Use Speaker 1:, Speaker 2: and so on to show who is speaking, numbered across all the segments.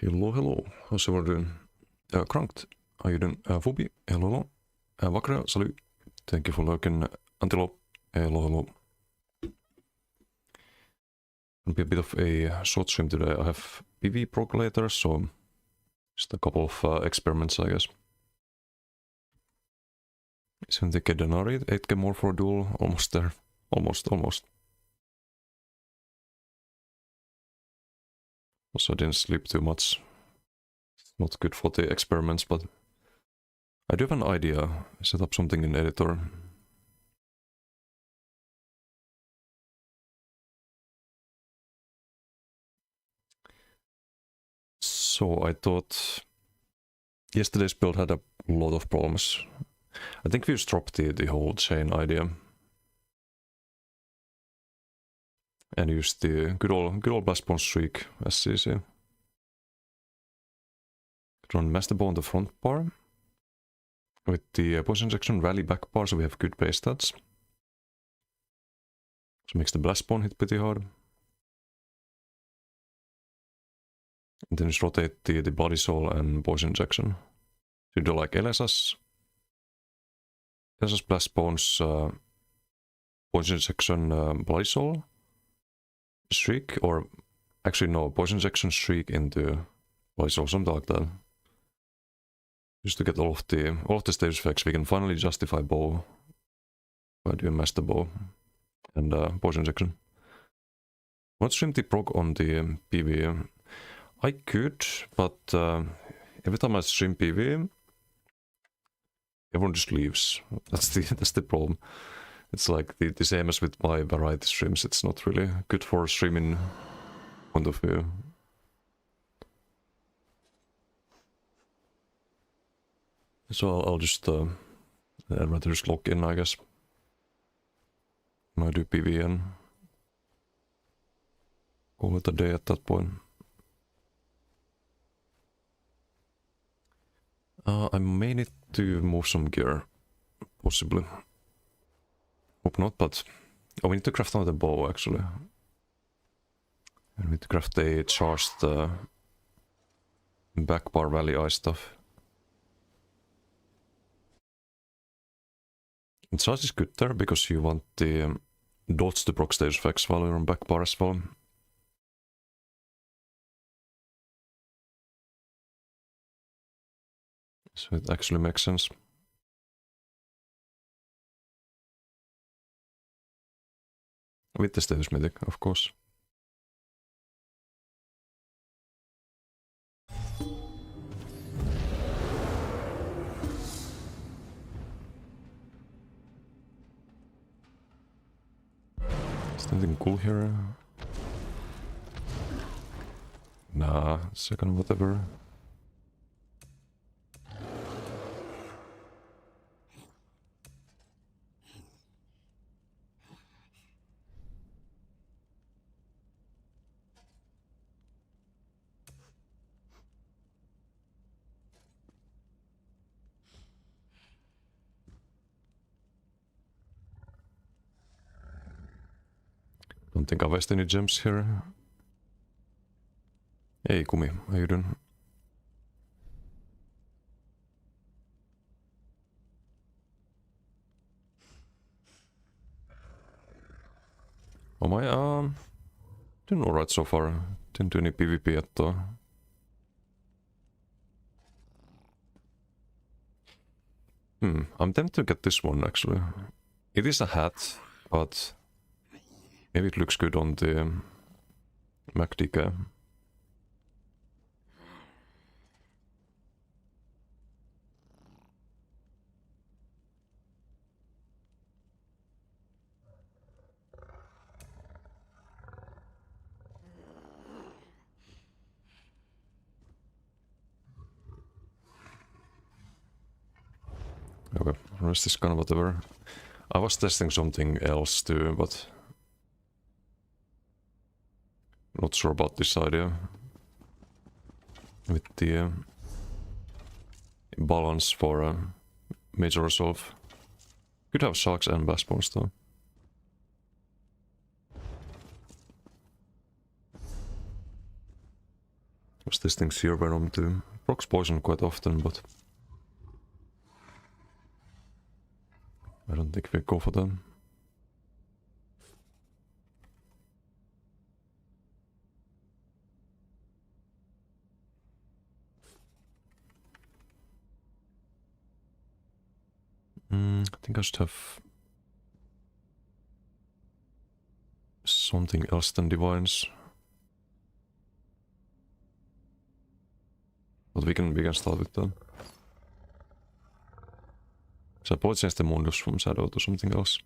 Speaker 1: Hello, hello. How's everyone doing? Cranked, how you doing? Phoebe, hello, hello. Vakra, salut. Thank you for lurking. Antelope, hello, hello. It'll be a bit of a short stream today. I have Pve prog later, so just a couple of experiments, I guess. 70k Denari, 8k more for a duel. Almost there. Almost. Also, I didn't sleep too much. It's not good for the experiments, but I do have an idea. Set up something in editor. So I thought yesterday's build had a lot of problems. I think we just dropped the whole chain idea and used the good old blast bomb streak as CC. Run master bow on the front bar with the poison section rally back bar, so we have good base stats. So makes the blast bomb hit pretty hard. And then just rotate the body soul and poison injection. So you do like LSS blast bombs, poison injection, body soul streak, or actually no, poison injection streak into body soul, something like that. Just to get all of the stage effects, we can finally justify bow by doing master bow and poison injection. Not stream the prog on the Pve. I could, but every time I stream Pve, everyone just leaves. That's the problem. It's like the same as with my variety streams. It's not really good for streaming point of view. So I'll just I'd rather just log in, I guess. When I do Pve and call it a day at that point. I may need to move some gear, possibly. Hope not, but we need to craft another bow actually. And we need to craft a charged back bar rally eye stuff. And charge is good there because you want the dots to proc stage effects while you're on back bar as well. So it actually makes sense. With the status mythic, of course. Is there anything cool here? Nah, second whatever. Don't think I waste any gems here. Hey Kumi, how you doing? Oh my, doing alright so far. Didn't do any PvP yet though. I'm tempted to get this one actually. It is a hat, but maybe it looks good on the MacDK. Okay, rest is kind of whatever. I was testing something else too, but not sure about this idea. With the balance for major resolve. Could have sharks and bass bones though. was testing Seer Venom too. Procs poison quite often, but I don't think we go for them. I think I should have something else than Divines. But we can start with them. So I probably change the Mundus from Shadow to something else.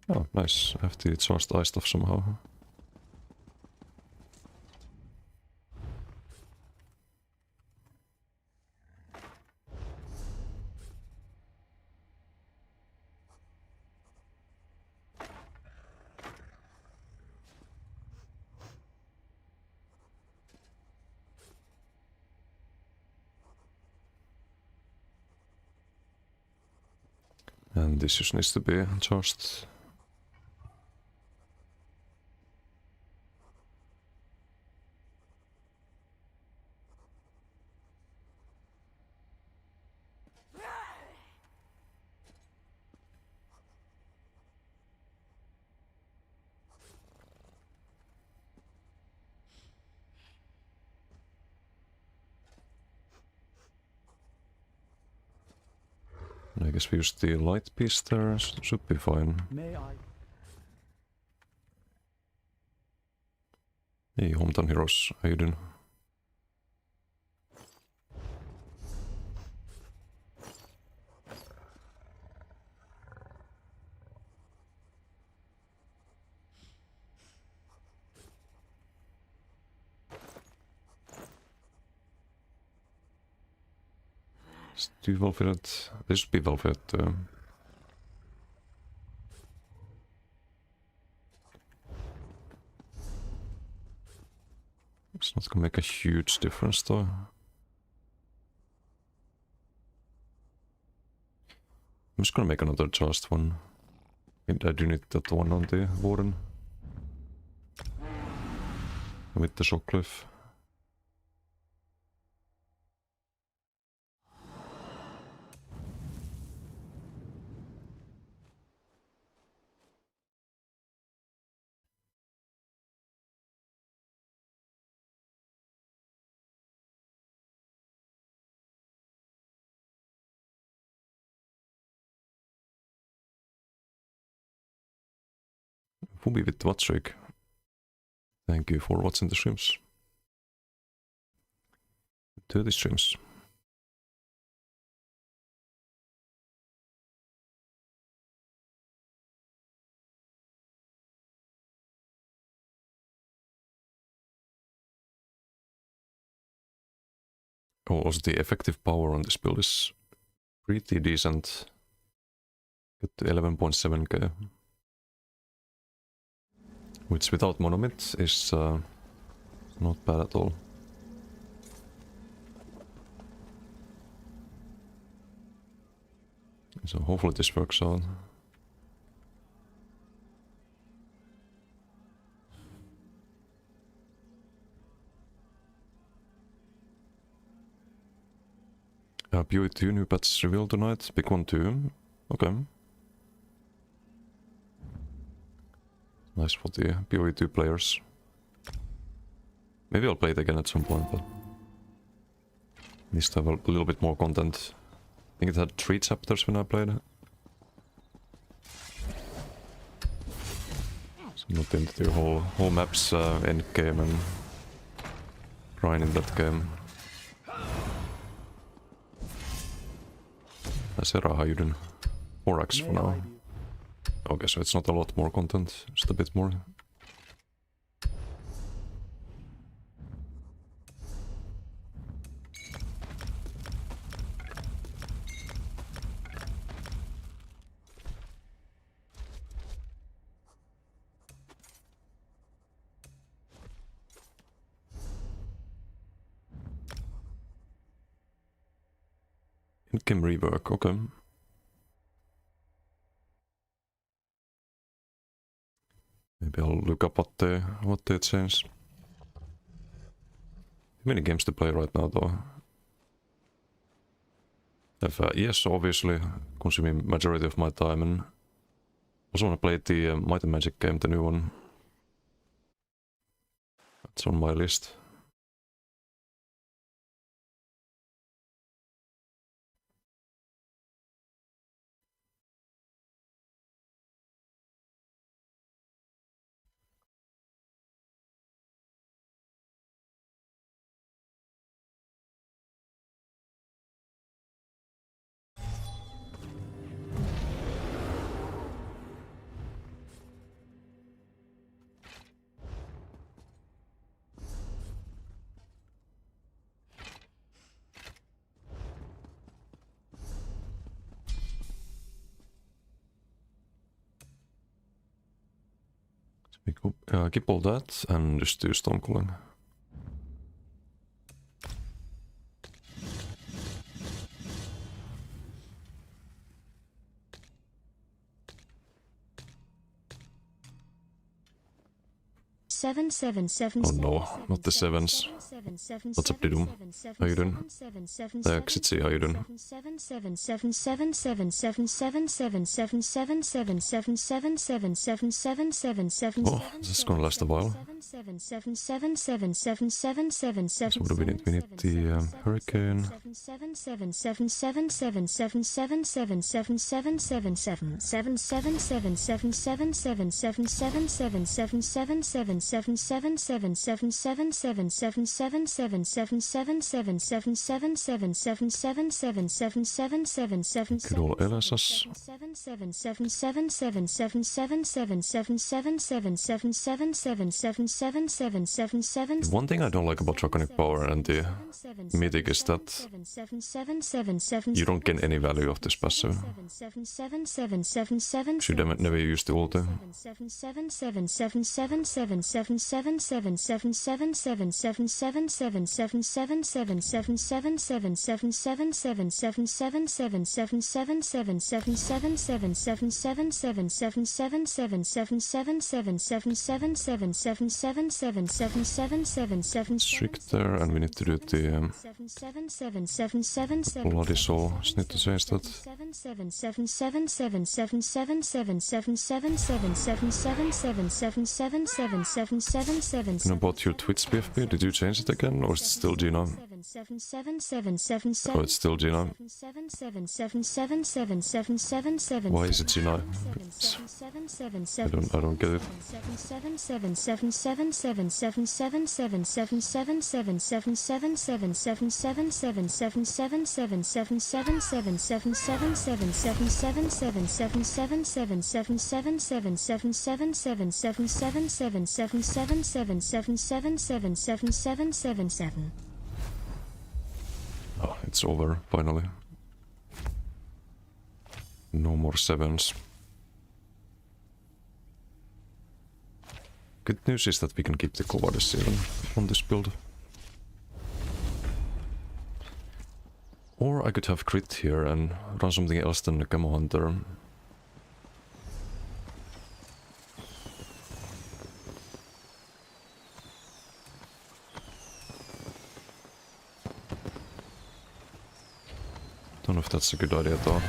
Speaker 1: Oh, nice. I have to charge the ice stuff somehow. And this just needs to be charged. I guess we use the light piece there, should be fine. Hey, hometown heroes, how you doing? Steve Valfred, this should be Valfred. It's not gonna make a huge difference though. I'm just gonna make another charged one. And I do need that one on the Warden. With the shock cliff. Pve with the what streak. Thank you for watching the streams. 30 streams. Oh, also the effective power on this build is pretty decent. Get to 11.7k. Which without Monomyth is not bad at all. So hopefully this works out. Pve 2 new pets revealed tonight. Big one too. Okay. Nice for the Pve 2 players. Maybe I'll play it again at some point, but needs to have a little bit more content. I think it had 3 chapters when I played it. So not into the whole map's end game and grinding that game. Sarah, how you doing? 4x for now. Okay, so it's not a lot more content, just a bit more. In-game rework, okay. Maybe I'll look up what they changed. Too many games to play right now though. I've ES obviously consuming majority of my time, and also want to play the Might and Magic game, the new one. That's on my list. We keep all that and just do Stormcalling. Oh no, not the sevens. What's up, Didum? How you doing? Exitsi, how you doing? Oh, this is gonna last a while. So what do we need? We need the Hurricane. Good old Elasas. One thing I don't like about Draconic Power and the Mythic is that you don't get any value of this passive. Should have never used the ulti. Strict there, and we need to do the Bloody Soul. Just need to change that. And about your Twitch PFP, did you change it again, or is it still Gina? Oh, it's still Gina. Why is it Gina? I don't get it. Oh, it's over, finally. No more sevens. Good news is that we can keep the Cowardice even on this build. Or I could have crit here and run something else than the Camo Hunter. Don't know if that's a good idea at all.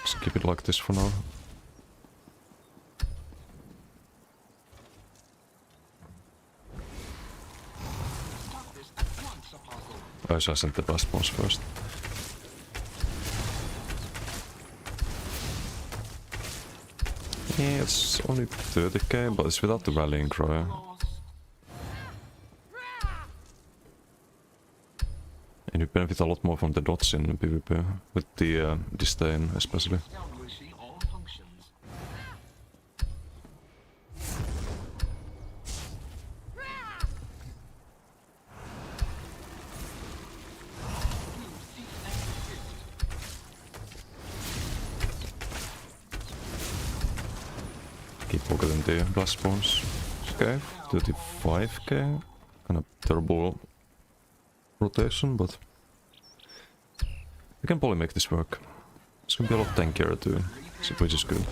Speaker 1: Just keep it like this for now. I sent the blast bombs first. Yeah, it's only 30k, but it's without the rallying cry. And you benefit a lot more from the dots in PvP, with the disdain especially. Keep pocketing the blast bombs. Okay, 35k. Kind of terrible rotation, but we can probably make this work. It's gonna be a lot tankier too, which is good.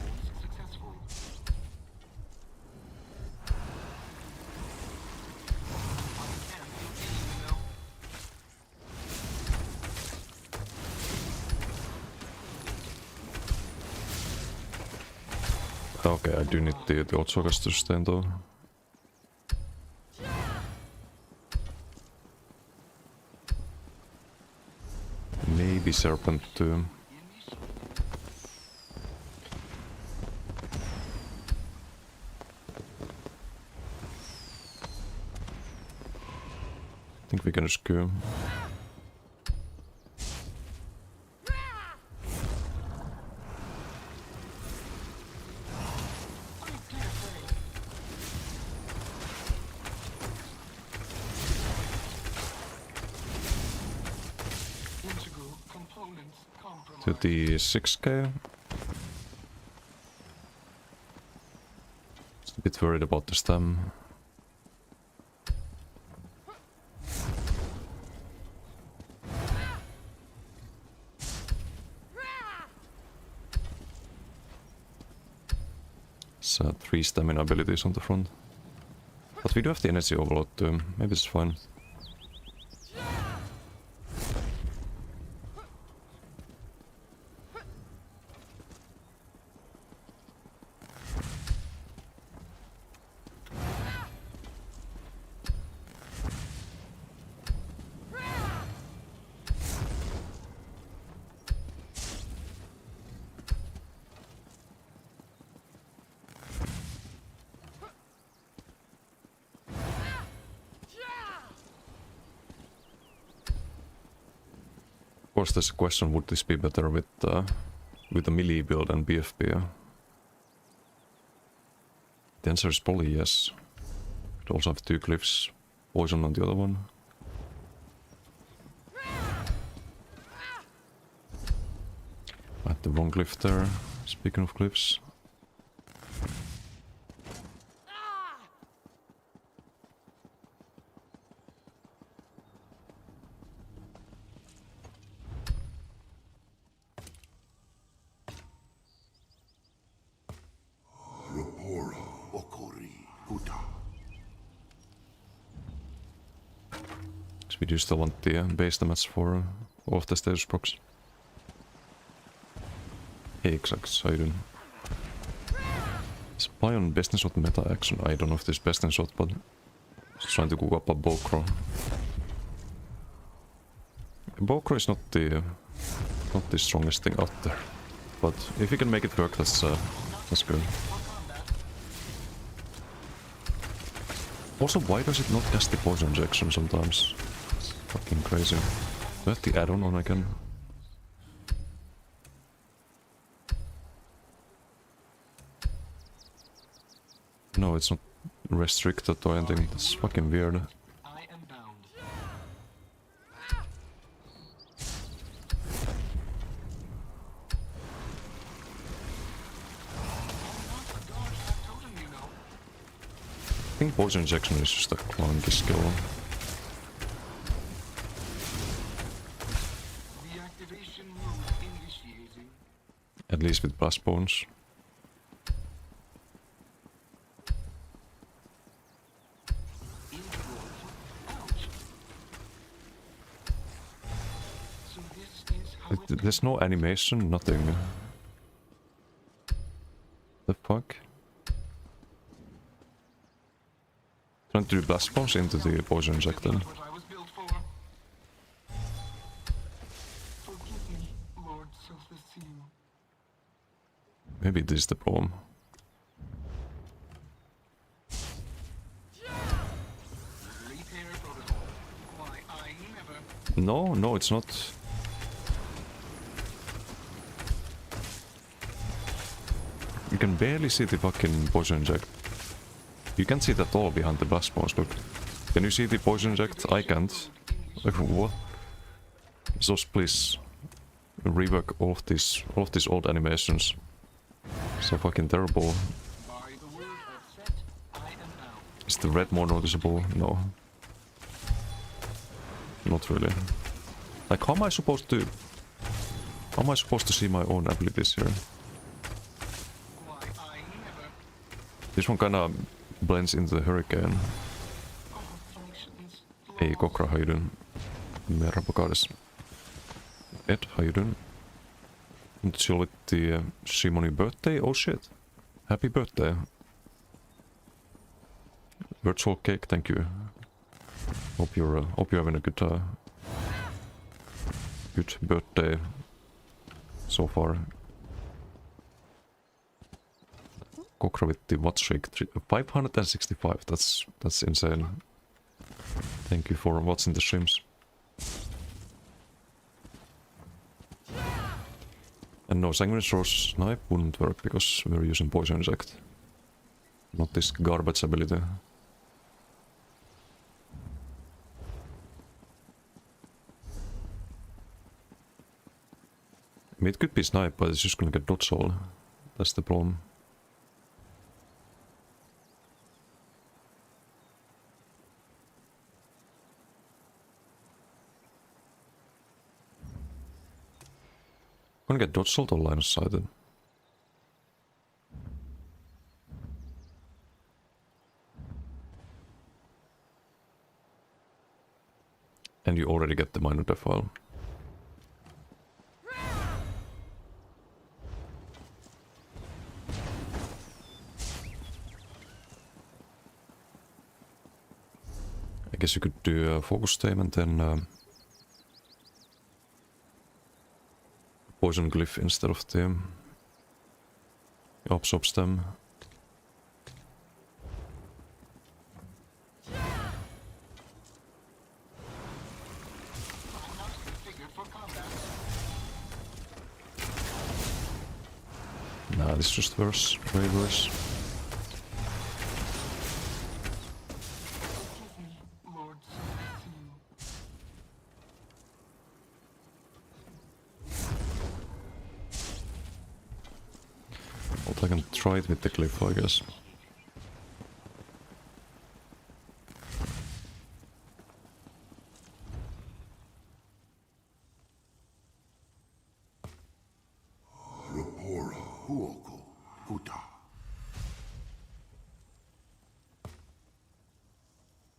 Speaker 1: Okay, I do need the old focus to sustain though. Maybe Serpent too. I think we can just go. To the 6k. Just a bit worried about the stem. So 3 stamina abilities on the front. But we do have the energy overload too, maybe it's fine. Of course, there's a question: would this be better with a melee build and BFP? The answer is probably yes. Could also have 2 glyphs, poison on the other one. I had the wrong glyph there. Speaking of glyphs. We do still want the base damage for all of the status procs. Exact, how you doing? Spy on best in shot meta action. I don't know if this is best in shot, but just trying to go up a Bowcrow. Bowcrow is not the strongest thing out there, but if you can make it work, that's good. Also, why does it not cast the poison injection sometimes? Fucking crazy. Do I have the add-on on again? No, it's not restricted or anything. That's fucking weird. I think poison injection is just a clunky skill. At least with blast bones. There's no animation, nothing. The fuck? Trying to do blast bones into the poison injector. Maybe this is the problem. No, it's not. You can barely see the fucking poison inject. You can't see it at all behind the blast bones, look. Can you see the poison inject? I can't. Like, what? So please rework all of these old animations. So fucking terrible. Is the red more noticeable? No. Not really. Like, how am I supposed to see my own abilities here? This one kinda blends into the hurricane. Hey Kokra, how you doing? Merhaba Karis. Ed, how you doing? Want to chill with the Shimoni birthday? Oh shit. Happy birthday. Virtual cake, thank you. Hope you're having a good birthday so far. Kokra with the what streak? 565. That's insane. Thank you for watching the streams. And no, Sanguineous Rose Snipe wouldn't work because we're using Poison Insect. Not this garbage ability. I mean, it could be Snipe, but it's just gonna get dodge all. That's the problem. Gonna get dodge salt or line of sighted. And you already get the minor defile. I guess you could do a focus stem and then poison glyph instead of the absorb stem. Nah, this is just worse, way worse. But I can try it with the cliff, I guess.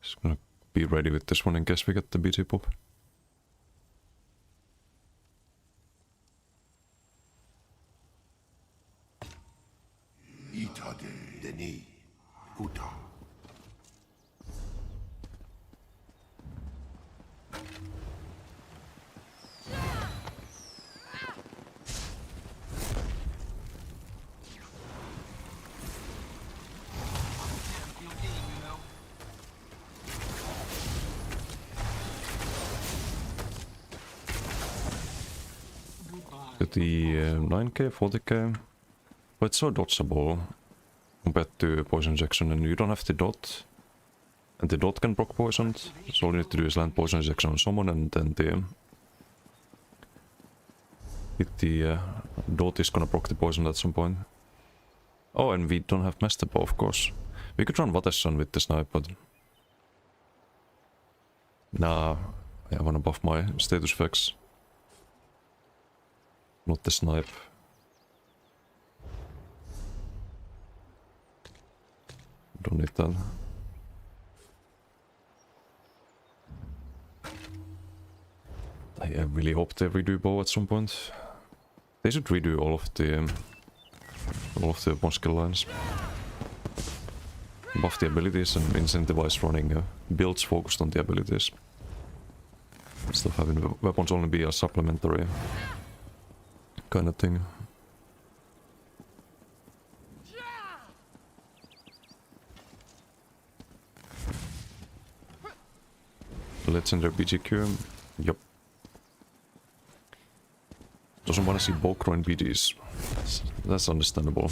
Speaker 1: Just gonna be ready with this one in case we get the BT pop. The 9k, 40k, but it's so dodgeable compared to poison injection, and you don't have the dot, and the dot can proc poisoned, so all you need to do is land poison injection on someone, and then the dot is gonna proc the poison at some point. Oh, and we don't have Master Bow, of course. We could run Vatesan with the snipe, but nah, I wanna buff my status effects. Not the snipe. Don't need that. I really hope they redo bow at some point. They should redo all of the one skill lines. Buff the abilities and incentivize running builds focused on the abilities. Instead of having weapons only be a supplementary kind of thing. Legendary BGQ. Yup. Doesn't want to see Bokro in BDs. That's understandable.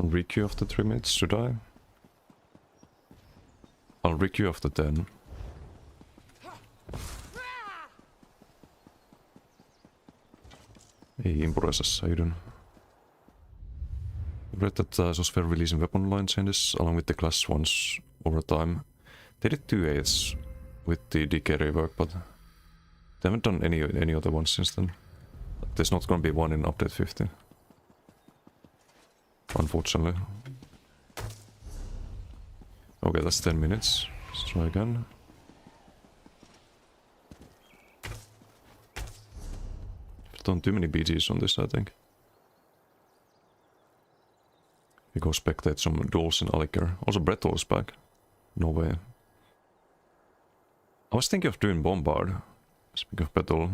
Speaker 1: Requeue after 3 minutes, should I? I'll requeue after 10. Ei Impuresassa, how you doing? I read that Sosphere releasing weapon line changes along with the class ones over time. They did 2/8 with the DK rework, but they haven't done any other ones since then. There's not gonna be one in update 50. Unfortunately. Okay, that's 10 minutes. Let's try again. I've done too many BGs on this, I think. We go spectate some duels in Alikir. Also, Brettol is back. No way. I was thinking of doing Bombard. Speaking of Brettol.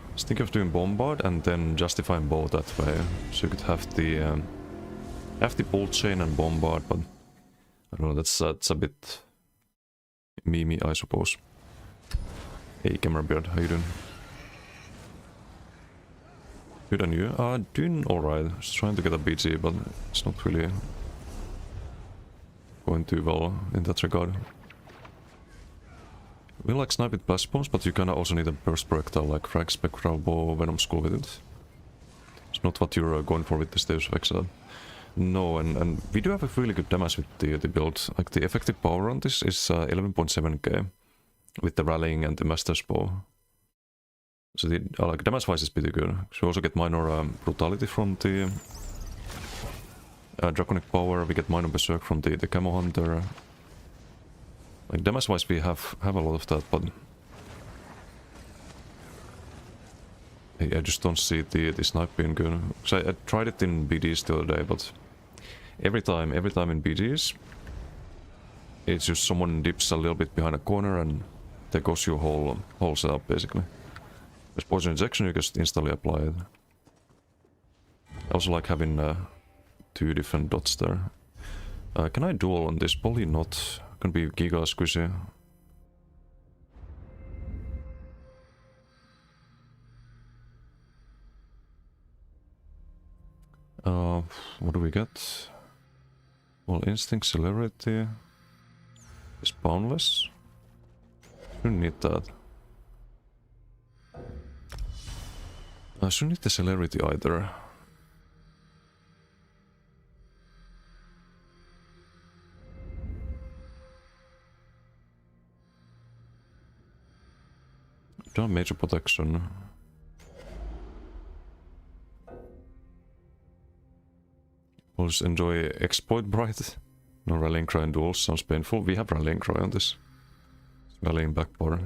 Speaker 1: I was thinking of doing Bombard and then justifying both that way. So you could have the bolt chain and Bombard, but I don't know, that's a bit memey, I suppose. Hey, Camera Beard, how you doing? Good on you. Doing alright. Just trying to get a BG, but it's not really going too well in that regard. We like snipe with blast bombs, but you kinda also need a burst projectile like frag, spectral bow, venom skull with it. It's not what you're going for with this Deus of Exile. No, and we do have a really good damage with the build. Like the effective power on this is 11.7k with the rallying and the master's bow. So the like damage wise is pretty good. So we also get minor brutality from the draconic power. We get minor berserk from the camo hunter. Like damage wise we have a lot of that, but I just don't see the snipe being good. So I tried it in BDs the other day, but every time in BDs, it's just someone dips a little bit behind a corner and there goes your whole setup basically. With poison injection you just instantly apply it. I also like having 2 different dots there. Can I duel on this? Probably not. Can be giga squishy. What do we get? Well, instinct celerity is boundless. Shouldn't need that. I shouldn't need the celerity either. Don't major protection. We'll just enjoy Exploit Bright. No Rallying Cry and duels sounds painful. We have Rallying Cry on this. Rallying back bar.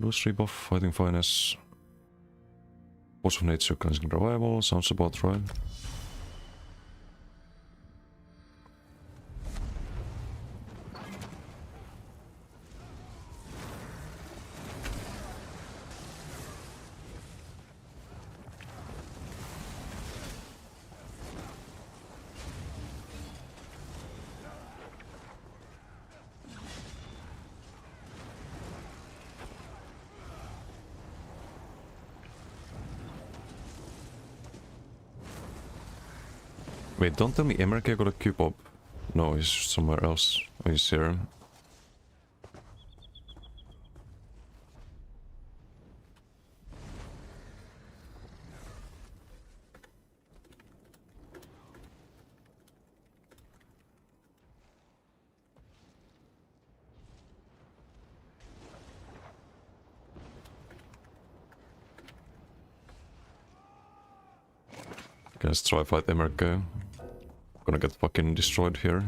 Speaker 1: Lose rebuff, fighting finesse. Force of nature, cleansing revival. Sounds about right. Wait, don't tell me MRK got a cube up. No, he's somewhere else. Oh, he's here. Let's try fight MRK. Gonna get fucking destroyed here.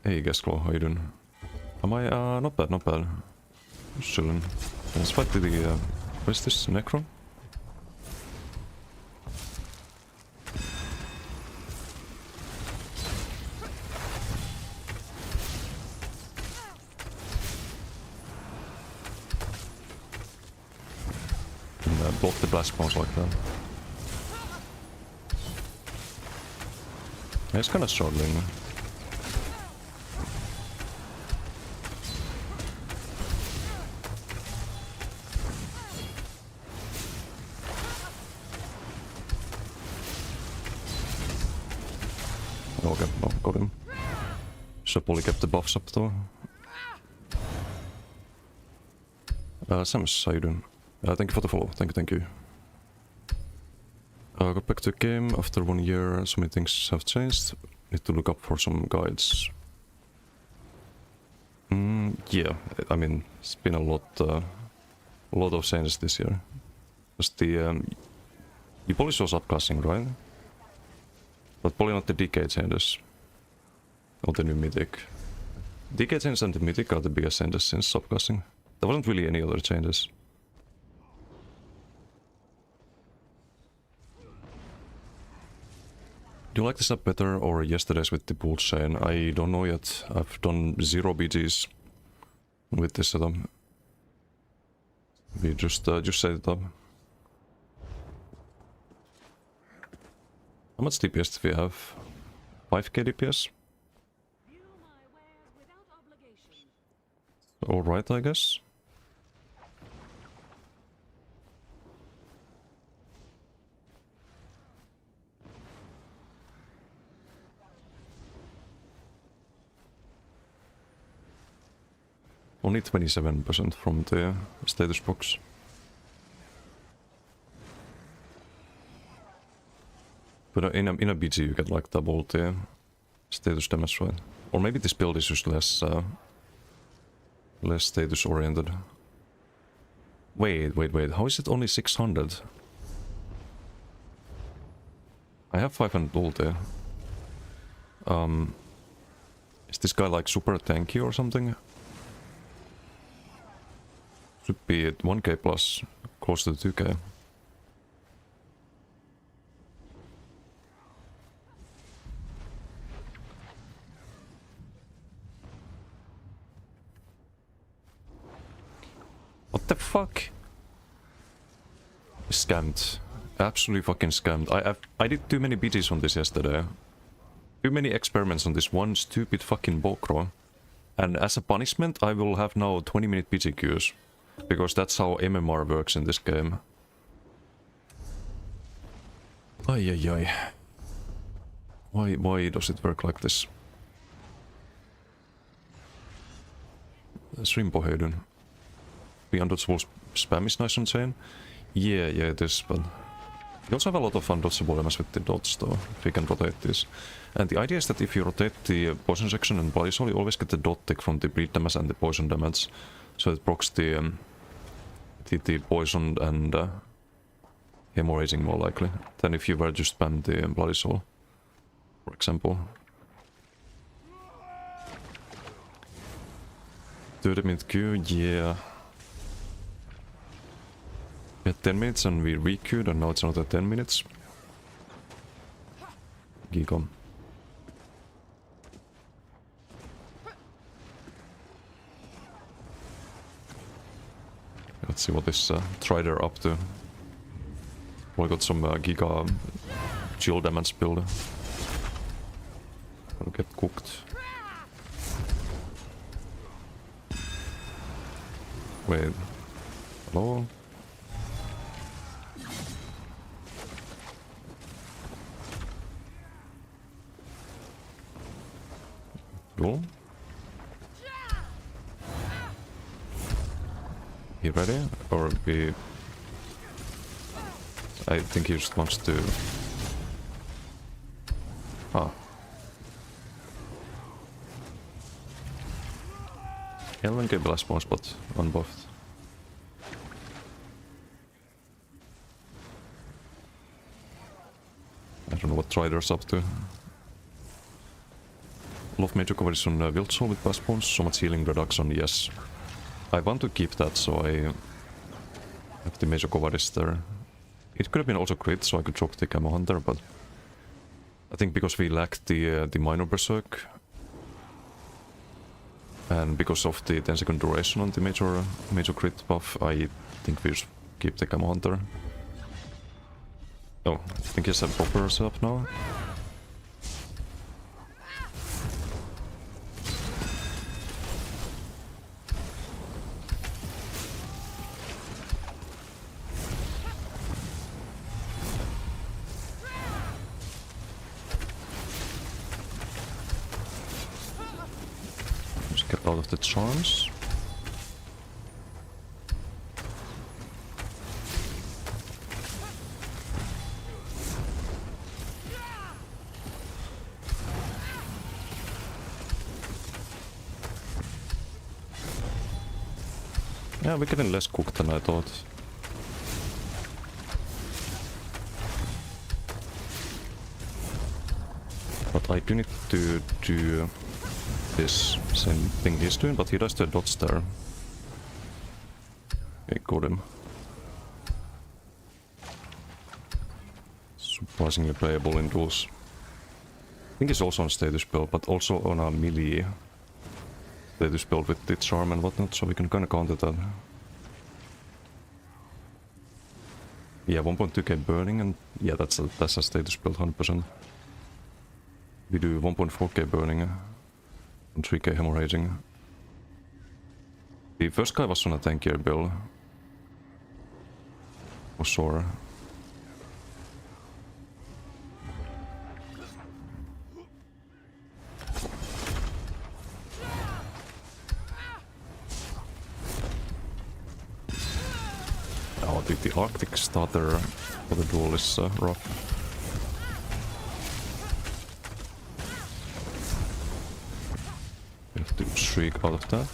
Speaker 1: Hey Gasclaw, how you doing? Am I, not bad, not bad. Just chilling. Let's fight the, what is this, Necro? Block the blast bombs like that. Yeah, it's kinda struggling. Okay, no, got him. Should probably kept the buffs up though. Samus, how you doing? Thank you for the follow, thank you. Got back to the game after 1 year, so many things have changed. Need to look up for some guides. Yeah, I mean, it's been a lot of changes this year. Just the, you probably saw subclassing, right? But probably not the DK changes. Or the new mythic. DK changes and the mythic are the biggest changes since subclassing. There wasn't really any other changes. Do you like the setup better or yesterday's with the pool chain? I don't know yet. I've done 0 BGs with this setup. We just set it up. How much DPS do we have? 5k DPS? Alright, I guess. Only 27% from the status box. But in a BG you get like double the status damage, right? Or maybe this build is just less status oriented. Wait, how is it only 600? I have 500 ulti. Is this guy like super tanky or something? Should be at 1k plus, close to 2k. What the fuck? Scammed. Absolutely fucking scammed. I did too many BGs on this yesterday. Too many experiments on this one stupid fucking Bokro. And as a punishment, I will have now 20-minute BG queues. Because that's how MMR works in this game. Ay. Why does it work like this? Shrimpo Hayden. The undodgeable spam is nice on chain. Yeah, it is, but you also have a lot of undodgeable elements with the dots though, if you can rotate this. And the idea is that if you rotate the poison section and bloody soul, you always get the dot tick from the bleed damage and the poison damage. So it procs the poison and hemorrhaging more likely than if you were just spam the bloody soul, for example. 30-minute queue, yeah. We had 10 minutes and we re-queued and now it's another 10 minutes. Giga. Let's see what this Trider up to. We got some Giga chill damage build. I'll get cooked. Wait. Hello? Cool. He ready? Or we... I think he just wants to... Ah. Helen gave last one spot unbuffed. I don't know what Trider's up to. Love major coverage on Wild Soul with Bass Bones, so much healing reduction, yes. I want to keep that, so I have the major coverage there. It could have been also crit, so I could drop the Camo Hunter, but I think because we lacked the minor berserk, and because of the 10-second duration on the major crit buff, I think we should keep the Camo Hunter. Oh, I think he has a proper setup now. Get out of the charms. Yeah, we're getting less cooked than I thought. But I do need to do this same thing he's doing, but he does the dots there. Okay, got him. Surprisingly playable in duels. I think he's also on status build, but also on a melee status build with the charm and whatnot, so we can kinda counter that. Yeah, 1.2k burning, and yeah, that's a status build 100%. We do 1.4k burning and 3k hemorrhaging. The first guy was on a tankier build. For sure. Oh, the Arctic starter for the duel is rough. We have to shriek out of that.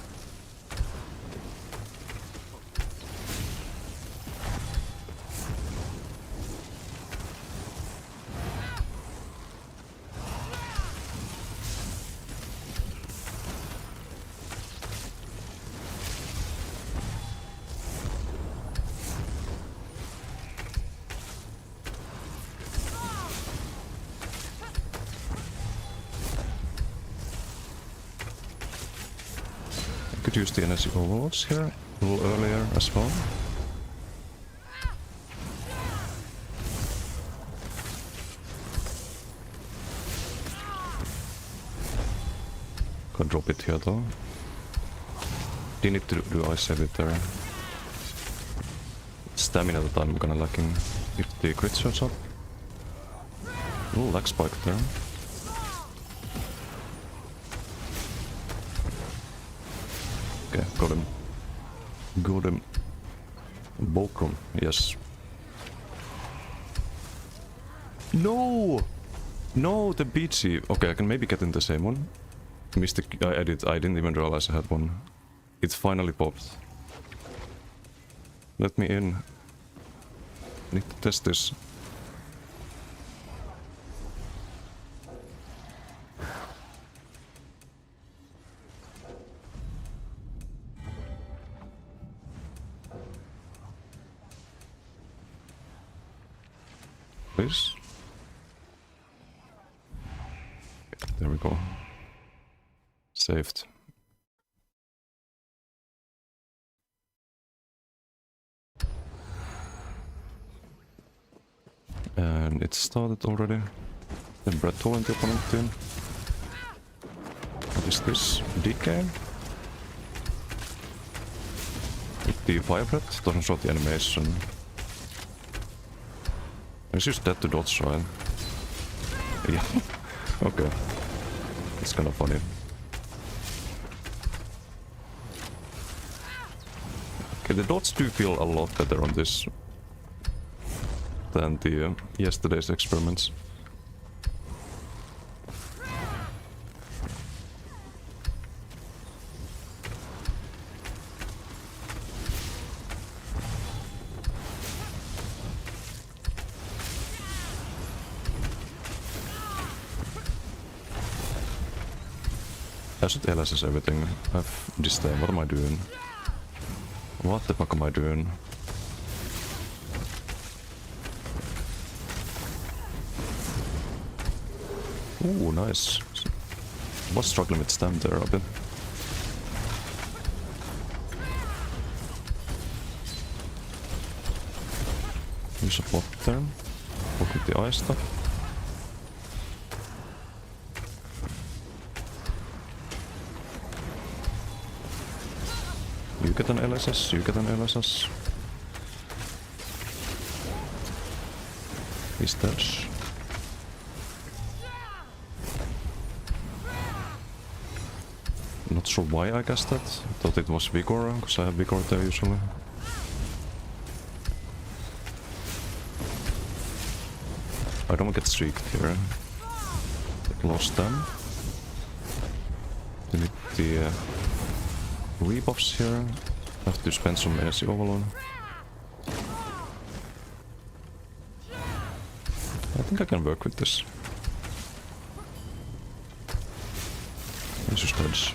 Speaker 1: Could use the energy overloads here a little earlier as well. Could drop it here though. Do need to do ice edit there. Stamina that I'm gonna lacking if the crit shows up. Ooh, lag spike there. Okay, got him. Got him. Fulcrum, yes. No! No, the beachy. Okay, I can maybe get in the same one. Missed the edit, I didn't even realize I had one. It finally popped. Let me in. I need to test this. Please. There we go. Saved. And it started already. Then Brett Toll and the opponent team. What is this? DK? With the fire breath doesn't show the animation. It's just dead to dodge, right? Yeah. Okay. It's kind of funny. Okay, the dots do feel a lot better on this than the yesterday's experiments. I should LSS everything. I have disdain. What am I doing? What the fuck am I doing? Ooh, nice. I was struggling with stam there a bit. Use a block there. Look at the ice stuff. You get an LSS, you get an LSS. He's dead. Not sure why I guessed that. Thought it was Vigor, because I have Vigor there usually. I don't get streaked here. Lost them. We need the rebuffs here. Have to spend some energy overload. I think I can work with this. It's just heads.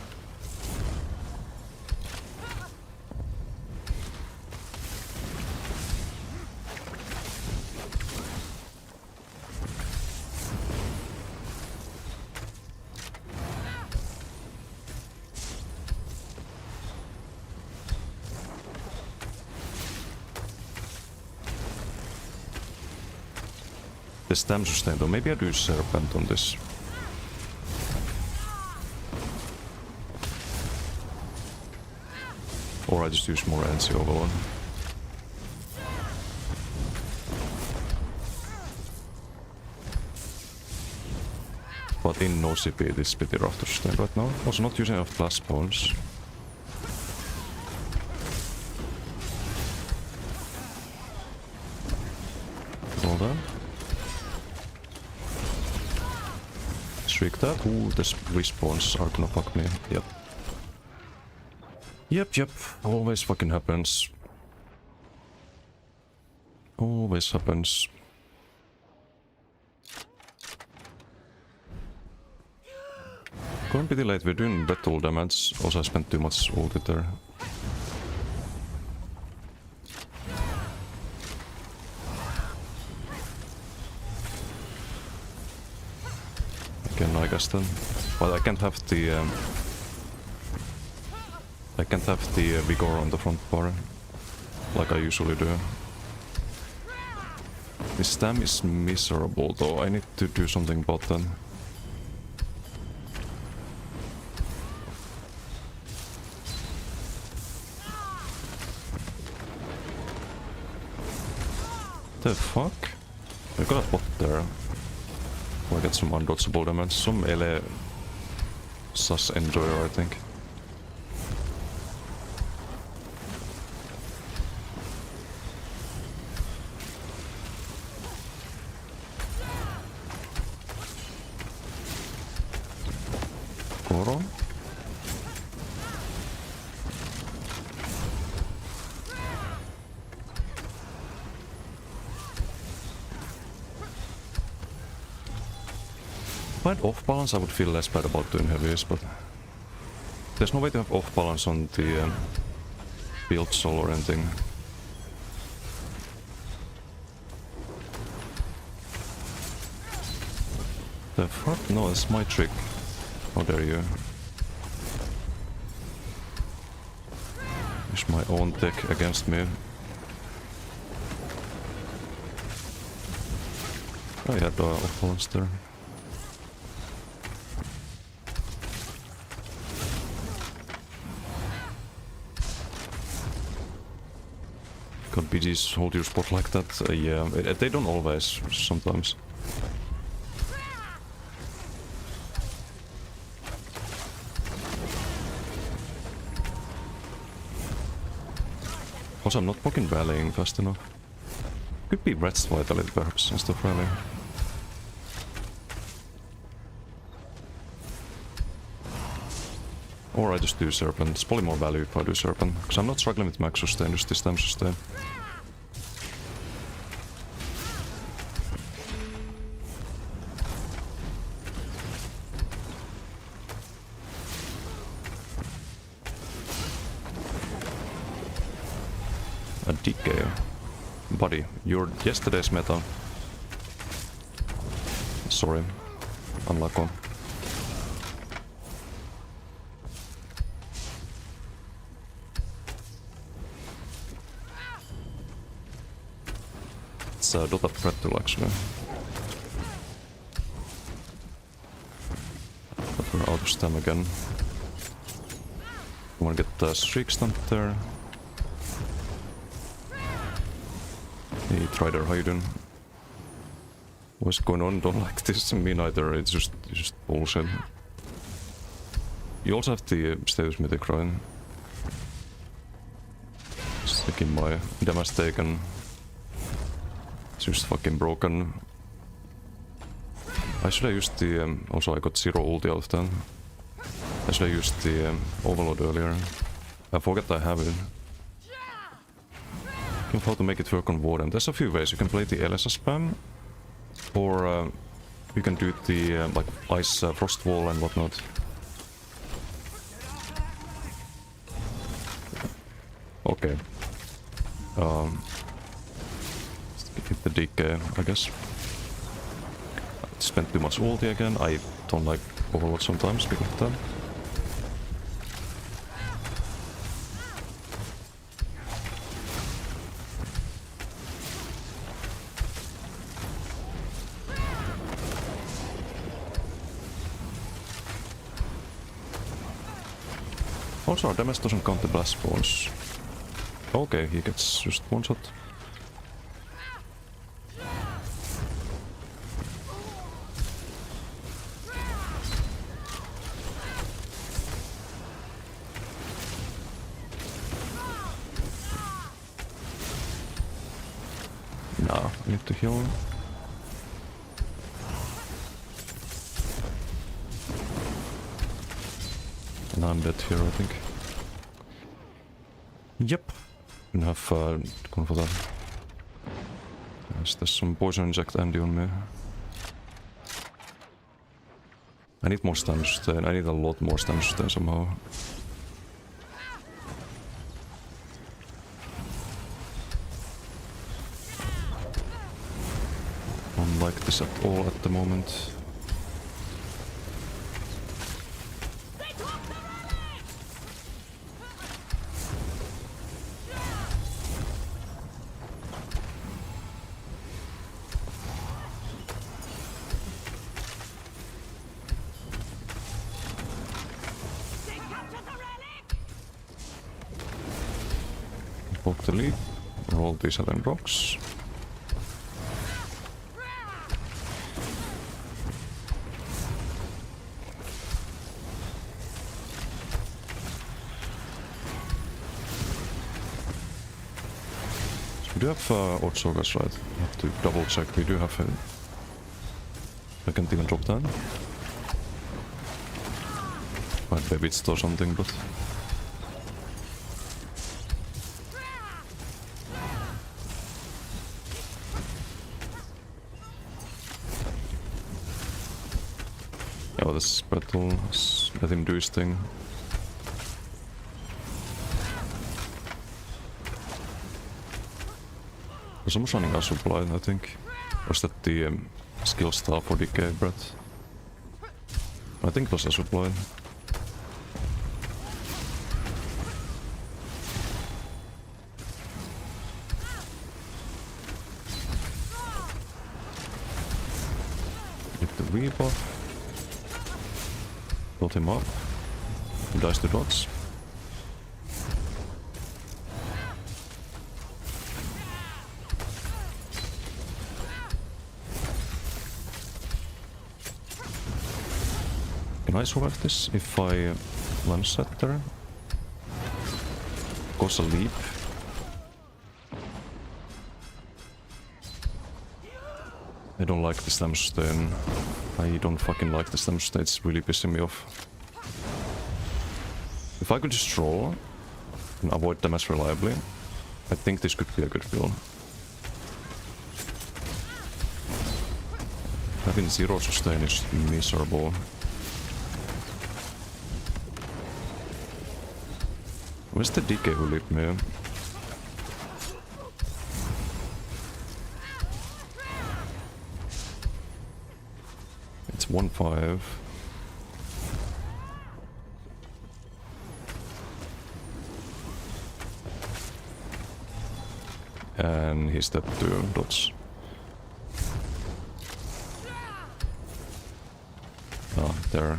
Speaker 1: The stam sustain though, maybe I do Serpent on this. Or I just use more NC overload. But in no CP it is pretty rough to sustain right now. Also not using enough blast points. All that. Streak that. Ooh, the respawns are gonna fuck me. Yep. Yep. Always fucking happens. Always happens. Going pretty late, we're doing red tool damage. Also I spent too much ulti there. Again, I guess then. But I can't have the Vigor on the front bar like I usually do. This stam is miserable though, I need to do something about that. The fuck? I got a bot there. I get some undodgeable damage, some ele sus enjoyer I think. Goro? If I had off balance I would feel less bad about doing heavies, but there's no way to have off balance on the build soul or anything. The fuck? No, that's my trick. How dare you? Use my own tech against me. I had off balance there. God, BGs hold your spot like that? Yeah, they don't always, sometimes. Also, I'm not fucking rallying fast enough. Could be Red's Vitality perhaps, instead of rallying. Or I just do Serpent. It's probably more value if I do Serpent, because I'm not struggling with max sustain, just this time sustain. A DK. Buddy, you're yesterday's meta. Sorry. Unlucky. It's a Dota threat tool actually. But we're out of stam again. I wanna get the streak stamp there. Hey Trider, how you doing? What's going on? Don't like this. Me neither, it's just bullshit. You also have the status mythic, right? Just taking my damage taken. It's just fucking broken. I should have used the... also I got 0 ulti out of that. I should have used the overload earlier. I forget I have it. Think how to make it work on Warden. There's a few ways. You can play the Elisa spam. Or you can do the like ice frost wall and whatnot. Okay. Hit the decay, I guess. Spent too much ulti again. I don't like overload sometimes because of that. Also, our damage doesn't count the blast balls. Okay, he gets just one shot. Nah, I need to heal. And I'm dead here, I think. Yep. Didn't have gone for that. Yes, there's some poison inject Andy on me. I need more stamina sustain. I need a lot more stamina sustain somehow. Don't like this at all at the moment. Poke the lead, roll these 7 rocks. So we do have Odd Sogas, right? I have to double check. We do have I can't even drop that. Might maybe it's still something, but... Oh, this battle, let him do his thing. Someone's running a supply, I think. Or is that the skill star for decay breath? I think it was a supply. Get the rebuff. Build him up. He dies to dots. Can I survive this if I lance set there? Goes a leap. I don't like this damage sustain. I don't fucking like this damage sustain, it's really pissing me off. If I could just roll and avoid damage reliably, I think this could be a good build. Having 0 sustain is miserable. Where's the DK who leaped me? It's 1-5. And he's dead to dots. Oh, there.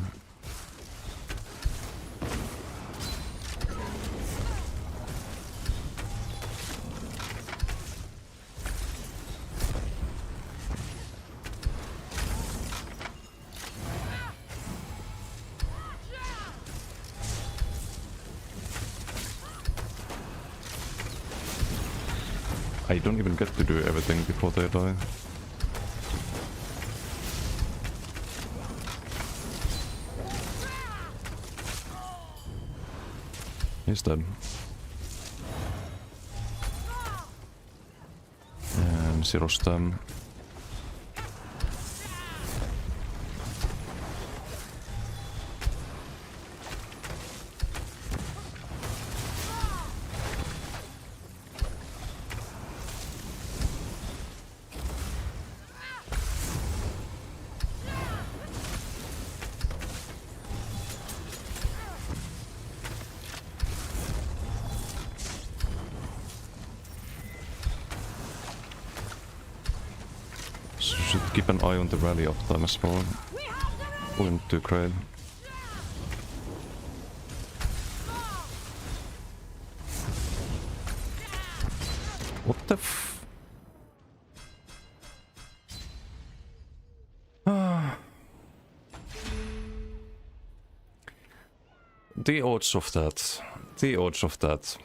Speaker 1: I don't even get to do everything before they die. He's dead. And zero stem. Should keep an eye on the rally uptime as well. Wouldn't do great. What the f... The odds of that. The odds of that.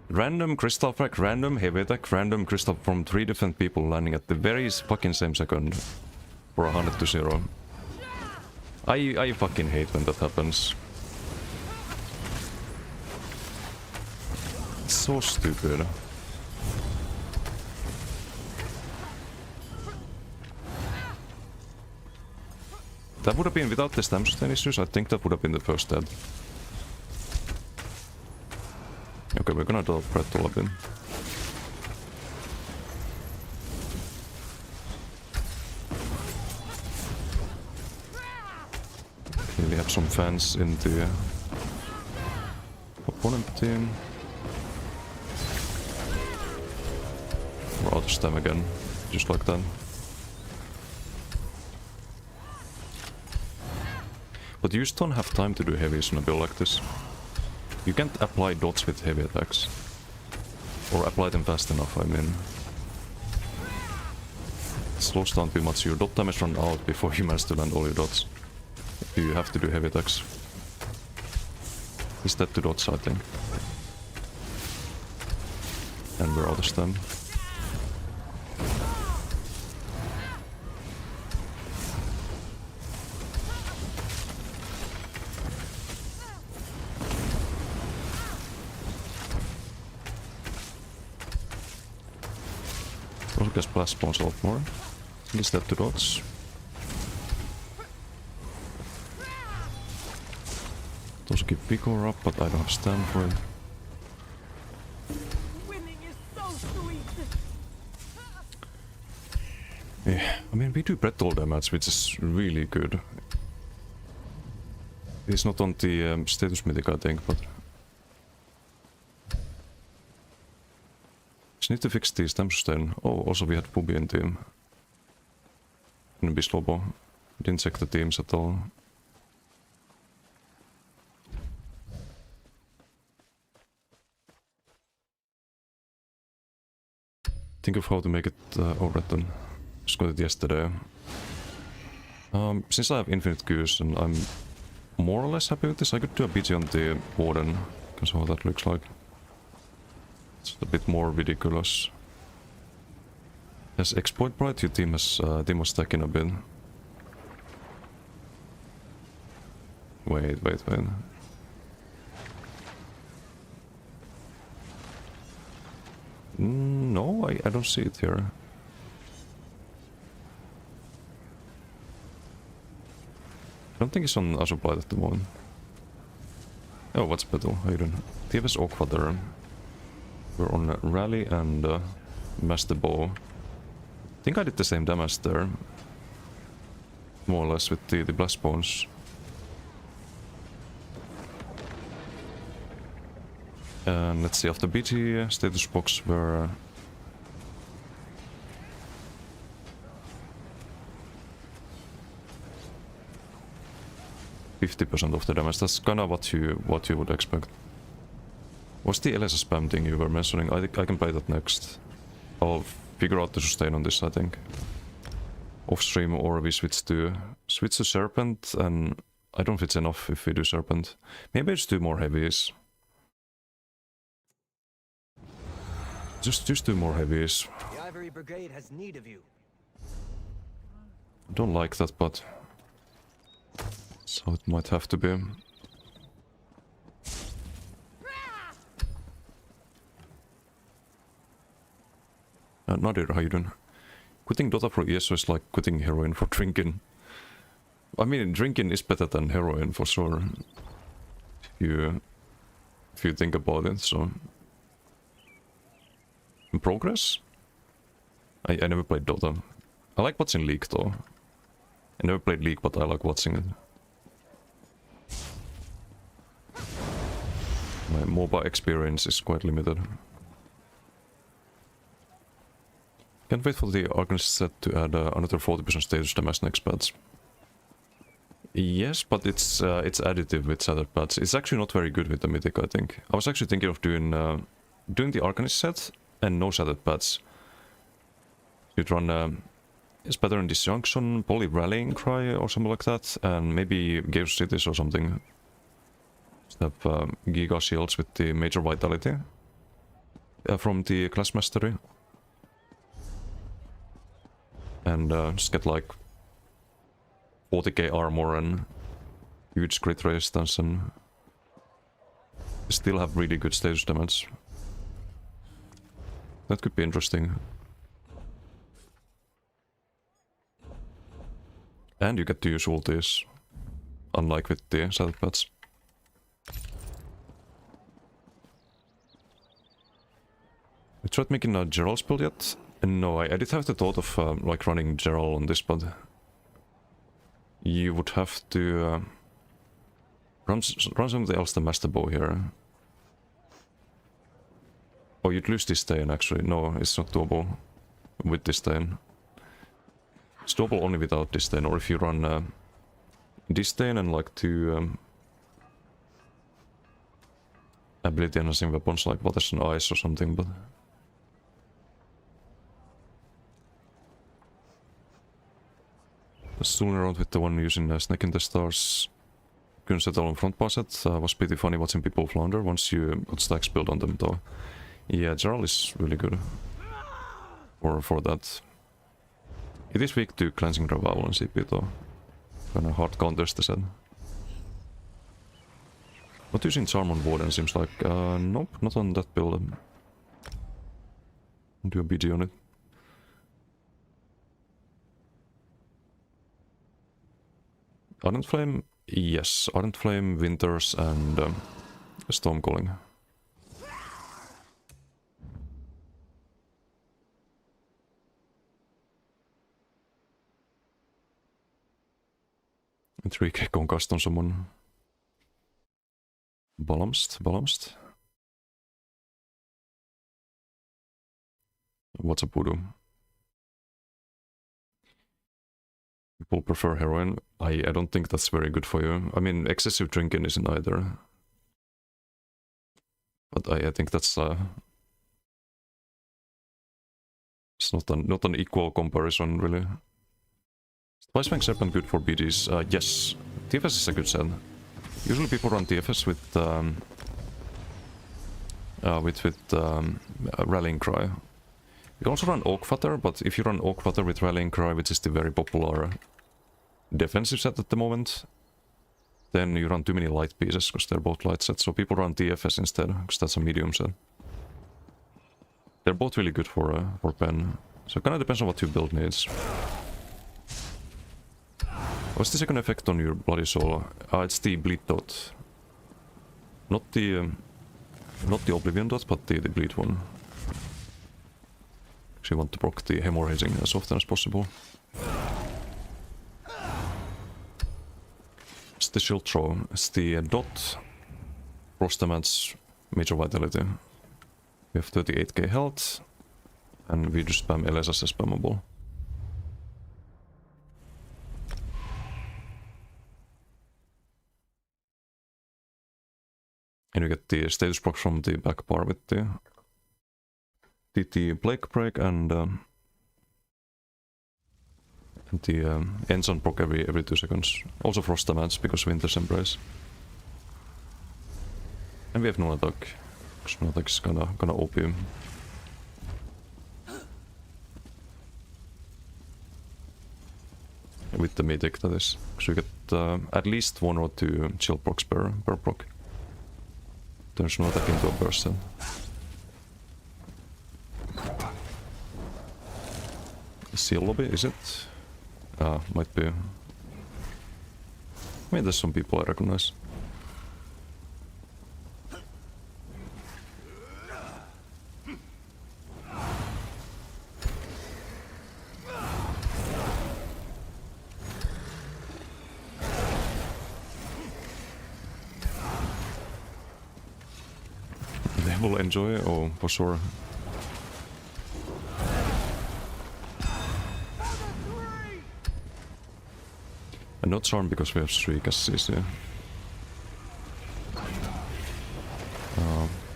Speaker 1: Random crystal frag, random heavy attack, random crystal from 3 different people landing at the very fucking same second. For 100 to 0. I fucking hate when that happens. It's so stupid. That would have been, without the stem sustain issues, I think that would have been the first dead. Okay, we're gonna do Brett all of them. Clearly have some fans in the opponent team. We're out of stem again, just like that. But you just don't have time to do heavies on a build like this. You can't apply dots with heavy attacks. Or apply them fast enough, I mean. It slows down too much, your dot damage run out before you manage to land all your dots. You have to do heavy attacks. He's dead to dots, I think. And we're out of stem. Also gets blast spawns a lot more. He's dead to dots. Also keep Vigor up, but I don't have stam for it.
Speaker 2: Winning is so sweet.
Speaker 1: Yeah, I mean, we do Brett all damage, which is really good. It's not on the status mythic, I think, but... Just need to fix the stem sustain. Oh, also we had Pve in team. And Bislobo. Didn't check the teams at all. Think of how to make it overwritten. Just got it yesterday. Since I have infinite Qs and I'm more or less happy with this, I could do a BG on the Warden. Because how that looks like. It's a bit more ridiculous. As exploit bright, your team was stacking a bit. Wait. No, I don't see it here. I don't think it's on Asoblight at the moment. Oh, what's battle? How you doing? TFS Aqua there. We're on Rally and Master Bow. I think I did the same damage there. More or less with the blast bones. And let's see, after BT status box were... 50% of the damage, that's kinda what you would expect. What's the LS spam thing you were mentioning? I think I can play that next. I'll figure out the sustain on this, I think. Off stream, or we switch to Serpent, and I don't think it's enough if we do Serpent. Maybe it's 2 more heavies. Just 2 more heavies.
Speaker 3: The Ivory Brigade has need of you.
Speaker 1: I don't like that, but so it might have to be. Nadir, how you doing? Quitting Dota for ESO is like quitting heroin for drinking. I mean, drinking is better than heroin for sure. If you think about it, so. In progress? I never played Dota. I like watching League though. I never played League, but I like watching it. My MOBA experience is quite limited. Can't wait for the Arcanist set to add another 40% status damage next patch. Yes, but it's additive with Shattered patch. It's actually not very good with the Mythic, I think. I was actually thinking of doing the Arcanist set and no Shattered patch. You'd run Spattering Disjunction, Poly Rallying Cry or something like that, and maybe Gauge Cities or something. Just have Giga Shields with the Major Vitality from the Class Mastery. And just get like 40k armor and huge crit resistance and still have really good status damage. That could be interesting. And you get to use ultis, unlike with the Shattered patch. I tried making a Gerald's build yet? No, I did have the thought of like running Gerald on this, but you would have to run something else than Master Bow here. Oh, you'd lose Disdain actually. No, it's not doable with Disdain. It's doable only without Disdain, or if you run Disdain and like 2 ability enhancing weapons like Waters and Ice or something, but stooling around with the one using Snake in the Stars. Couldn't settle on front pass set. Was pretty funny watching people flounder once you got stacks built on them though. Yeah, Gerald is really good for that. It is weak to Cleansing Revival and CP though. Kinda hard counters the set. Not using Charm on Warden seems like... nope, not on that build. Do a BG on it. Ardent Flame? Yes, Ardent Flame, Winters and Storm Calling. And 3k Concussed on someone. Balanced. What's a voodoo? People prefer heroin. I don't think that's very good for you. I mean, excessive drinking isn't either. But I think that's it's not an equal comparison really. Spice Fang Serpent good for BDs? Yes. TFS is a good set. Usually people run TFS with Rallying Cry. You can also run Oak Fatter, but if you run Oak Fatter with Rallying Cry, which is the very popular defensive set at the moment, then you run too many light pieces, because they're both light sets, so people run TFS instead, because that's a medium set. They're both really good for pen, so it kinda depends on what your build needs. What's the second effect on your Bloody Soul? It's the Bleed Dot. Not the Oblivion Dot, but the Bleed one. Actually want to proc the hemorrhaging as often as possible. It's the Shield Throw. It's the Dot, Frost Damage, Major Vitality. We have 38k health, and we just spam LS as a spammable. And you get the status proc from the back bar with the Plague Break and the Ensign proc every 2 seconds. Also Frost Damage because Winter's Embrace. And we have no attack, because no attack is kinda OP. with the mythic, that is. Because you get at least 1 or 2 chill procs per proc. Turns no attack into a burst then. Seal lobby, is it? Might be. I mean, there's some people I recognize. They will enjoy, oh, for sure. And not charm because we have streak as CC.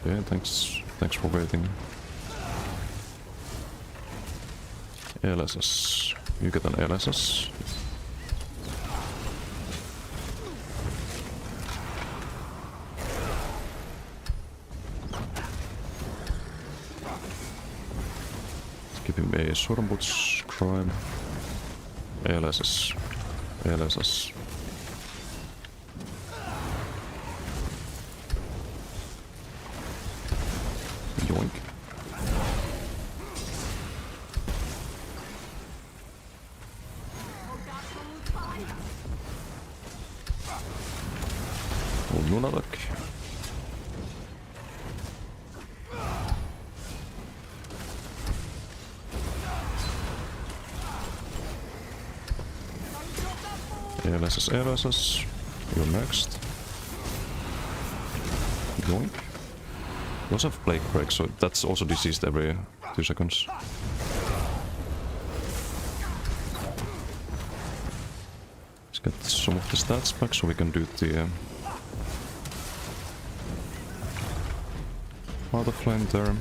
Speaker 1: Yeah, thanks for waiting. LSS. You get an LSS. Give him a Sorbuts crime. LSS. LSS. Yoink. Oh, Nunadak. LSS. You're next. Yoink. You also have Plague Break, so that's also diseased every 2 seconds. Let's get some of the stats back so we can do the Heart of Flame there.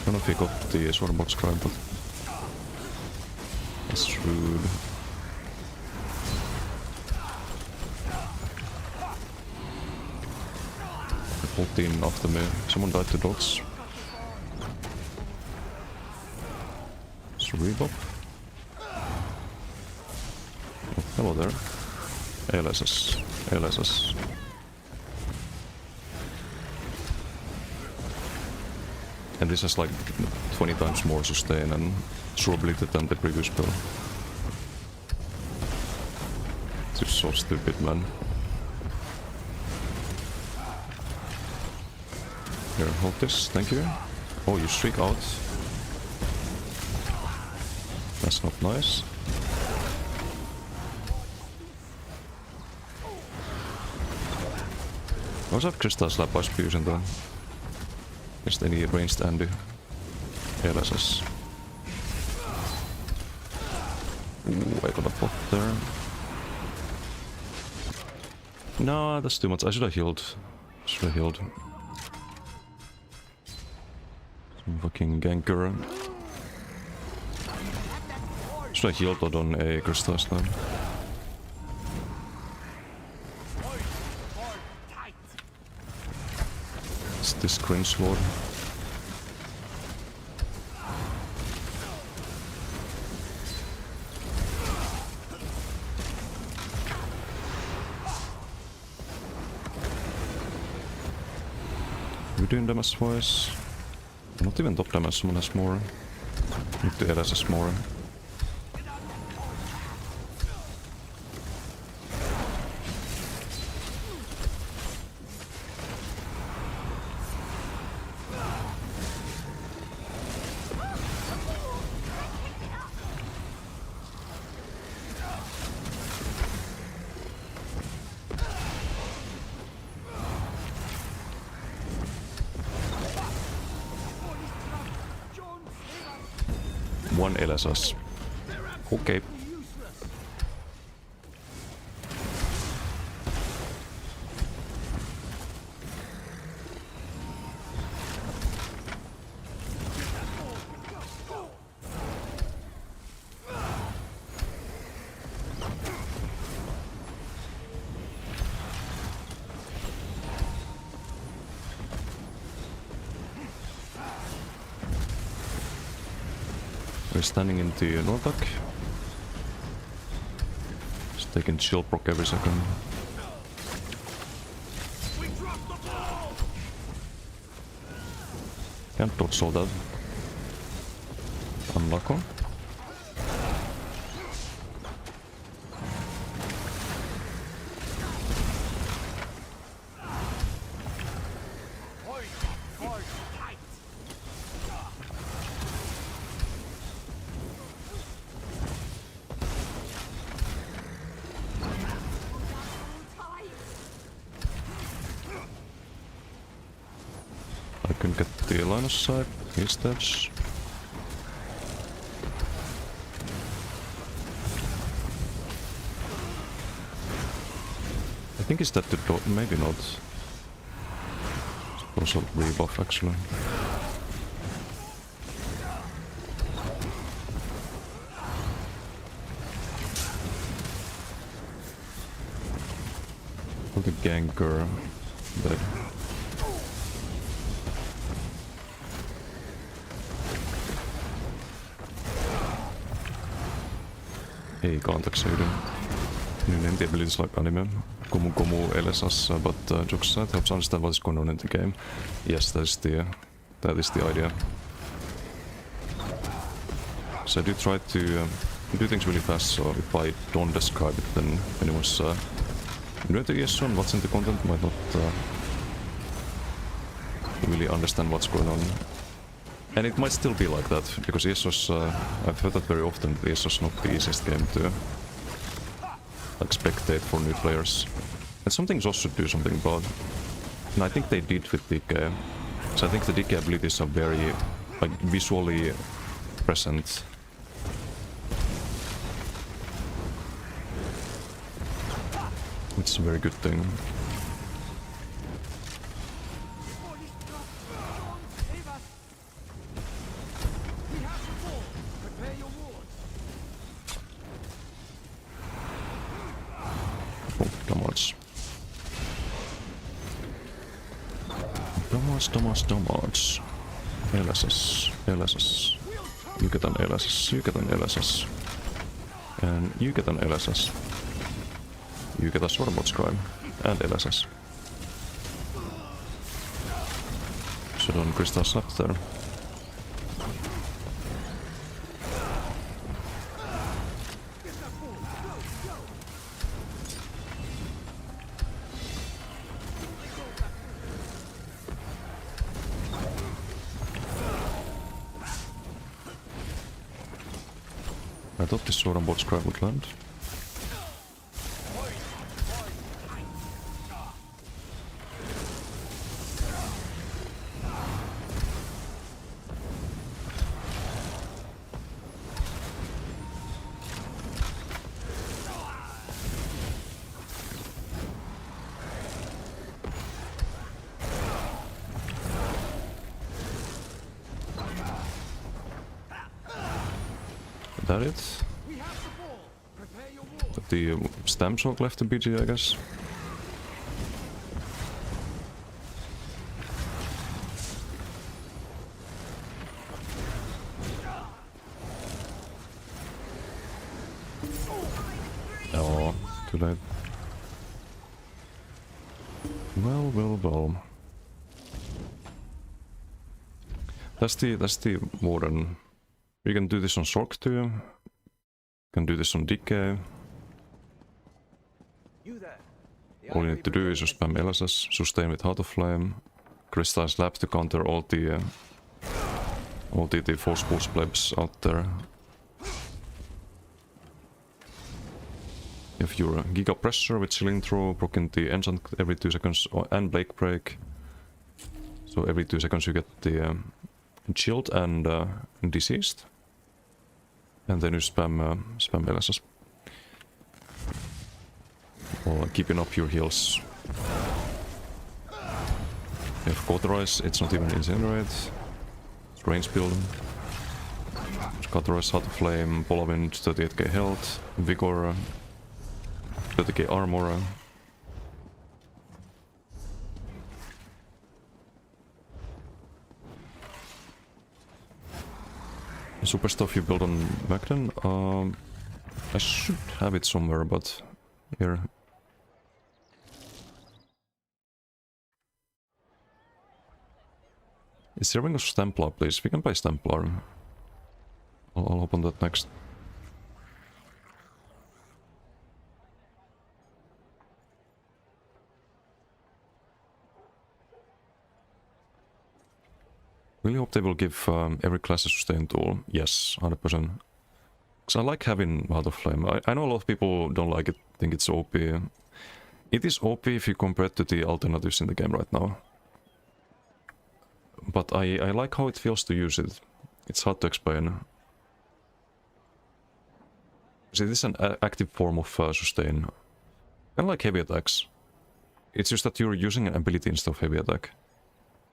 Speaker 1: I don't know if he got the Swordbox Scribe, but that's rude. The 14 after me. Someone died to dots. It's a rebop. Oh, hello there. LSS. LSS. And this has like 20 times more sustain and durability than the previous spell. This is so stupid, man. Here, hold this, thank you. Oh, you streak out. That's not nice. I also have Crystal Slap by Fusion though. Just any ranged Andy. LSS. Ooh, I got a pot there. No, that's too much. I should have healed. Some fucking ganker. Should I healed or done a Crystal Slap? It's this cringe lord. We're doing damage wise. Not even top damage, someone has more. Need to LSS more. One LSS. Okay. We're standing in the Nordak. Just taking chill proc every second. Can't dodge all that. Unlock on. I can get the line of sight. He's dead. I think he's dead to dot. Maybe not. Also rebuff actually. Look at Ganker. Dead. Ei contact-shading. New name abilities like anime. Kumu Kumu LSS, but jokes aside helps understand what is going on in the game. Yes, that is the idea. So I do try to do things really fast, so if I don't describe it, then anyone's new to ESO and what's in the content might not really understand what's going on. And it might still be like that, because ESO's, I've heard that very often, that ESO's not the easiest game to like spectate for new players. And some things also do something about, and I think they did with DK. So I think the DK abilities are very like visually present. It's a very good thing. Damage. LSS. You get an LSS. You get an LSS. And you get an LSS. You get a Swordbolt Scribe. And LSS. So don't crystal slap there. I thought this Swordbolt Scribe would land. That it? The stamp shock left the BG, I guess. Oh, too late. Well. That's the Warden. We can do this on Sork too. Can do this on DK. All you need to do is just spam LSS, sustain with Heart of Flame, Crystal Slap to counter all the force boost plebs out there. You have your Giga Pressure with Chilling Throw, proccing the enchant every 2 seconds, and Blake Break. So every 2 seconds you get the chilled and diseased. And then you spam LSS. While keeping up your heals. You have Cauterize, it's not even Incinerate. It's range build. Cauterize, Heart of Flame, Polar Wind, 38k health, Vigor, 30k armor. Super stuff you build on Magden? I should have it somewhere, but here. Is there a Templar, please? We can play Templar. I'll hop on that next. Really hope they will give every class a sustain tool. Yes, 100%. Because I like having Heart of Flame. I know a lot of people don't like it, think it's OP. It is OP if you compare it to the alternatives in the game right now. But I like how it feels to use it. It's hard to explain. Because it is an active form of sustain. Kind of like heavy attacks. It's just that you're using an ability instead of heavy attack.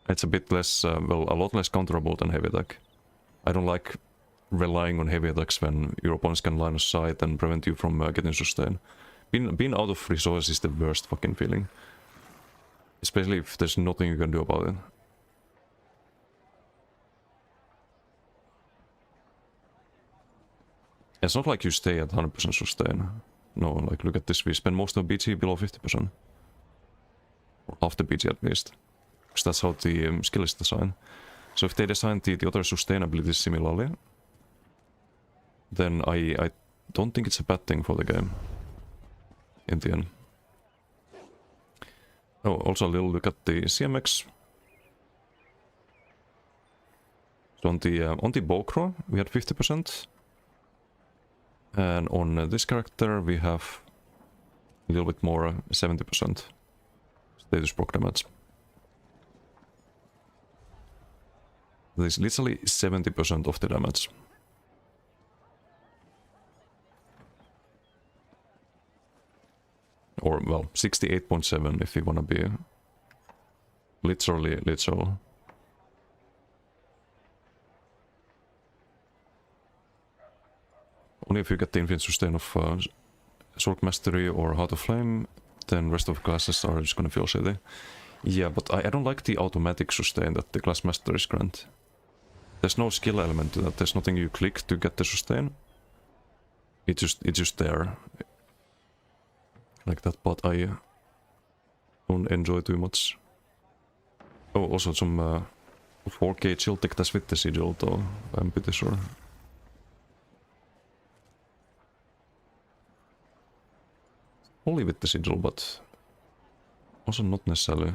Speaker 1: It's a bit less, well, a lot less counterable than heavy attack. I don't like relying on heavy attacks when your opponents can line of sight and prevent you from getting sustain. Being out of resources is the worst fucking feeling. Especially if there's nothing you can do about it. It's not like you stay at 100% sustain. No, like look at this, we spend most of BG below 50%. Or half the BG at least. Because that's how the skill is designed. So if they design the other sustainabilities similarly, then I don't think it's a bad thing for the game. In the end. Oh, also a little look at the CMX. So on the Bokro, we had 50%. And on this character, we have a little bit more, 70% status proc damage. That is literally 70% of the damage. Or, well, 68.7 if you wanna be literally literal. Only if you get the infinite sustain of Sword Mastery or Heart of Flame, then rest of classes are just gonna feel shitty. Yeah, but I don't like the automatic sustain that the class masteries grant. There's no skill element to that, there's nothing you click to get the sustain. It's just there. Like that, but I don't enjoy too much. Oh, also some 4K chill tech that's with the sigil though, I'm pretty sure. Only with the sigil, but also not necessarily.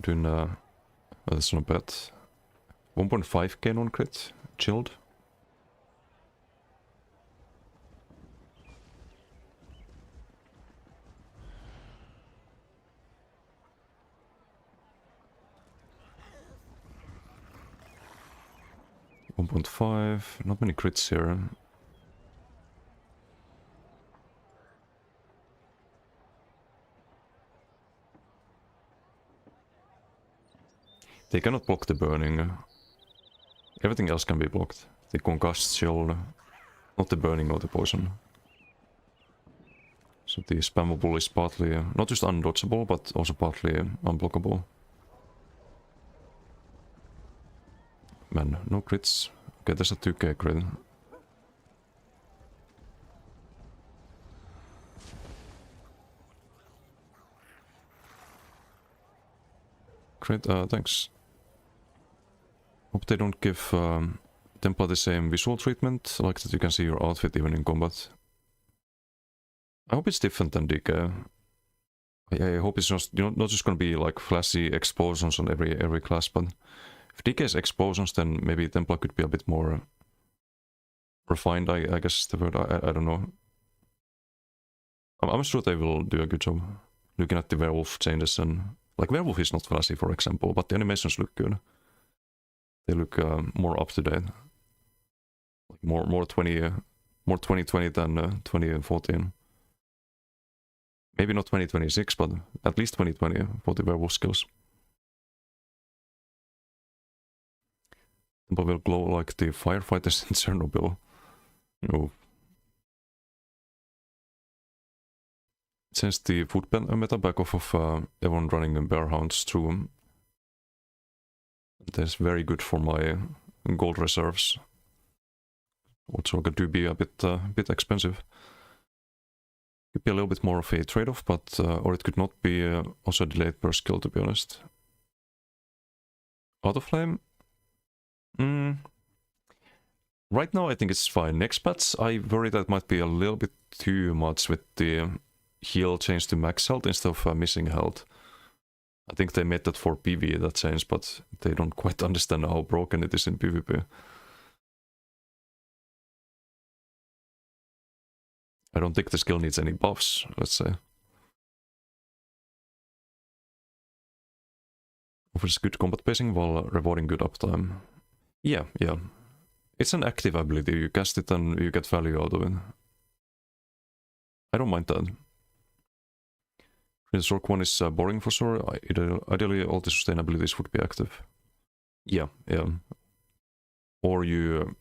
Speaker 1: Doing oh, that's not bad. 1.5k non-crit, chilled. .5, not many crits here. They cannot block the burning. Everything else can be blocked. The concussed shield, not the burning or the poison. So the spammable is partly, not just undodgeable, but also partly unblockable. Man, no crits. Okay, there's a 2k crit. Crit, thanks. Hope they don't give Templar the same visual treatment, like that you can see your outfit even in combat. I hope it's different than DK. I hope it's just, you know, not just gonna be like flashy explosions on every class, but if DK is explosions, then maybe Templar could be a bit more refined, I guess is the word, I don't know. I'm sure they will do a good job looking at the werewolf changes, and like werewolf is not flashy, for example, but the animations look good. They look more up to date, like more 2020 than 2014. Maybe not 2026, but at least 2020 for the werewolf skills. But will glow like the firefighters in Chernobyl. No. Since the food meta back off of everyone running bear hounds through, that's very good for my gold reserves. Also could be a bit expensive. Could be a little bit more of a trade-off, but or it could not be also delayed per skill, to be honest. Auto flame. Right now I think it's fine. Next patch I worry that might be a little bit too much with the heal change to max health instead of missing health. I think they made that for PvE, that change, but they don't quite understand how broken it is in PvP. I don't think the skill needs any buffs, let's say. Offers good combat pacing while rewarding good uptime. Yeah. It's an active ability, you cast it and you get value out of it. I don't mind that. The Zork one is boring for sure. Ideally all the sustainabilities would be active. Yeah. Or you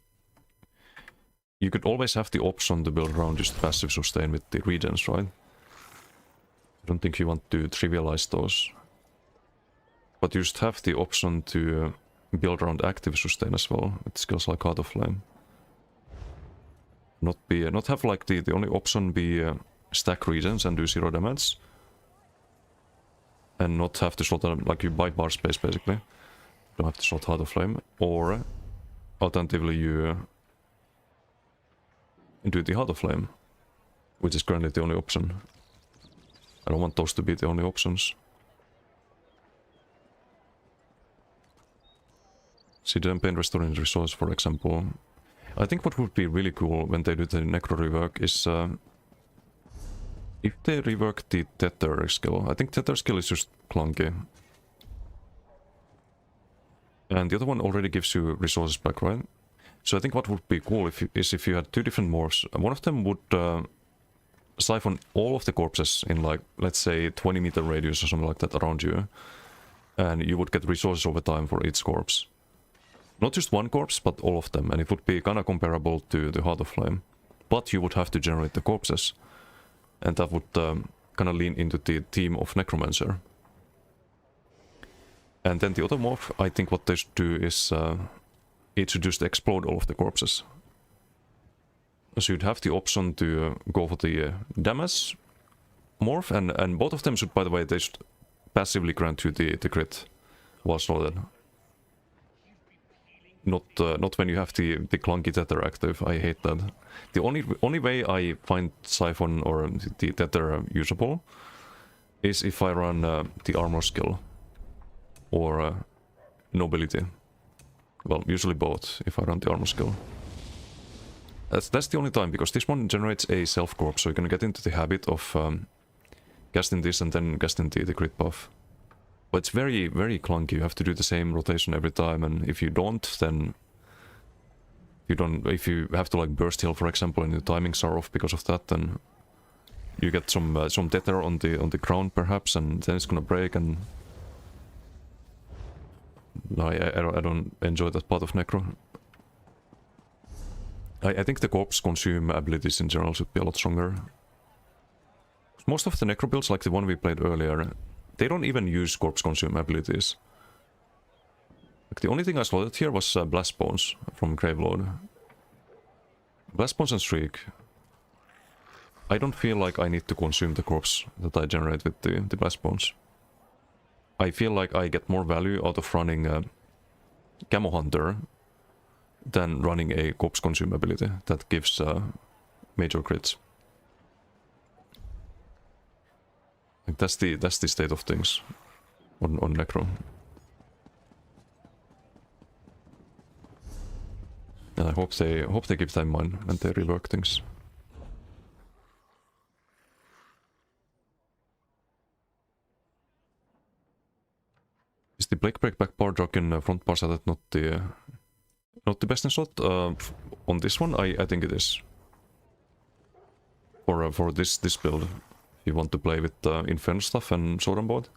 Speaker 1: could always have the option to build around just passive sustain with the regens, right? I don't think you want to trivialize those. But you just have the option to build around active sustain as well, with skills like Heart of Flame. Not have like the only option be stack regens and do 0 damage. And not have to slot like you buy bar space basically. Don't have to slot Heart of Flame. Or alternatively you do the Heart of Flame, which is currently the only option. I don't want those to be the only options. See the pain restoring resource, for example. I think what would be really cool when they do the necro rework is if they rework the tether skill. I think tether skill is just clunky. And the other one already gives you resources back, right? So I think what would be cool is if you had two different morphs. One of them would siphon all of the corpses in like, let's say 20-meter radius or something like that around you. And you would get resources over time for each corpse. Not just one corpse, but all of them. And it would be kinda comparable to the Heart of Flame. But you would have to generate the corpses. And that would kinda lean into the theme of Necromancer. And then the other morph, I think what they should do is it should just explode all of the corpses. So you'd have the option to go for the damage morph, and both of them should, by the way, they should passively grant you the crit while slaughtered. Not when you have the clunky tether active. I hate that. The only way I find Siphon or the tether usable is if I run the armor skill or nobility. Well, usually both if I run the armor skill. That's the only time, because this one generates a self corp, so you're gonna get into the habit of casting this and then casting the crit buff. But it's very, very clunky. You have to do the same rotation every time, and if you don't, then if you have to like burst heal, for example, and the timings are off because of that, then you get some tether on the ground perhaps, and then it's gonna break, and I don't enjoy that part of Necro. I think the corpse consume abilities in general should be a lot stronger. Most of the Necro builds, like the one we played earlier, they don't even use corpse consume abilities. Like the only thing I slotted here was Blast Bones from Gravelord. Blast Bones and Shriek. I don't feel like I need to consume the corpse that I generate with the Blast Bones. I feel like I get more value out of running Camo Hunter than running a corpse consume ability that gives major crits. Like that's the state of things on Necro. And I hope they keep that in mind when they rework things. Is the Blake Break back bar drug in front bar set not the best in slot? On this one, I think it is. For this build, if you want to play with Inferno stuff and Sword on board.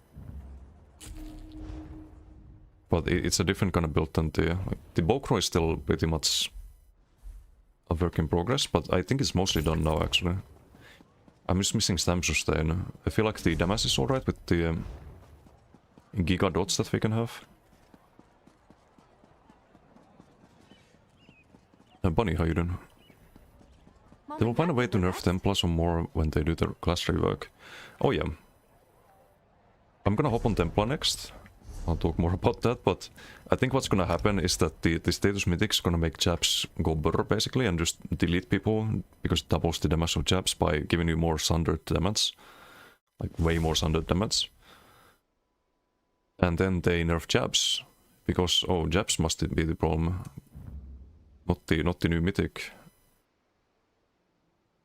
Speaker 1: But it's a different kind of build than the Bokro is still pretty much a work in progress, but I think it's mostly done now actually. I'm just missing stamp sustain. I feel like the damage is alright with the Giga dots that we can have. Bunny, how you doing? They will find a way to nerf Templar some more when they do their class rework. Oh yeah. I'm gonna hop on Templar next. I'll talk more about that, but I think what's gonna happen is that the status mythics gonna make jabs go burr basically and just delete people because it doubles the damage of jabs by giving you more sundered damage. Like way more sundered damage. And then they nerf jabs because, oh, jabs must be the problem. Not the new mythic.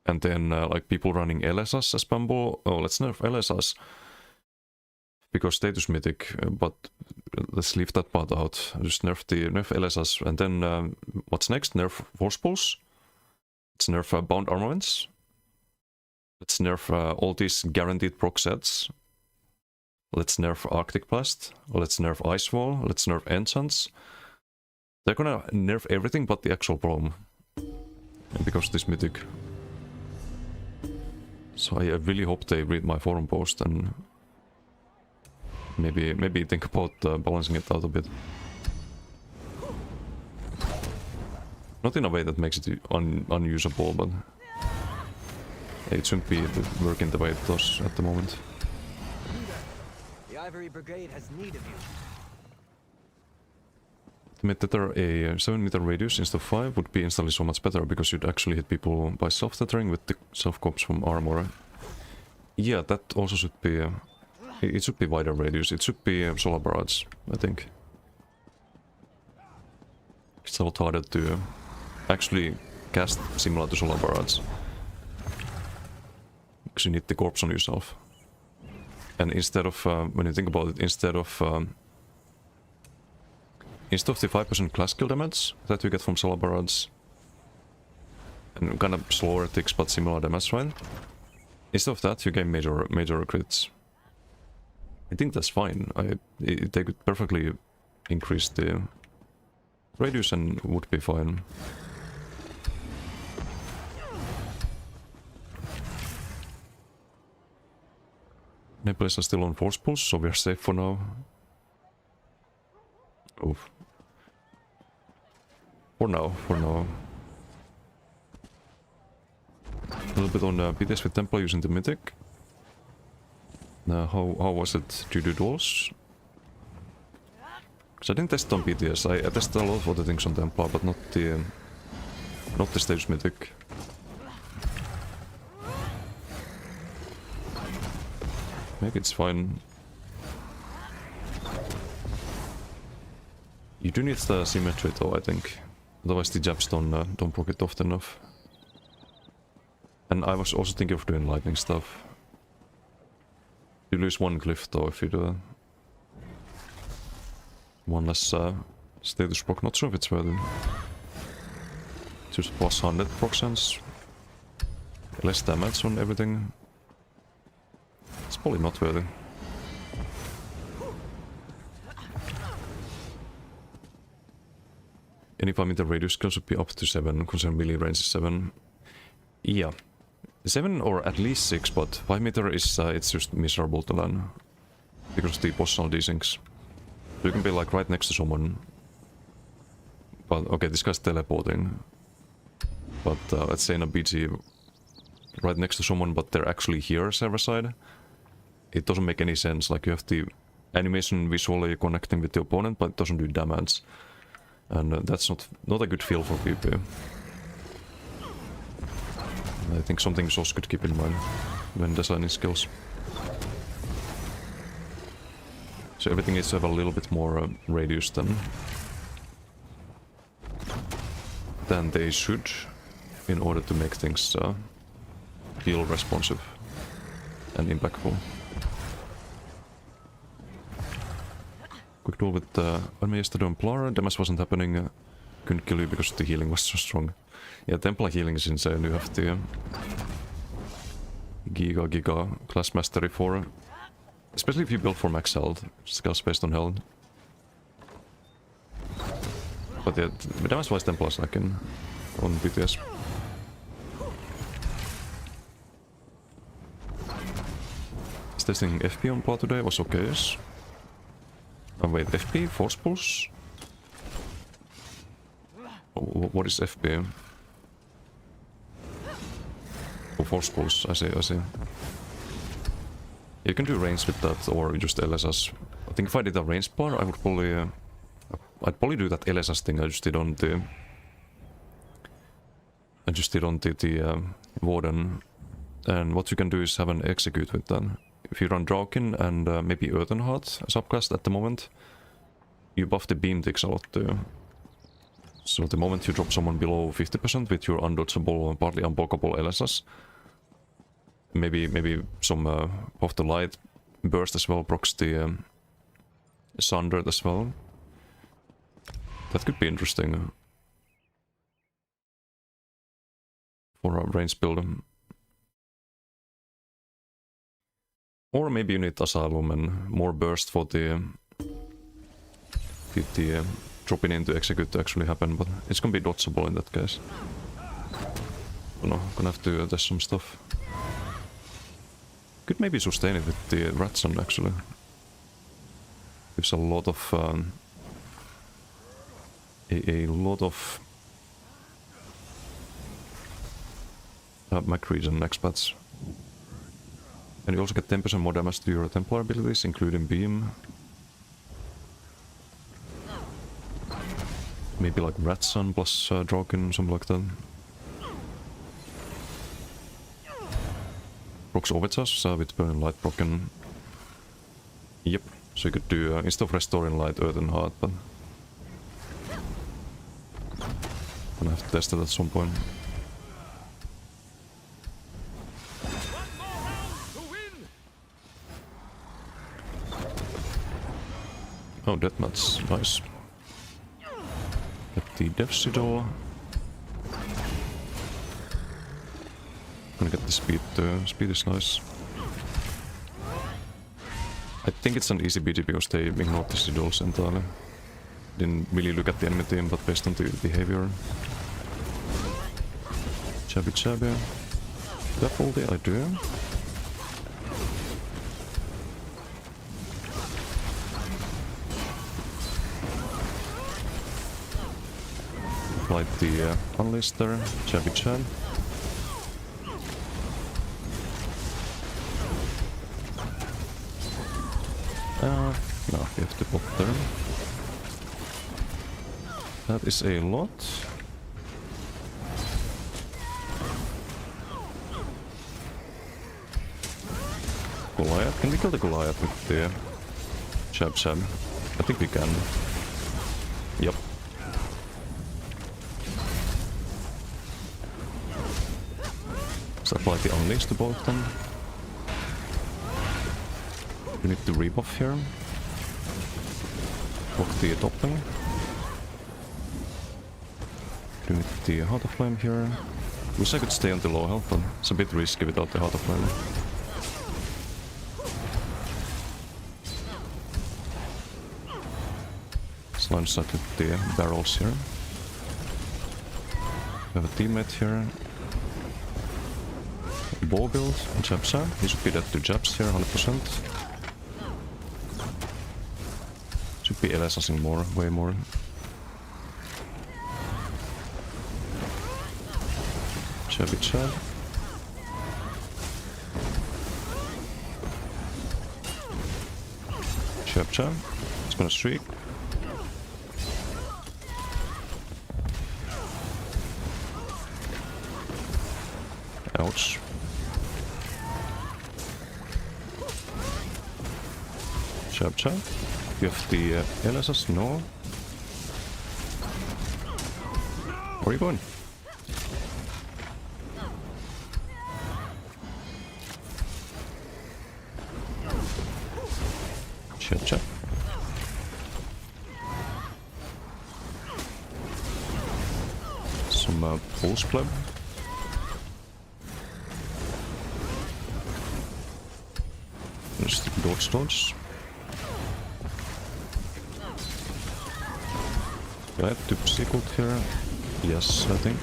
Speaker 1: And then like people running LSS as Bumble, oh, let's nerf LSS. Because status mythic, but let's leave that part out. Just nerf LSS. And then what's next? Nerf Force Pulse. Let's nerf Bound Armaments. Let's nerf all these guaranteed proc sets. Let's nerf Arctic Blast. Let's nerf Ice Wall. Let's nerf Enchants. They're gonna nerf everything but the actual problem. Because of this mythic. So I really hope they read my forum post and maybe think about balancing it out a bit. Not in a way that makes it unusable, but it shouldn't be working the way it does at the moment.
Speaker 3: The Ivory Brigade has need of you.
Speaker 1: To make that a 7-meter radius instead of 5 would be instantly so much better because you'd actually hit people by self-tethering with the self-cops from armor. Yeah, that also should be... it should be wider radius. It should be solar barrage, I think. It's a lot harder to actually cast similar to solar barrage. Because you need the corpse on yourself. And instead of, when you think about it, instead of the 5% class kill damage that you get from solar barrage, and kind of slower ticks but similar damage, right? Instead of that, you gain major crits. I think that's fine. They could perfectly increase the radius and would be fine. Nebulous are still on force pulse, so we are safe for now. Oof. For now. A little bit on BTS with Templar using the mythic. How was it due to duels? Because I didn't test on BTS. I tested a lot of other things on Templar, but not the stage mythic. Maybe it's fine. You do need the symmetry though, I think. Otherwise the jabs don't proc it often enough. And I was also thinking of doing lightning stuff. You lose one glyph though if you do that. One less status proc, not sure if it's worth it. Just plus 100 proc sense. Less damage on everything. It's probably not worth it. Any 5-meter radius skill should be up to 7, considering melee range is 7. Yeah. 7 or at least 6, but 5 meter is it's just miserable to land. Because of the positional desyncs. You can be like right next to someone. But okay, this guy's teleporting. But let's say in a BG right next to someone, but they're actually here server side. It doesn't make any sense. Like you have the animation visually connecting with the opponent, but it doesn't do damage. And that's not a good feel for PvP. I think something is also good to keep in mind when designing skills. So everything needs to have a little bit more radius than they should in order to make things feel responsive and impactful. Quick duel with when we yesterday on Plara, damage wasn't happening, couldn't kill you because the healing was so strong. Yeah, Templar healing is insane, you have the Giga class mastery for, especially if you build for max health, skills based on health. But yeah, damage wise Templar is like on BTS. testing FP on plot today, was okay. Oh wait, FP? Force pulse? What is FP? Oh, force pulse, I see. You can do range with that, or just LSS. I think if I did a range bar, I would probably... I'd probably do that LSS thing I just did on the... the Warden. And what you can do is have an execute with that. If you run Draken and maybe Earthenheart subclass at the moment, you buff the beam ticks a lot too. So the moment you drop someone below 50% with your undodgeable, partly unblockable LSS, maybe some of the light burst as well procs the Sundered as well. That could be interesting for a range build. Or maybe you need Asylum and more burst for the dropping into execute to actually happen, but it's gonna be dodgeable in that case. Oh no, gonna have to test some stuff. Could maybe sustain it with the Ratson actually. Gives a lot of a lot of Macrees and expats. And you also get 10% more damage to your Templar abilities, including Beam. Maybe like Ratson plus Draken, something like that. Procs Overcharge with Burning Light broken. Yep, so you could do, instead of Restoring Light, Earthenheart, but... I'm gonna have to test it at some point. Oh, Deathmatch, nice. Get the Death Sigil. Gonna get the speed too. Speed is nice. I think it's an easy BT because they ignored the Sigils entirely. Didn't really look at the enemy team, but based on the behavior. Chabby. Definitely I do. Light the Unleashed there, Chabby Chab. No, we have to pop there. That is a lot. Goliath? Can we kill the Goliath with the Chab? I think we can. Yep. Apply the Unleash to both of them. We need to rebuff here. Block the Doppling. We need the Heart of Flame here. Wish I could stay on the low health, but it's a bit risky without the Heart of Flame. Slime side with the barrels here. We have a teammate here. Ball build, Japsa. He should be dead to Japs here, 100%. Should be LSSing more, way more. Chabby Chab. Chab. It's gonna streak. Ouch. Chab. You have the LSS? No. Where are you going? Chab. Some pulse club. Just dodge. Do I have to Psychic here? Yes, I think.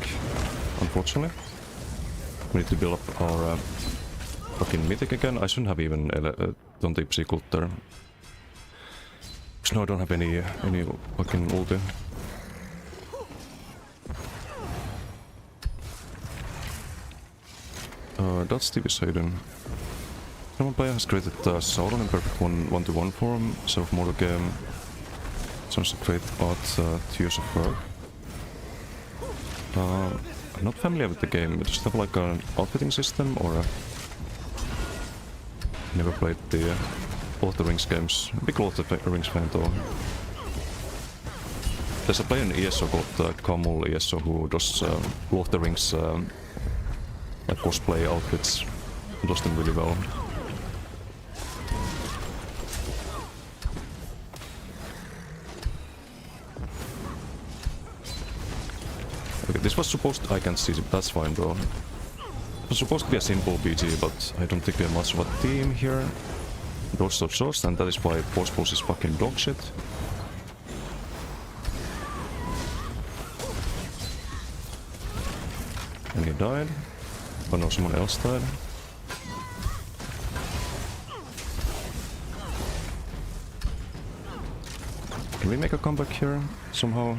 Speaker 1: Unfortunately. We need to build up our Fucking mythic again. I shouldn't have even done the Psi cult there. No, I don't have any fucking ulti. That's TV Satan. Someone player has created Sauron in perfect 1-to-1 form, self-model game. Sounds a great art to use of work. I'm not familiar with the game. Does it have like an outfitting system or never played the Lord of the Rings games. Big Lord of the Rings fan though. There's a player in ESO called Kamul ESO who does Lord of the Rings like cosplay outfits. He does them really well. Okay, this was supposed to, I can't see it, that's fine though. It was supposed to be a simple BG, but I don't think we have much of a theme here. Dodge, dodge, dodge, and that is why force pulse is fucking dog shit. And he died. Oh no, someone else died. Can we make a comeback here somehow?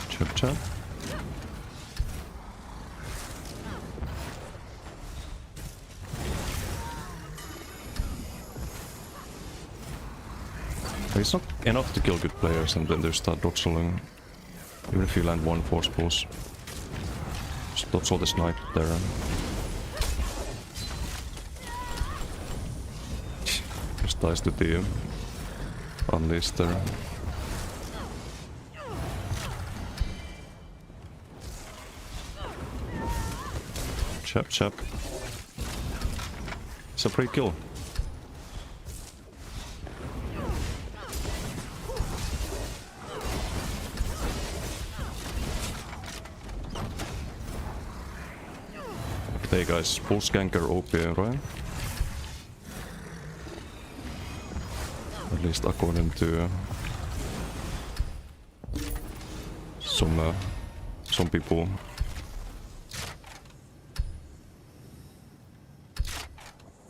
Speaker 1: Chop chop. It's not enough to kill good players and then they start doxeling. Even if you land one force pulse. Just doxel the snipe there. Just dies to the unleashed there. Chap chap. It's a free kill. Hey guys, pulse ganker OP, right? At least according to some people.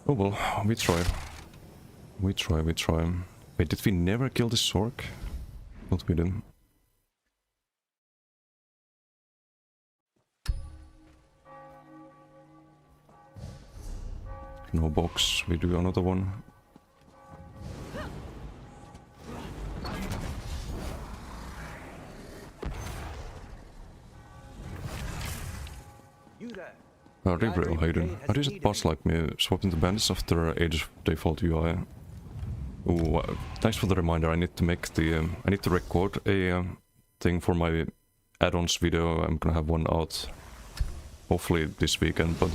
Speaker 1: Oh well, we try. We try. Wait, did we never kill the Sork? What we did? No box, we do another one. Rebrail Hayden. How does it boss like me swap into bandits after age default UI? Ooh, thanks for the reminder. I need to make the I need to record a thing for my add-ons video. I'm gonna have one out hopefully this weekend, but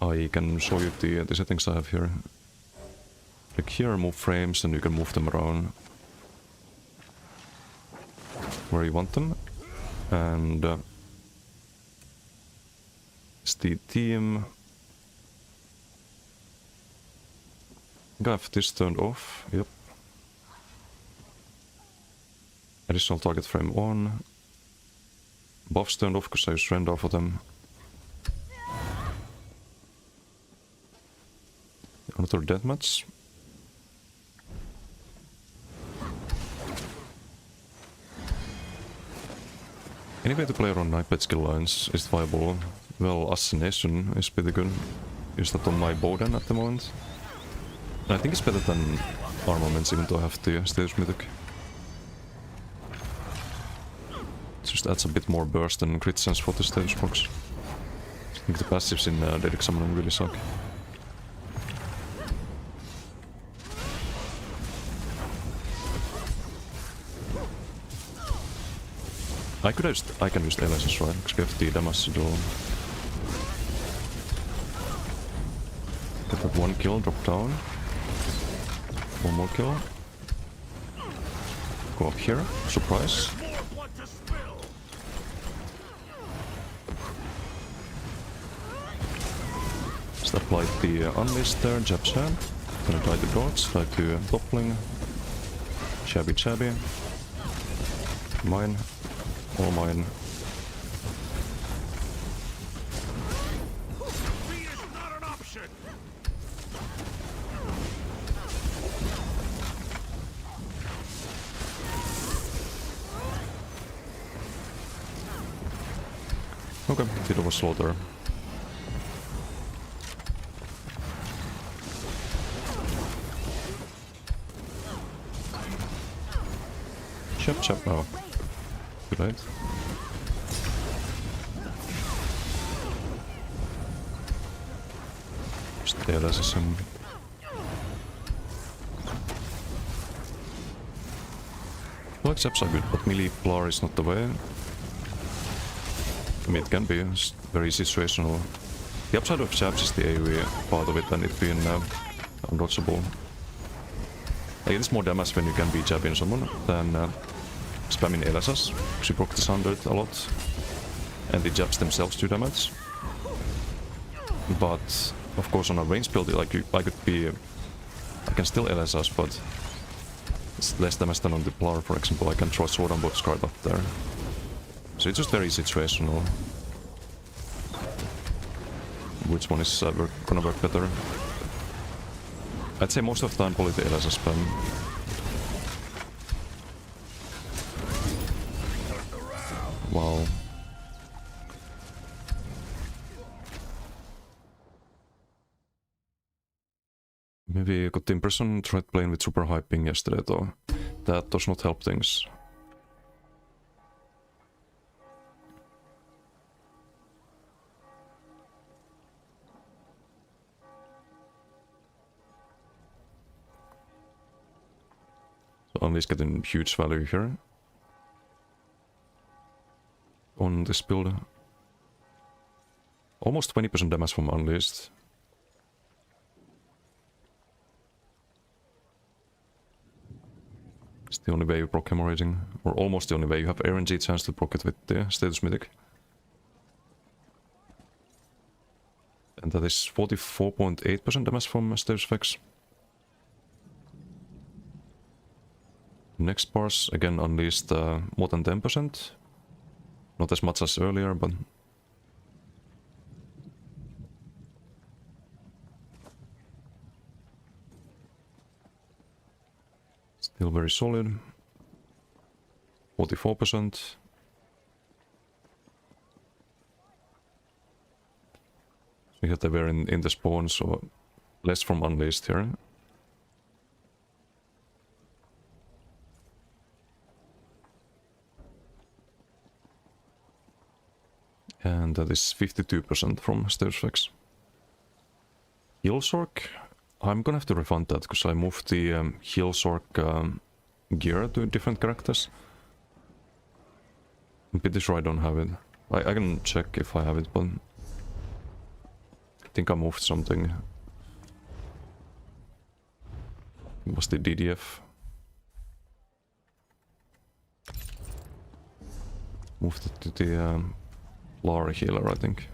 Speaker 1: I can show you the settings I have here. Click here, move frames, and you can move them around where you want them. And it's the theme. I have this turned off. Yep. Additional target frame on. Buffs turned off because I use render for them. Another deathmatch. Any way to play around Nightblade skill lines is viable. Well, Assassination is pretty good. Use that on my Bowden at the moment. And I think it's better than Armaments, even though I have the Status Mythic. It just adds a bit more burst and crit sense for the Status box. I think the passives in Dead Examining really suck. I can use LSS, right? Because we have the damage to do. Get that one kill, drop down. One more kill. Go up here, surprise. Just apply the unleashed there, jab jab. Gonna die to dots, die to doppling. Chabby chabby. Mine. All mine.
Speaker 2: Defeat is not an option.
Speaker 1: Okay, bit of a slaughter. Chop chop now. Too late. Still as some. Like chaps are good, but melee Plar is not the way. I mean, it can be very situational. The upside of chaps is the AoE part of it and it being undodgeable. Like, it is more damage when you can be jabbing someone than spamming LSS, because you proc this 100 a lot, and the jabs themselves do damage. But, of course, on a range build, like, I could be... I can still LSS, but it's less damage than on the Plar, for example. I can throw Sword and Box card up there. So it's just very situational. Which one is gonna work better? I'd say most of the time probably the LSS spam. Wow. Maybe I got the impression tried playing with super hyping yesterday though. That does not help things. So Unleash getting huge value here. On this build. Almost 20% damage from Unleashed. It's the only way you proc hemorrhaging, or almost the only way you have RNG chance to proc it with the status mythic. And that is 44.8% damage from status effects. Next bars, again Unleashed more than 10%. Not as much as earlier, but... still very solid. 44%. We had they were in the spawn, so less from Unleashed here. And that is 52% from status effects. Heal Sork, I'm gonna have to refund that because I moved the Heal Sork gear to different characters. I'm pretty sure I don't have it. I can check if I have it, but I think I moved something. It was the DDF. Moved it to the Lara healer, I think.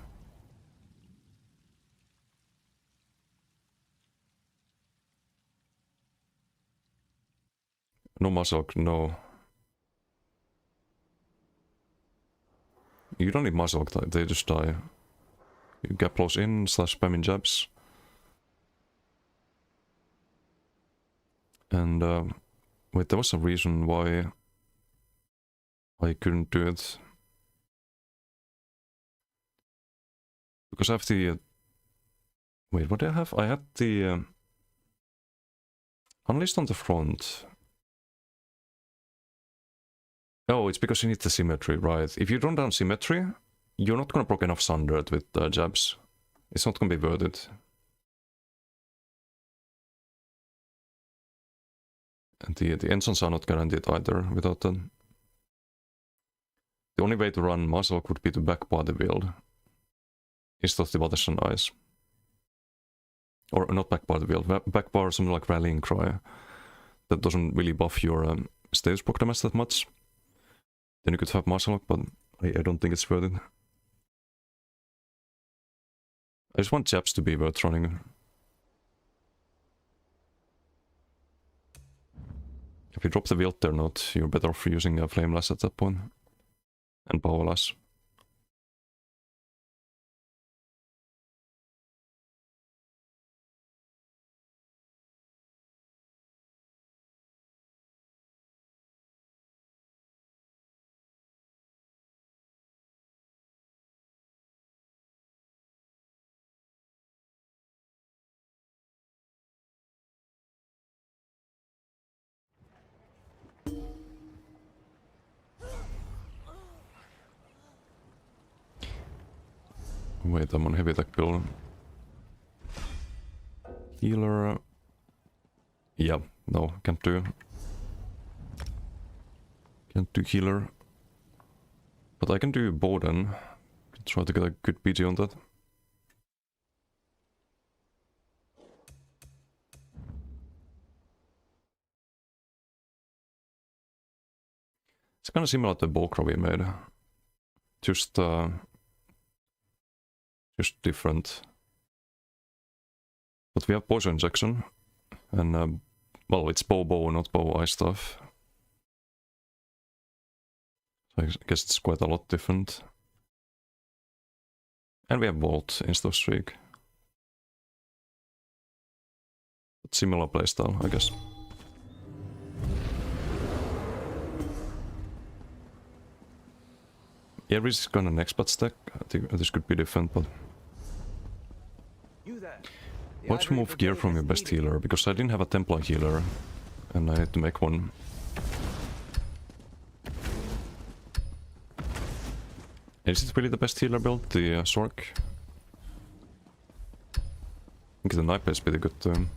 Speaker 1: No muscle, no. You don't need muscle, they just die. You get close in, slash spamming jabs. And wait, there was a reason why I couldn't do it. Because I have the... wait, what did I have? I had the... Unleashed on the front. Oh, it's because you need the symmetry, right? If you don't down symmetry, you're not gonna proc enough Sundered with jabs. It's not gonna be worth it. And the ensigns are not guaranteed either without that. The only way to run muscle would be to backbar the build. Instead of the Waters and Eyes. Or not backbar the build, backbar something like Rallying Cry. That doesn't really buff your status proc damage that much. Then you could have muscle, but I don't think it's worth it. I just want jabs to be worth running. If you drop the Wilt there, not, you're better off using a Flameless at that point. and powerless. Wait, I'm on heavy attack build. Healer. Yeah, no, can't do. Can't do healer. But I can do Bowden. Try to get a good BG on that. It's kind of similar to the Bokra we made. Just different. But we have poison injection. And well, it's bow, not bow eye stuff. So I guess it's quite a lot different. And we have Volt instead of Streak. But similar playstyle, I guess. Yeah, this is kind of an expat stack. I think this could be different, but... Watch move gear from your best healer, because I didn't have a Templar healer. And I need to make one. Is it really the best healer build, the Sork? I think the Knife is pretty good too.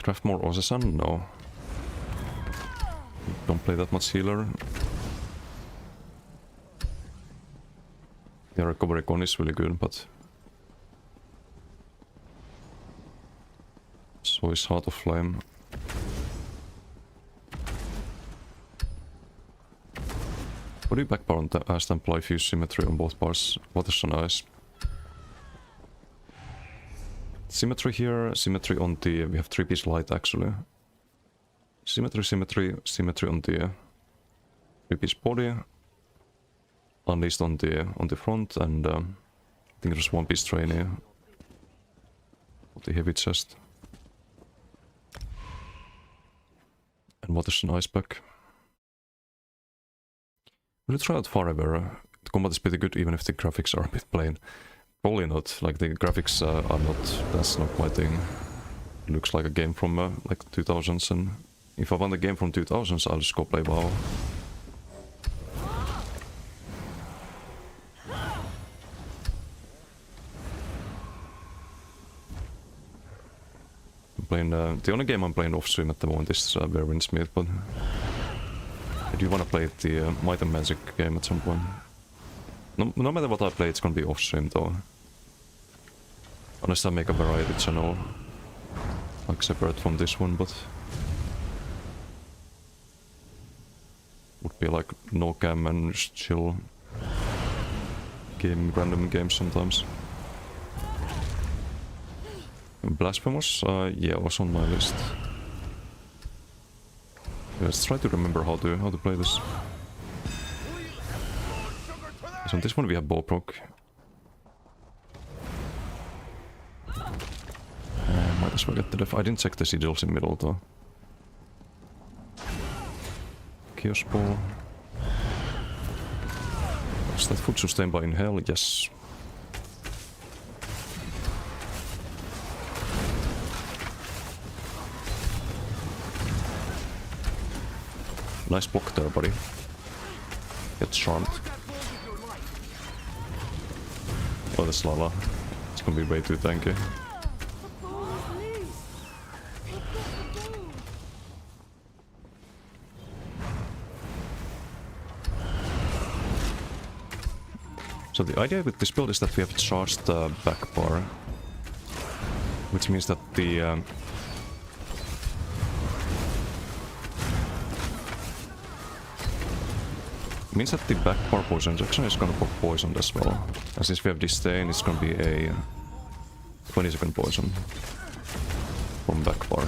Speaker 1: Craft more Osasan? No. Don't play that much healer. The recovery con is really good, but... So is Heart of Flame. What do you backbar on the Templar if you use symmetry on both bars? What is so nice? Symmetry here, symmetry on the... We have 3-piece light actually. Symmetry on the 3-piece body. Unleashed on the front, and I think there's 1-piece trainee on the heavy chest. And what is an ice pack? Will you try out Forever? The combat is pretty good even if the graphics are a bit plain. Probably not, like the graphics are not, that's not my thing. It looks like a game from like 2000s, and if I want a game from 2000s I'll just go play WoW. I'm playing, the only game I'm playing off stream at the moment is Werewolf Smith, but I do want to play the Might and Magic game at some point. No matter what I play, it's gonna be off stream though. Unless I make a variety channel, like separate from this one, but would be like no cam and just chill game random games sometimes. Blasphemous, yeah, was on my list. Let's try to remember how to play this. So on this one we have bow proc. Might as well get the def. I didn't check the sigils in middle though. Chaos ball. Is that food sustained by inhale? Yes. Nice block there, buddy. Get charmed. Oh, that's Lala. It's gonna be way too tanky. So the idea with this build is that we have charged the back bar, which means that the Means that the back bar poison injection is gonna pop poisoned as well. And since we have disdain, it's gonna be a 20-second poison from back bar.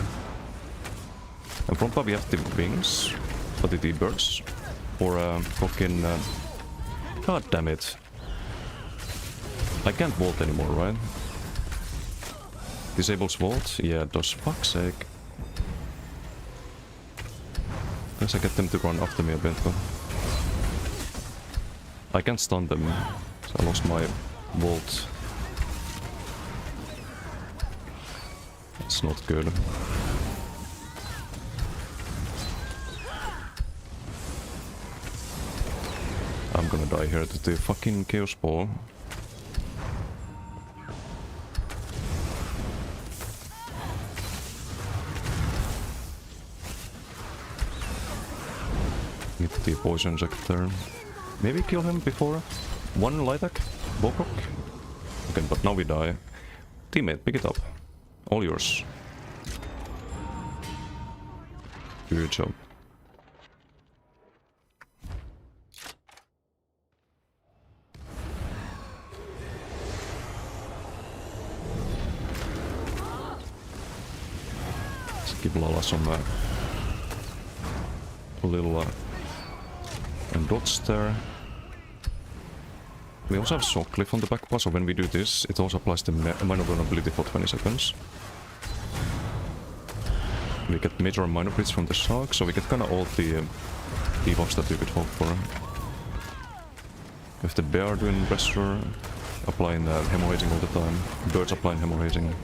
Speaker 1: And from bar we have the wings, but the T-birds, for fucking... God damn it. I can't vault anymore, right? Disables vault? Yeah, does fuck's sake. Guess I get them to run after me a bit, but... I can't stun them, so I lost my vault. That's not good. I'm gonna die here to the fucking Chaos Ball. Get the poison injector. Maybe kill him before one light attack? Boproc? Okay, but now we die. Teammate, pick it up. All yours. Good job. Let's give Lala some little and dots there. We also have Shock Cliff on the back bar, so when we do this, it also applies the minor vulnerability for 20 seconds. We get major and minor crits from the Shark, so we get kinda all the debuffs that we could hope for. With the Bear doing pressure, applying hemorrhaging all the time. Birds applying hemorrhaging.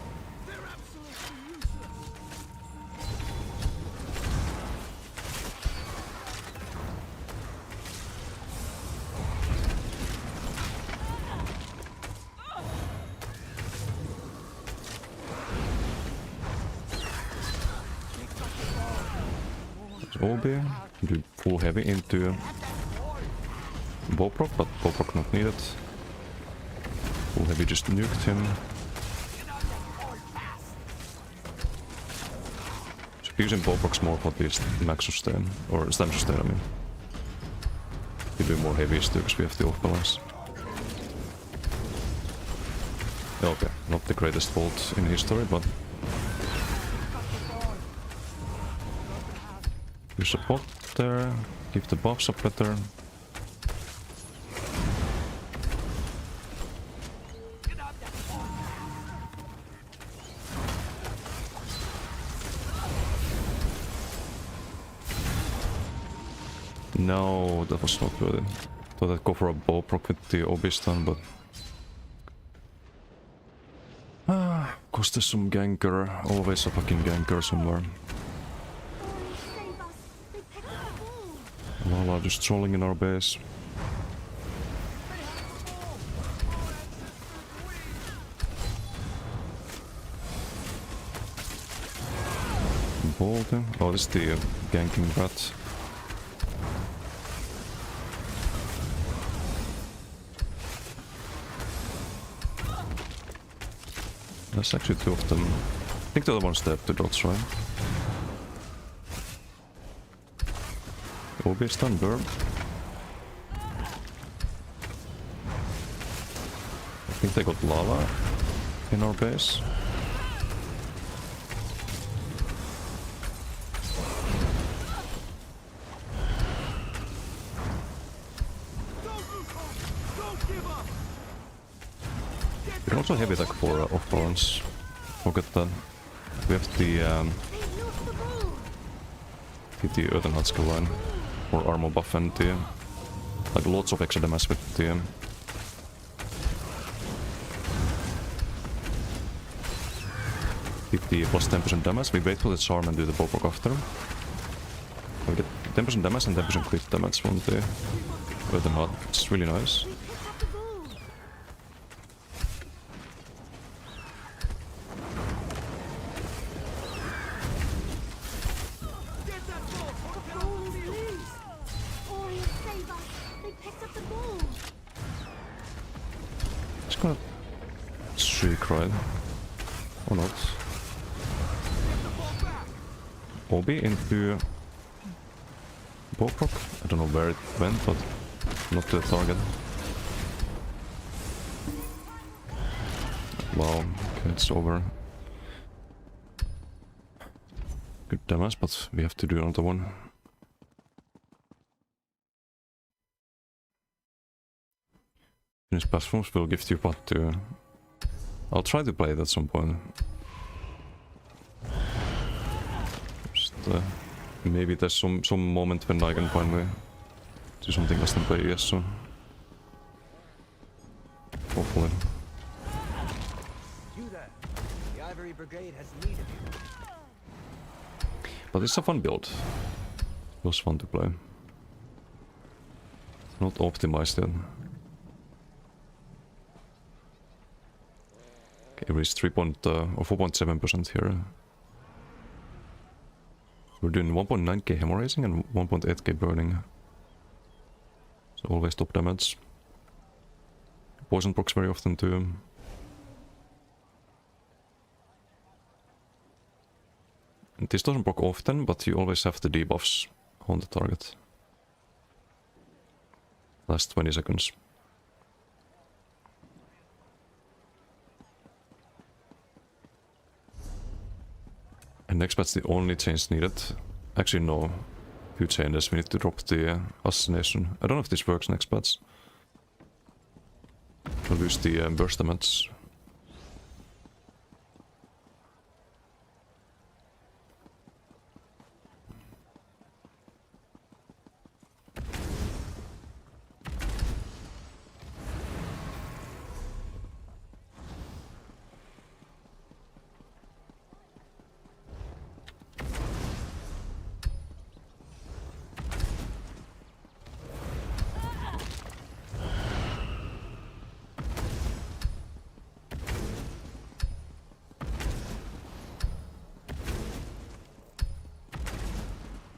Speaker 1: OB, do full heavy into Boproc, but Boproc not needed. Full heavy just nuked him. Should be using Boprocs more for this max sustain, or stam sustain I mean. We do more heavies too, because we have the off balance. Okay, not the greatest vault in history, but... Use a pot there, keep the buffs up better. No, that was not good. Thought I'd go for a bow proc with the OB stun, but... Cause there's some ganker, always a fucking ganker somewhere. Lala just trolling in our base. Bolt. Oh, this is the ganking rat. There's actually two of them. I think the other one's dead to dots, right? OB stun burb. I think they got Lala in our base. We can also heavy attack for off balance. Forget that. We have the Earthen Hut skill line. Or armor buff and the, like lots of extra damage with the plus 10% damage. We wait for the charm and do the Boproc after. We get 10% damage and 10% crit damage from the Earthen Hut. It's really nice. Gonna streak, right? Or not? OB into Boproc? I don't know where it went, but Not to the target. Wow, okay, it's over. Good damage, but we have to do another one. Finish platforms will give you what to... I'll try to play it at some point. Just, maybe there's some moment when I can finally do something custom play, yes, so... Hopefully.
Speaker 3: You there. The Ivory Brigade has need of you.
Speaker 1: But it's a fun build. It was fun to play. Not optimized yet. Okay, we reached 4.7% here. We're doing 1.9k hemorrhaging and 1.8k burning. So always top damage. Poison procs very often too. And this doesn't proc often, but you always have the debuffs on the target. Last 20 seconds. And next batch the only change needed. Actually no. 2 changes. We need to drop the assassination. I don't know if this works next batch. We'll use the burst damage.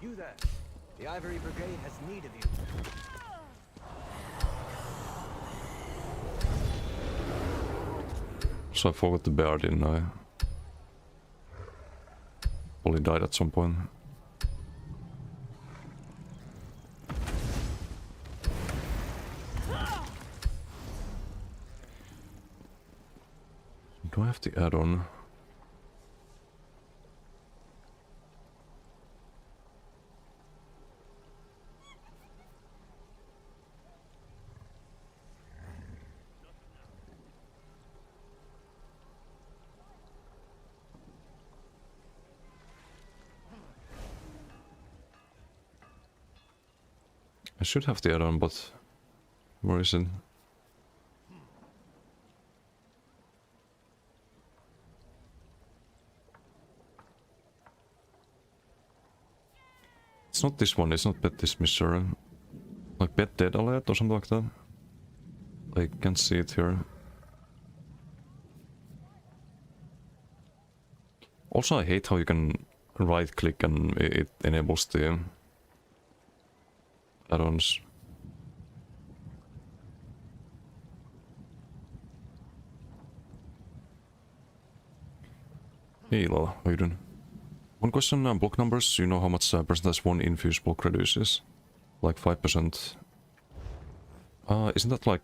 Speaker 3: You there. The Ivory Brigade has need of you.
Speaker 1: So I forgot the bear, didn't I? Probably died at some point. Do I have the add-on? I should have the add-on, but where is it? It's not this one, it's not Pet Dismisser. Like Pet Dead Alert or something like that. I can't see it here. Also, I hate how you can right click and it enables the add-ons. Hey Lala, how you doing? One question on block numbers, you know how much percentage one infused block reduces? Like 5%. Isn't that like...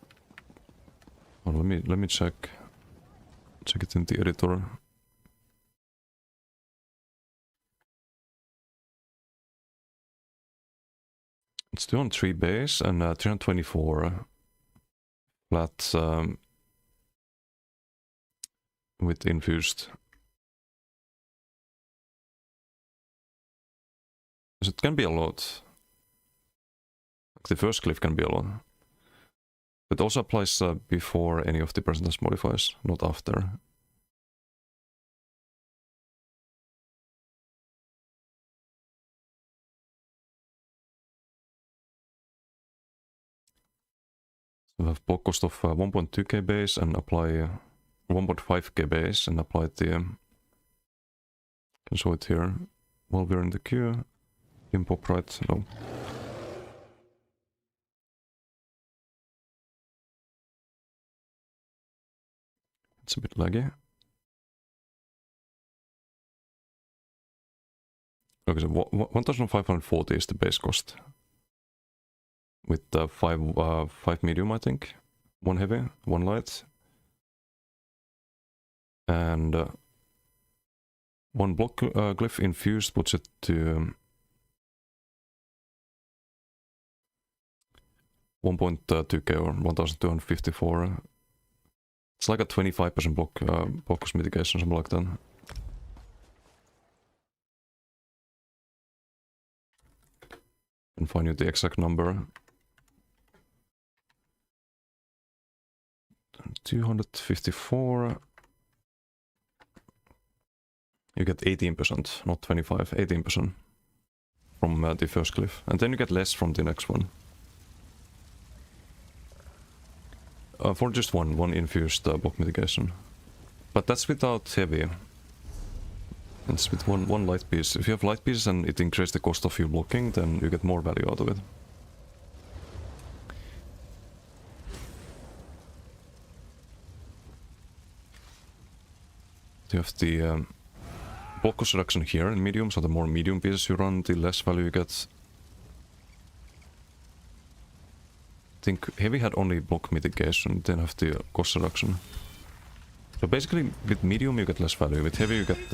Speaker 1: Oh, let me check. Check it in the editor. It's 203 base and 324 flat with infused. So it can be a lot. Like the first cliff can be a lot. But also applies before any of the percentage modifiers, not after. So we have block cost of 1.2k base and apply 1.5k base and apply the... Can show it here while we're in the queue. Impop right? No. It's a bit laggy. Okay, so 1540 is the base cost. with five medium, I think. 1 heavy, 1 light. And 1 block glyph infused puts it to 1.2k or 1254. It's like a 25% block focus mitigation, something like that. And find you the exact number. 254. You get 18%, not 25, 18% from the first glyph. And then you get less from the next one. For just one infused block mitigation. But that's without heavy. It's with one light piece. If you have light pieces and it increases the cost of your blocking, then you get more value out of it. You have the block cost reduction here in medium, so the more medium pieces you run, the less value you get. I think heavy had only block mitigation, then have the cost reduction. So basically with medium you get less value, with heavy you get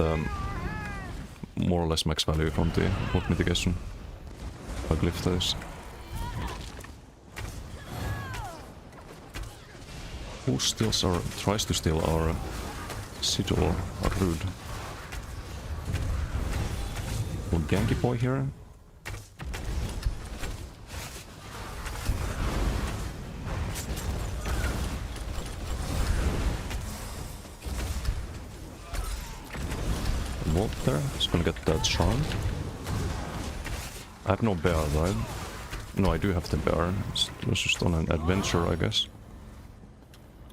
Speaker 1: more or less max value from the block mitigation. By glyph that is. Who steals or tries to steal our sigil or rude? Little ganky boy here. Wolf there, he's gonna get that charm. I have no bear, right? No, I do have the bear. It was just on an adventure, I guess.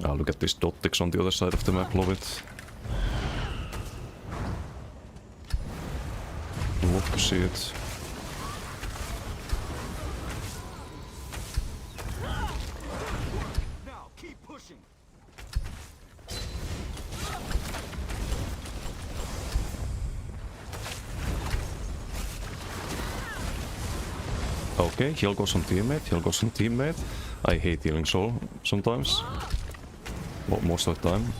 Speaker 1: Ah, look at these dot ticks on the other side of the map, love it. Love to see it.
Speaker 2: Now keep pushing.
Speaker 1: Okay, heal goes on teammate, heal goes on teammate. I hate healing soul sometimes. Well, most of the time.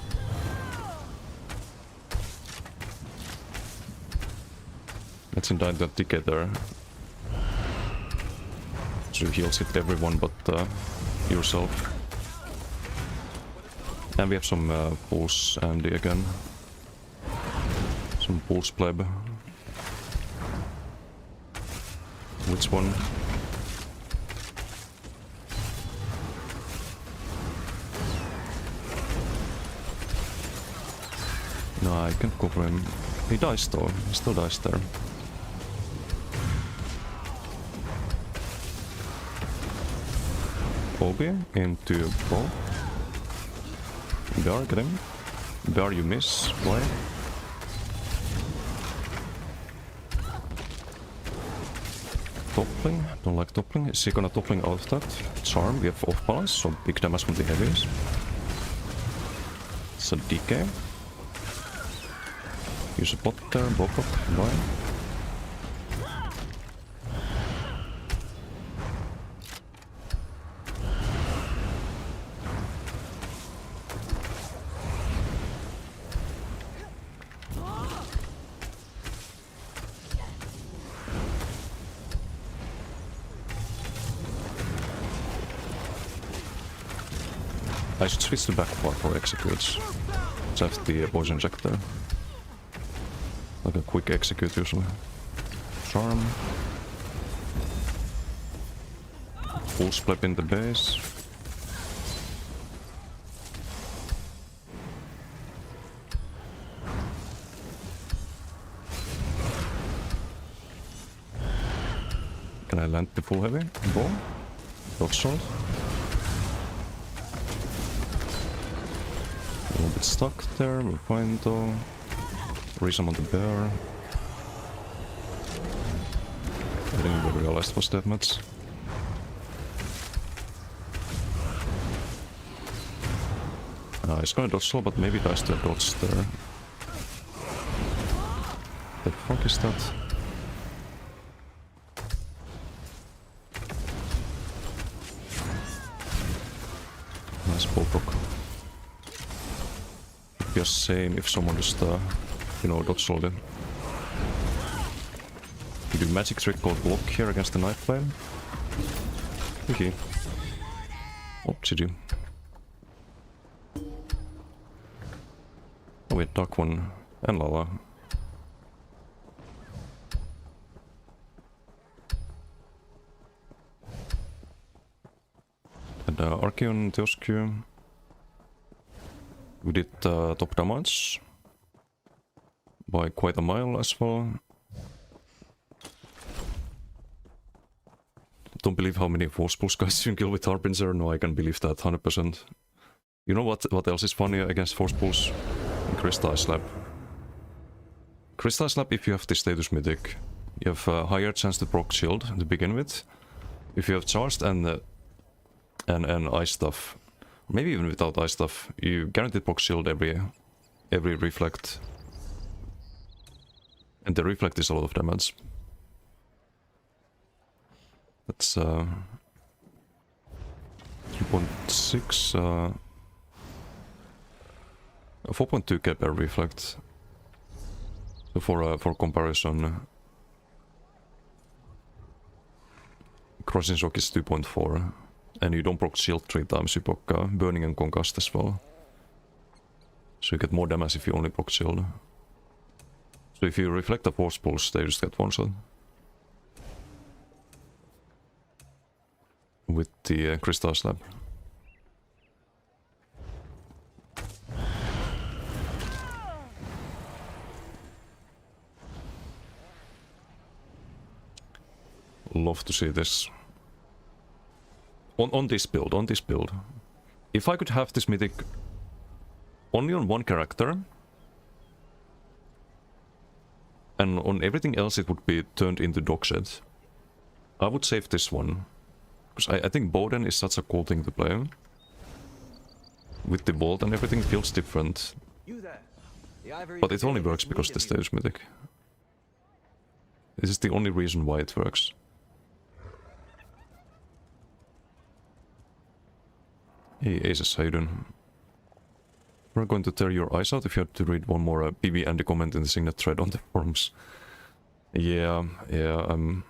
Speaker 1: Let's indict that ticket there. So you heals hit everyone but yourself. And we have some pulse Andy again. Some pulse pleb. Which one? No, I can't go for him. He dies though, he still dies there. Obi into ball. Bear, get him. Bear, you miss. Why? Toppling, don't like toppling. Is he gonna toppling out of that? Charm, we have off balance, so big damage from the heavies. It's a DK. Use a bot there, block up, bye. I should switch the back part for executes. So I have the poison injector. Like a quick execute usually. Charm. Full split in the base. Can I land the full heavy? Ball? Dodge sword? A little bit stuck there, we're fine though. Resummon the bear. I didn't even realize it was that much. He's gonna dodge slow, but maybe dies to a dodge there. The fuck is that? Spellproc. Would be a shame if someone just, you know, dodge rolled it. You do magic trick called block here against the Knife Flame. Okay. Oh, GG. Oh wait, Dark One and Lava. And Archeon Teosku. We did top damage by quite a mile as well. Don't believe how many Force Pulse guys you can kill with Harbinger. No, I can believe that 100%. You know what else is funny against Force Pulse? Crystal Slap. Crystal Slap, if you have the status mythic, you have a higher chance to proc shield to begin with. If you have charged and ice stuff, maybe even without ice stuff, you guaranteed proc shield every reflect. And the reflect is a lot of damage. That's 3.6 4.2k per reflect. So for comparison, Crossing Shock is 2.4, and you don't proc shield 3 times, you proc Burning and Concussed as well. So you get more damage if you only proc shield. So if you reflect a Force Pulse, they just get one shot. With the Crystal Slab. Love to see this. On this build. If I could have this mythic only on one character, and on everything else it would be turned into dogshit, I would save this one. Because I think Bowden is such a cool thing to play. With the bolt and everything feels different. But it only works because the stage mythic. This is the only reason why it works. Hey Aces, how you doing? We're going to tear your eyes out if you had to read one more PV Andy comment in the Signet thread on the forums. Yeah, I'm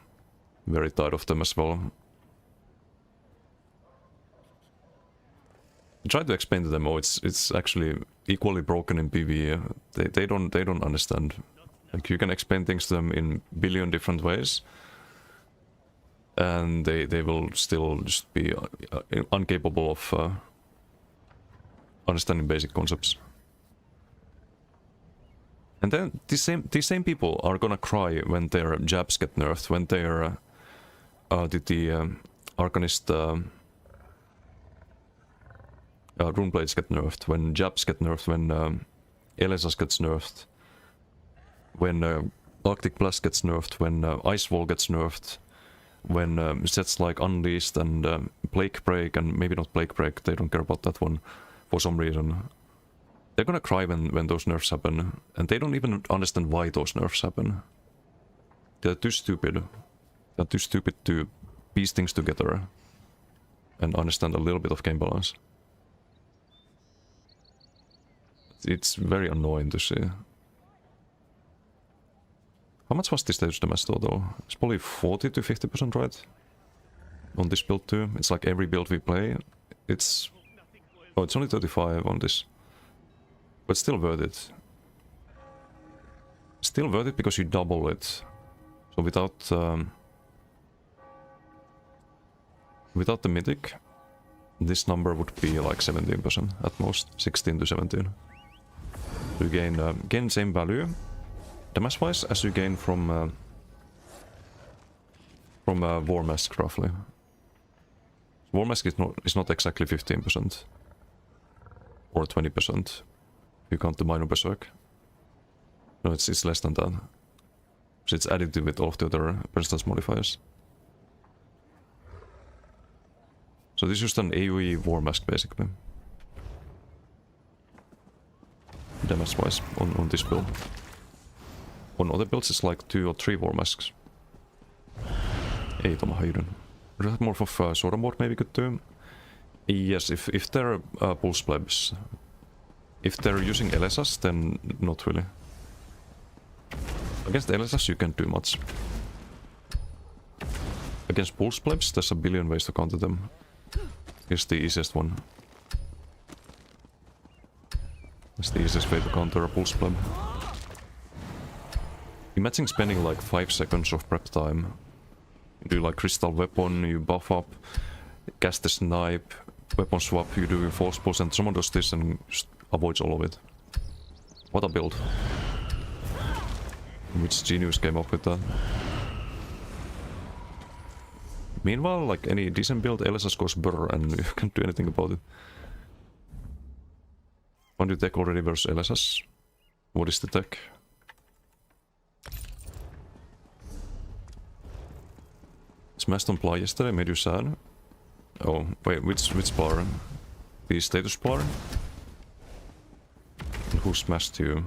Speaker 1: very tired of them as well. I tried to explain to them, oh, it's actually equally broken in PvE. They don't understand. Like, you can explain things to them in a billion different ways, and they will still just be incapable of understanding basic concepts. And then these same people are gonna cry when their jabs get nerfed, when their the Arcanist rune blades get nerfed, when jabs get nerfed, when Elesas gets nerfed, when Arctic Blast gets nerfed, when Ice Wall gets nerfed, when sets like Unleashed and Plague Break, and maybe not Plague Break, they don't care about that one for some reason. They're gonna cry when those nerfs happen, and they don't even understand why those nerfs happen. They're too stupid. They're too stupid to piece things together and understand a little bit of game balance. It's very annoying to see. How much was this stage damage total? It's probably 40 to 50%, right? On this build too. It's like every build we play. It's... oh, it's only 35 on this. But still worth it. Still worth it because you double it. So without the mythic, this number would be like 17% at most. 16 to 17. You gain same value damage-wise as you gain from War Mask, roughly. War Mask is not exactly 15% or 20%. You count the minor berserk. No, it's less than that. So it's additive with all of the other persistence modifiers. So this is just an AoE War Mask basically. Damage-wise on this build. On other builds it's like 2 or 3 War Masks. Hey Tom, how you doing? Red Morph of Sword and Ward maybe could do. Yes, if they're pulse plebs. If they're using LSS, then not really. Against LSS you can't do much. Against pulse plebs, there's a billion ways to counter them. Here's the easiest one. It's the easiest way to counter a pulse pleb. Imagine spending like 5 seconds of prep time. You do like crystal weapon, you buff up, cast the snipe, weapon swap, you do your force pulse, and someone does this and just avoids all of it. What a build. Which genius came up with that? Meanwhile, like any decent build, LSS goes brr and you can't do anything about it. Found you tech already versus LSS? What is the tech? Smashed on Ply yesterday, made you sad? Oh, wait, which bar? The status bar? And who smashed you?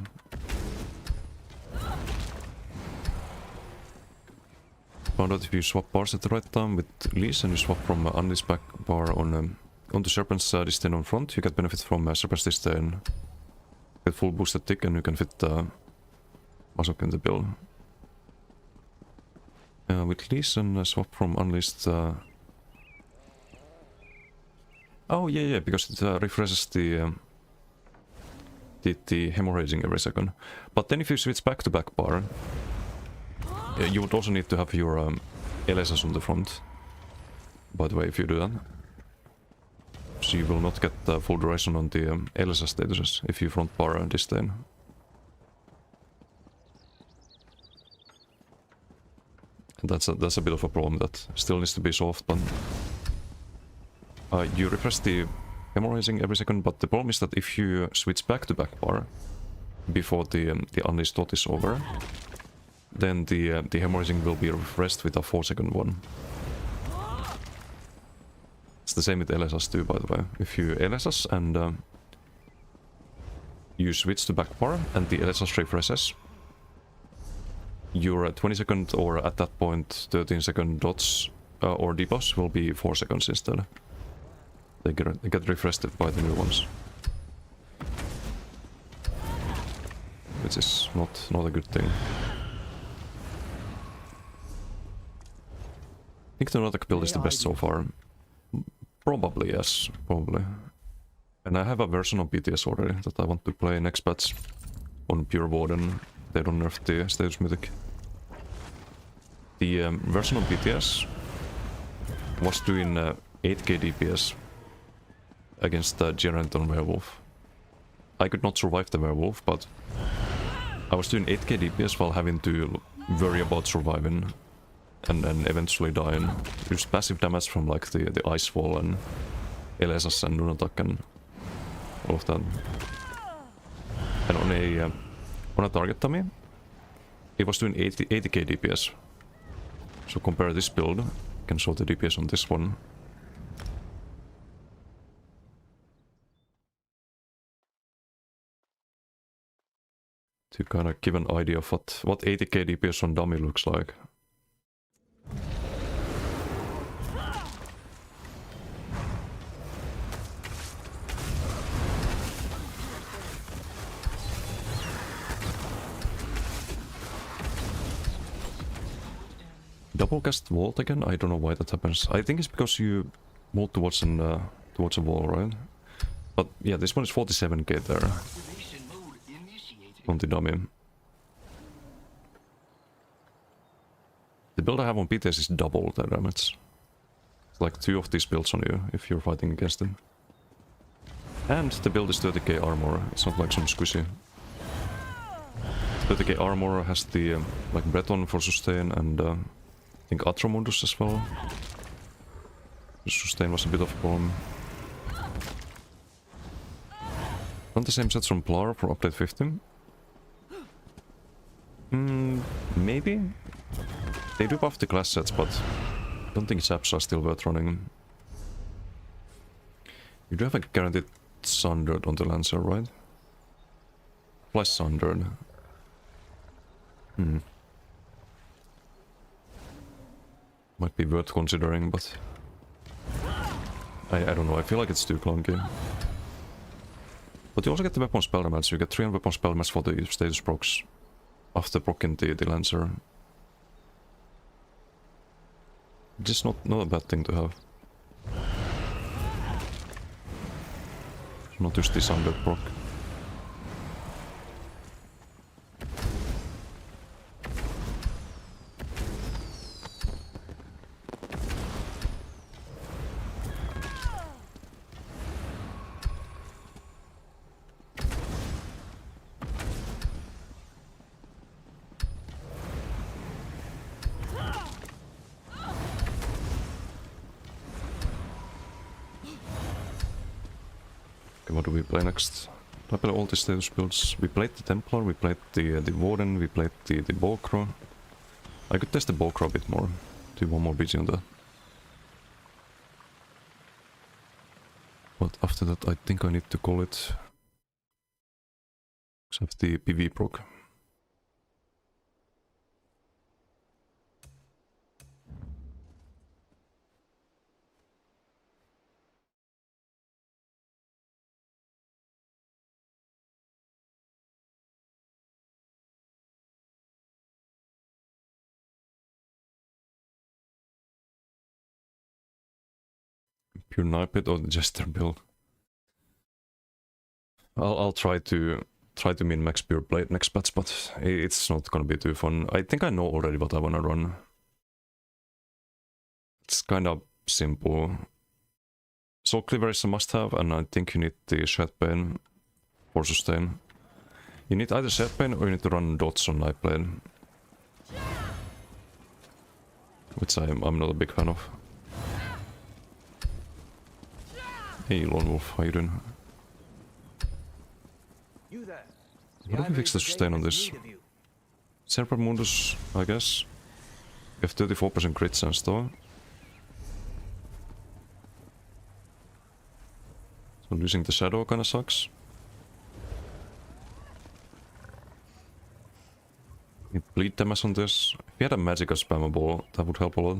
Speaker 1: Found out if you swap bars at the right time with Lease and you swap from Unleash back bar on onto Serpent's disdain on front, you get benefit from Serpent's disdain. Get full boosted tick and you can fit Masok in the build. With Lease and swap from Unleashed. Oh yeah, because it refreshes the hemorrhaging every second. But then if you switch back to back bar, you would also need to have your LSS on the front. By the way, if you do that. So you will not get full duration on the LSS statuses if you front bar disdain. And that's a bit of a problem that still needs to be solved, but you refresh the hemorrhaging every second, but the problem is that if you switch back to back bar before the unleashed dot is over, then the hemorrhaging will be refreshed with a 4-second one. It's the same with LSS too, by the way. If you LSS and you switch to back bar and the LSS refreshes, your 20-second or at that point 13-second dots or debuffs will be 4 seconds instead. They get refreshed by the new ones. Which is not a good thing. I think the Notak build is the best so far. Probably, yes. Probably. And I have a version of BTS already that I want to play next patch. On Pure Warden. They don't nerf the status mythic. The version of BTS was doing 8k DPS against the Geranton Werewolf. I could not survive the Werewolf, but I was doing 8k DPS while having to worry about surviving and eventually dying. Used passive damage from like the Ice Wall and LSS and Nunatak and all of that. And on a target dummy, it was doing 80k DPS. So compare this build, you can show the DPS on this one. To kind of give an idea of what 80k DPS on dummy looks like. Double cast vault again? I don't know why that happens. I think it's because you move towards a wall, right? But yeah, this one is 47k there. On the dummy. The build I have on BTS is double the damage. It's like 2 of these builds on you if you're fighting against them. And the build is 30k armor, it's not like some squishy. 30k armor has the like Breton for sustain and I think Atromundus as well. The sustain was a bit of a problem. Not the same sets from Plar for update 15. Maybe? They do buff the class sets, but I don't think Zaps are still worth running. You do have a guaranteed Sundered on the Lancer, right? Plus Sundered. Might be worth considering, but I don't know, I feel like it's too clunky. But you also get the weapon spell damage, you get 300 weapon spell damage for the status procs after proccing the Lancer. Just not a bad thing to have. Not just this under proc. What do we play next? I play all the status builds. We played the Templar, we played the Warden, we played the Bokro. I could test the Bokro a bit more. Do one more BG on that. But after that I think I need to call it. Except the PV proc. Pure Nipet or the Jester build. I'll try to min-max Pure Blade next patch, but it's not gonna be too fun. I think I know already what I wanna run. It's kind of simple. Soul Cleaver is a must-have, and I think you need the Shed Pain for sustain. You need either Shed Pain or you need to run dots on Nightblade. Which I'm not a big fan of. Hey Lone Wolf, how you doing?
Speaker 3: You there.
Speaker 1: What if we fix the sustain on this? Cerebral Mundus, I guess. We have 34% crit sense though. So losing the shadow kinda sucks. Need bleed damage on this. If we had a Magicka spammable, that would help a lot.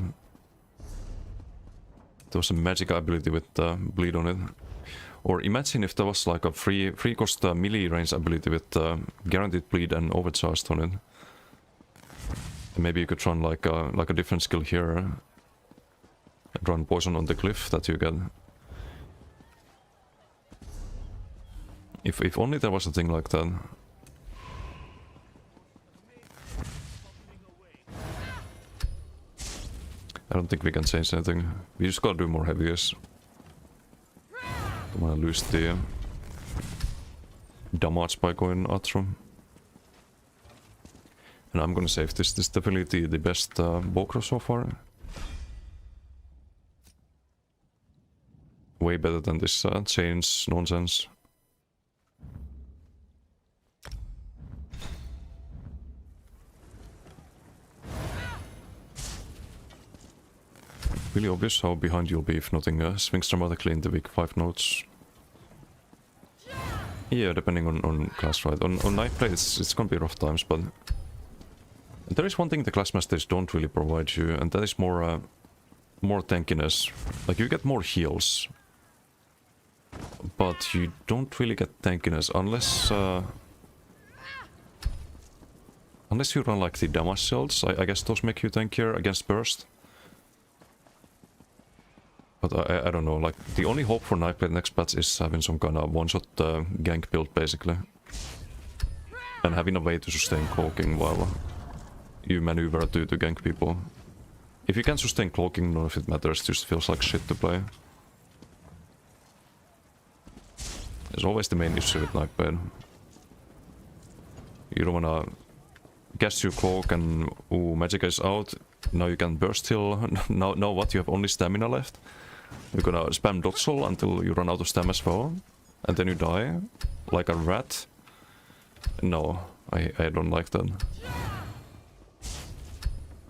Speaker 1: There was a Magicka ability with bleed on it. Or imagine if there was like a free cost melee range ability with guaranteed bleed and overcharged on it. And maybe you could run like a different skill here. And run poison on the cliff that you get. If only there was a thing like that. I don't think we can change anything. We just gotta do more heavies. Don't wanna lose the damage by going Atro. And I'm gonna save this. This is definitely the best Bokro so far. Way better than this chains nonsense. Really obvious how behind you'll be if nothing swings dramatically in the weak 5 nodes. Yeah, depending on class, right? On Nightblade it's gonna be rough times, but there is one thing the class masters don't really provide you, and that is more tankiness. Like you get more heals, but you don't really get tankiness unless you run like the damage cells. I guess those make you tankier against burst. But I don't know, like, the only hope for Nightblade next patch is having some kind of one-shot gank build, basically. And having a way to sustain cloaking while you maneuver to gank people. If you can sustain cloaking, none of it matters, it just feels like shit to play. There's always the main issue with Nightblade. You don't wanna cast your cloak and ooh, Magicka is out. Now you can burst heal. now what? You have only stamina left. You're gonna spam Dotsol until you run out of stamina as well. And then you die. Like a rat. No, I don't like that.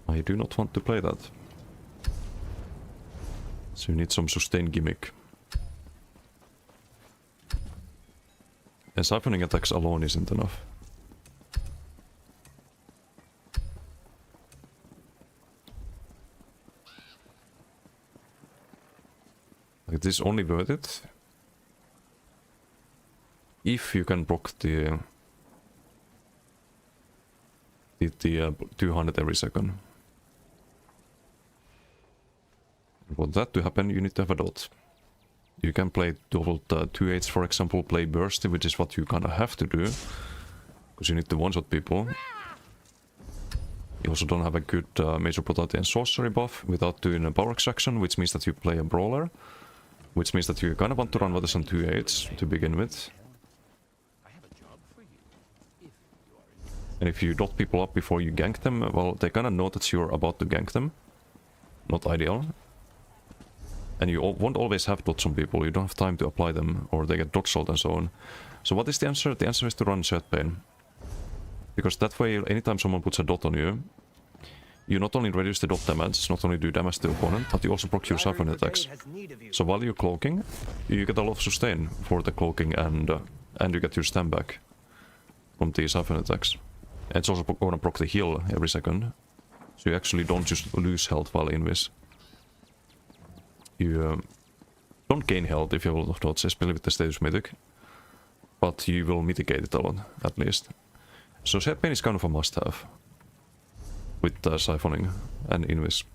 Speaker 1: I do not want to play that. So you need some sustain gimmick. And siphoning attacks alone isn't enough. Like, this is only worth it if you can proc the 200 every second. For that to happen, you need to have a dot. You can play double 2-8s, for example, play bursty, which is what you kind of have to do, because you need to one-shot people. You also don't have a good Major Brutality and Sorcery buff without doing a power extraction, which means that you play a brawler, which means that you kind of want to run what is on 2-8s to begin with. And if you dot people up before you gank them, well, they kind of know that you're about to gank them. Not ideal. And you won't always have dots on people, you don't have time to apply them, or they get dodge shot and so on. So what is the answer? The answer is to run Shed Pain. Because that way, anytime someone puts a dot on you, you not only reduce the dot damage, not only do damage to the opponent, but you also proc your siphon attacks. So while you're cloaking, you get a lot of sustain for the cloaking, and you get your stam back from the siphon attacks. And it's also gonna proc the heal every second. So you actually don't just lose health while invis. You don't gain health if you have a lot of dots, especially with the status mythic. But you will mitigate it a lot, at least. So Shed Pain is kind of a must-have. With siphoning and invis.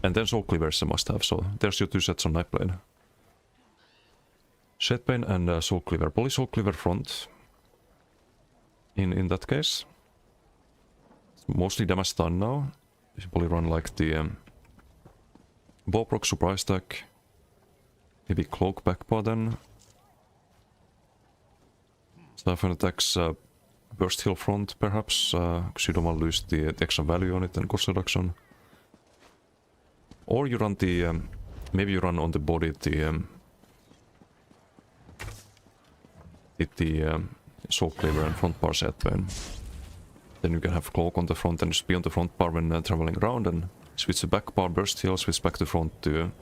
Speaker 1: And then Soul Cleaver is a must-have, so there's your two sets on Nightblade. Shed Pain and Soul Cleaver. Poly Soul Cleaver front. In that case. Mostly damage done now. You probably run like the Bowproc surprise stack. Maybe Cloak backpaw then. Siphon attacks burst heal front perhaps, because you don't want to lose the extra value on it and cost reduction. Or you run the, maybe you run on the body the Soul Cleaver and front bar Shed Pain. Then you can have Cloak on the front and just be on the front bar when traveling around, and switch the back bar burst heal, switch back to front to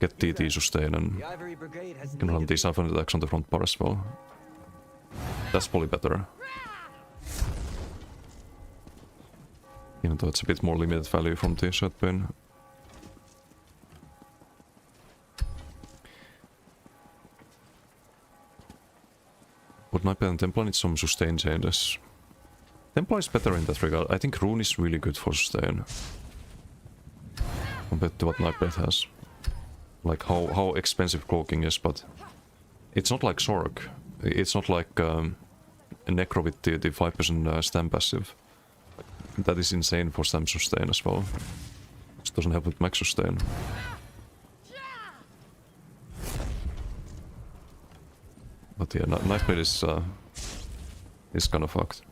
Speaker 1: get TT sustain, and you can run the siphon attacks on the front bar as well. That's probably better. Even though it's a bit more limited value from the Shed Pain. Would Nightblade and Templar need some sustain changes? Templar is better in that regard. I think Rune is really good for sustain. Compared to what Nightblade has. Like how expensive cloaking is, but it's not like Sorg. It's not like Necro with the 5% stam passive. That is insane for stam sustain as well. It doesn't help with max sustain. But yeah, Nightblade is kind of fucked.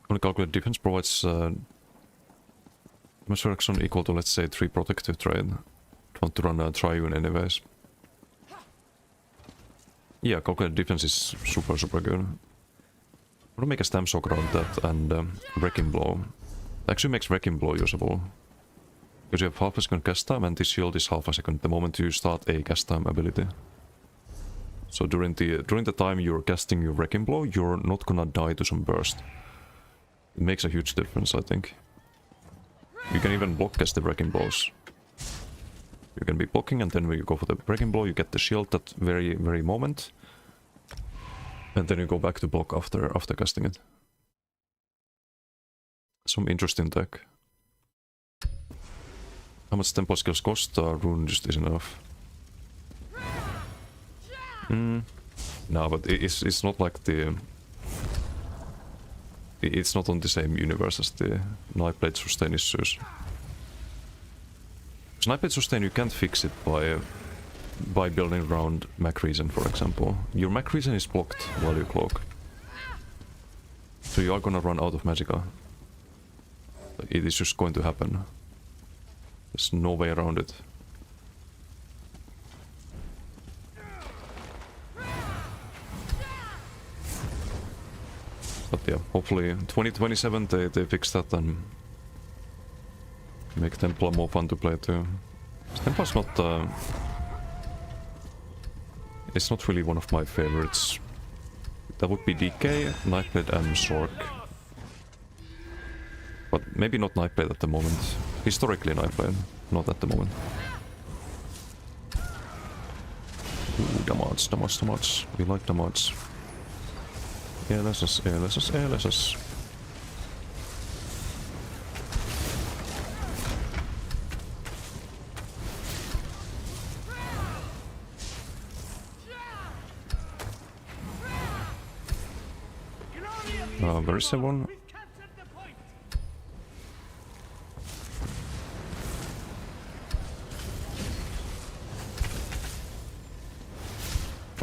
Speaker 1: Only calculated defense provides damage reduction equal to, let's say, 3 protective trade. Don't want to run a triune anyways. Yeah, calculated defense is super good. I'm gonna make a stam shock around that and Wrecking Blow. Actually makes Wrecking Blow usable. Because you have half a second cast time and this shield is half a second the moment you start a cast time ability. So during the time you're casting your Wrecking Blow, you're not gonna die to some burst. It makes a huge difference, I think. You can even block cast the Wrecking Blows. You can be blocking, and then when you go for the Wrecking Blow, you get the shield that very moment. And then you go back to block after casting it. Some interesting tech. How much tempo skills cost? Rune just isn't enough. No, but it's not like the... It's not on the same universe as the Nightblade sustain issues. Nightblade sustain, you can't fix it by building around Mac Reason, for example. Your Mac Reason is blocked while you cloak. So you are gonna run out of magicka. It is just going to happen. There's no way around it. But yeah, hopefully 2027 they fix that and make Templar more fun to play too. Templar's not it's not really one of my favorites. That would be DK, Nightblade and Sork. But maybe not knife blade at the moment. Historically knife blade, not at the moment. Ooh, damage, damage, damage. We like damage. LSS, LSS, LSS. Where is everyone?
Speaker 2: We've captured the point.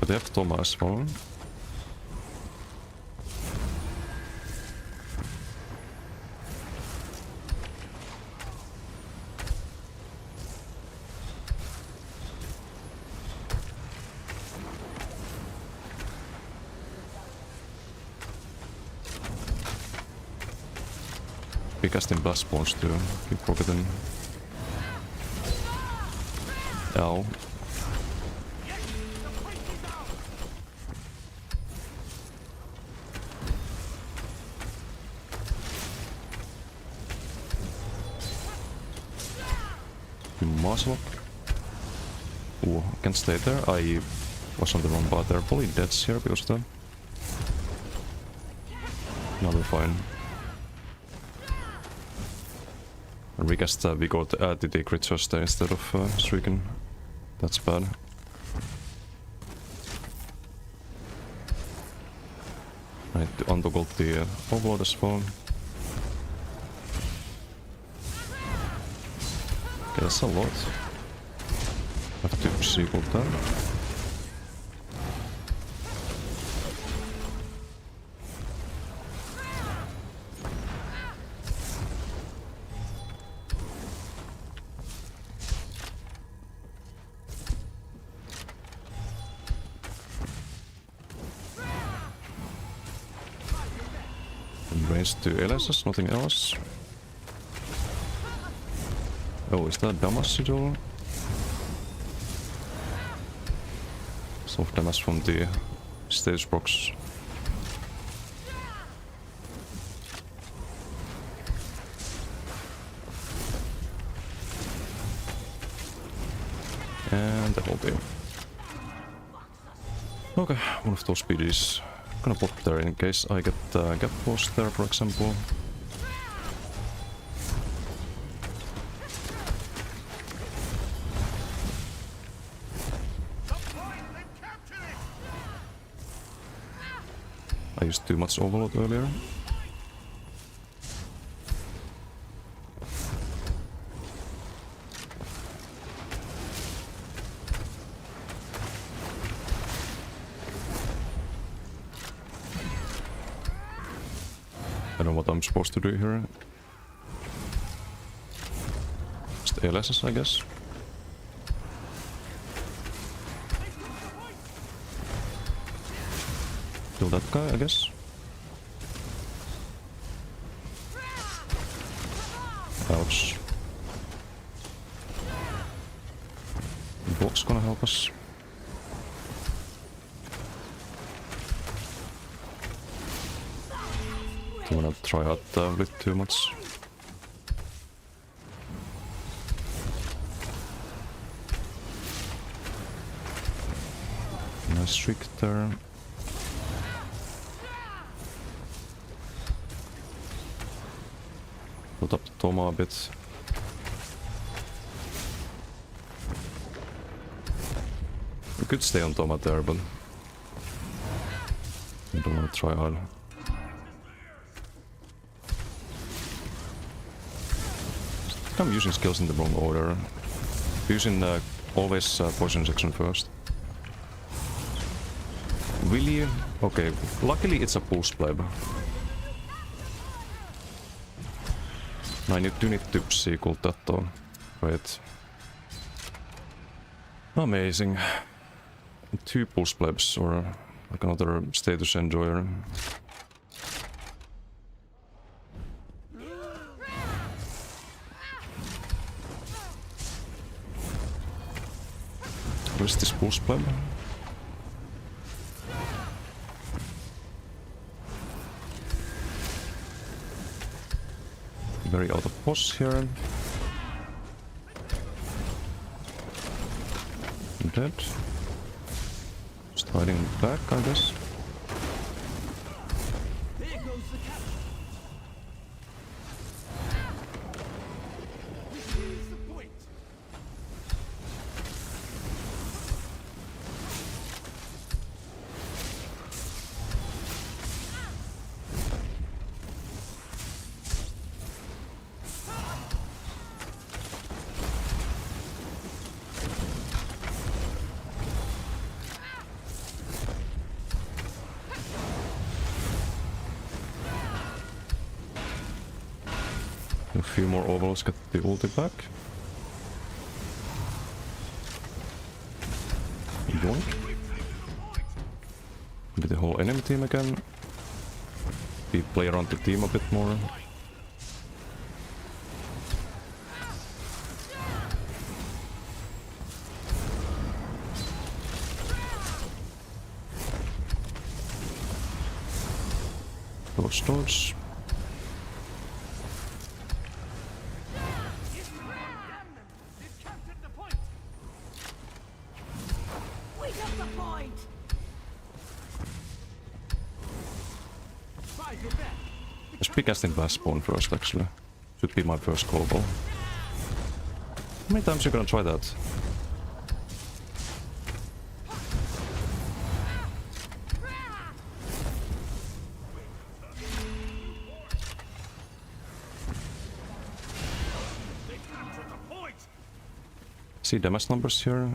Speaker 1: Oh, they have Toma as well. Be casting blast spawns too. Keep forgetting. Ow. Muscle. Ooh, can't stay there. I was on the wrong path there. Probably deads here because of them. Now we're fine. And we guessed we got the creatures there instead of streaking. That's bad. I need to untoggle the overload as well. Okay, that's a lot. I have to sequel that. Raise to LSS, nothing else. Oh, is that damage at all? Soft damage from the stage box. And that will do. Okay, one of those BDs. Gonna pop there in case I get gap post there, for example. I used too much overload earlier. I don't know what I'm supposed to do here. Just LSS, I guess. Kill that guy, I guess. Ouch. The box gonna help us. Don't wanna try out a bit too much. Nice trick there. Put up the Toma a bit. We could stay on Toma there, but I don't want to try hard. I'm using skills in the wrong order. Using always poison injection first. Really? Okay, luckily it's a pulse pleb. I do need to sequel that though. Wait. Amazing. 2 pulse plebs or like another status enjoyer. Where's this pulse pleb? Very out of pos here. Dead. Just hiding back, I guess.
Speaker 3: There goes the captain. We seize the point.
Speaker 1: A few more overlords get the ulti back. Yoink. With the whole enemy team again. We play around the team a bit more. Those doors.
Speaker 2: They've captured the point.
Speaker 3: We got the point.
Speaker 2: Five, you're back.
Speaker 1: Let's be casting Blast Spawn first, actually. Should be my first global. How many times are you gonna try that?
Speaker 2: They captured the point.
Speaker 1: See damage numbers here.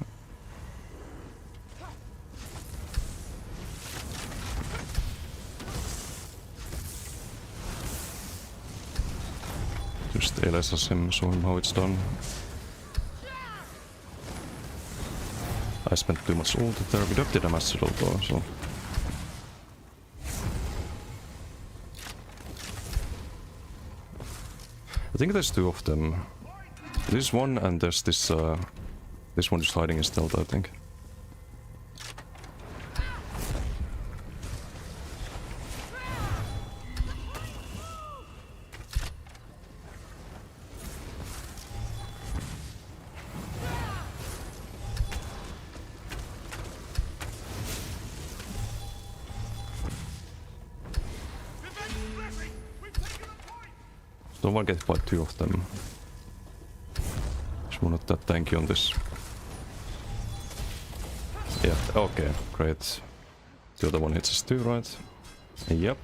Speaker 1: Just LSS him, show him how it's done. I spent too much ult there. We ducked the damage though, so. I think there's two of them. This one and there's this this one just hiding in stealth, I think.
Speaker 2: Revenge blessing. We've taken the point.
Speaker 1: Don't want to get by two of them. Just not that tanky on this. Yeah, okay, great. The other one hits us too, right? Yep.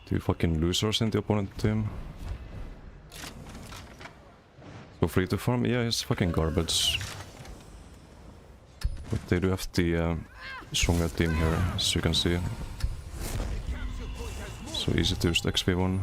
Speaker 1: Two fucking losers in the opponent team. So free to farm? Yeah, it's fucking garbage. But they do have the stronger team here, as you can see. So easy to use the XP1.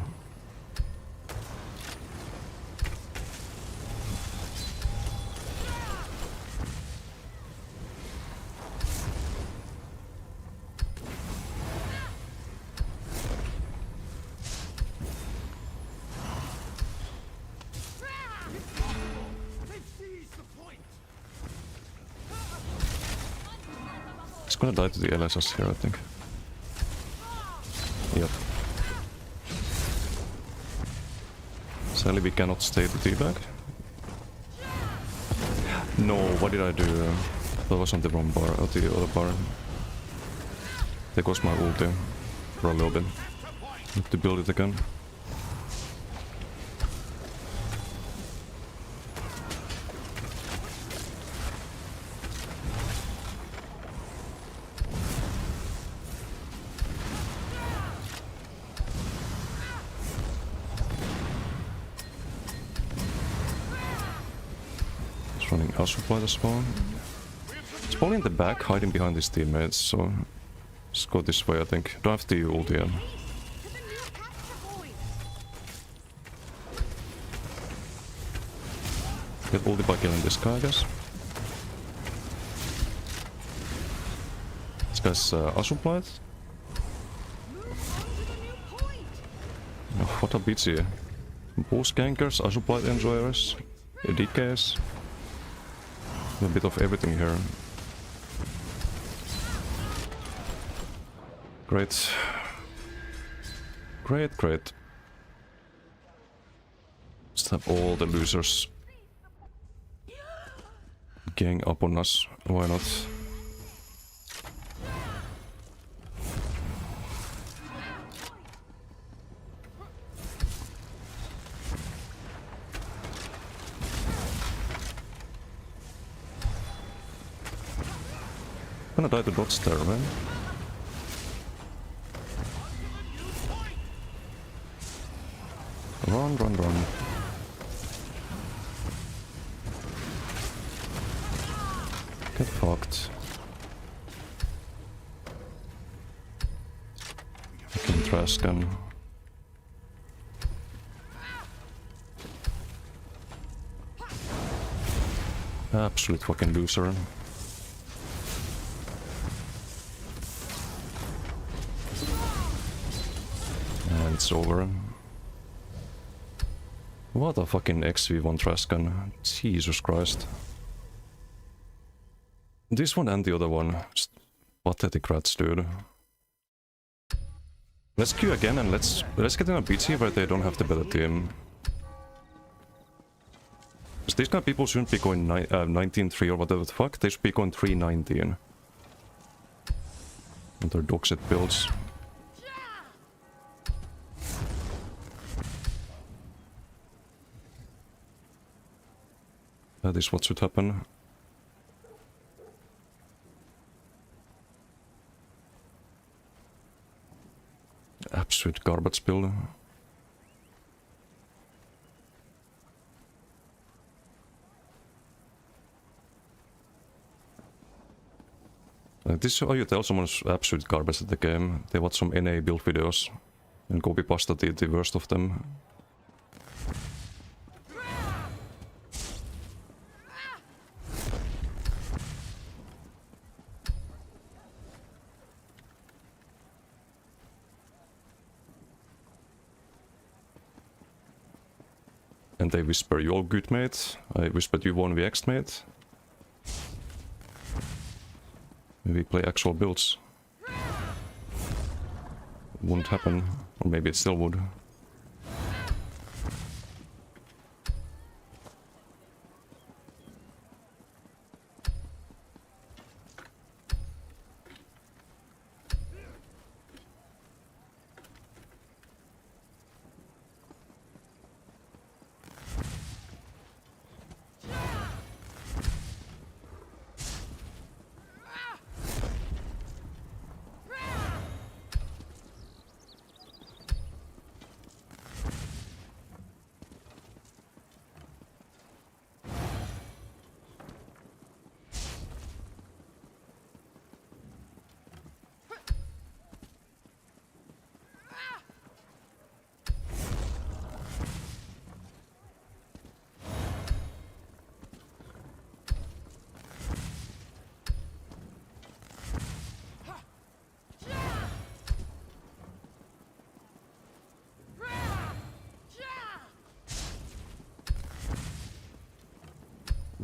Speaker 2: They've seized the point.
Speaker 1: It's gonna die to the LSS here, I think. Yep. Sadly, we cannot stay the teabag. No, what did I do? That was on the wrong bar, or the other bar. There goes my ulti for a little bit. Need to build it again. It's running house supply to spawn. Spawning in the back, hiding behind his teammates, so just go this way, I think. Don't have the ulti yet.
Speaker 4: To the new capture point.
Speaker 1: Get ulti by killing this guy, I guess. This guy's Asupplied.
Speaker 4: Move on to the new point.
Speaker 1: Oh, what a beats here. Boost gankers, Asupplied enjoyers, DKs. A bit of everything here. Great. Great, great. Just have all the losers gang up on us. Why not? Gonna die to dots there, man. Run, run, run. Get fucked. Fucking trash can. Absolute fucking loser. And it's over. What a fucking XV1 trash gun. Jesus Christ. This one and the other one. Just pathetic rats, dude. Let's queue again and let's get in a BT where they don't have the better team. Because these kind of people shouldn't be going 19-3 or whatever the fuck. They should be going 3-19. And their dogshit builds. That is what should happen. Absolute garbage build. This is how you tell someone's absolute garbage at the game. They watch some NA build videos and copy pasta the worst of them. And they whisper, "You all good, mate?" I whispered, "You 1vx, mate?" Maybe play actual builds. Wouldn't happen. Or maybe it still would.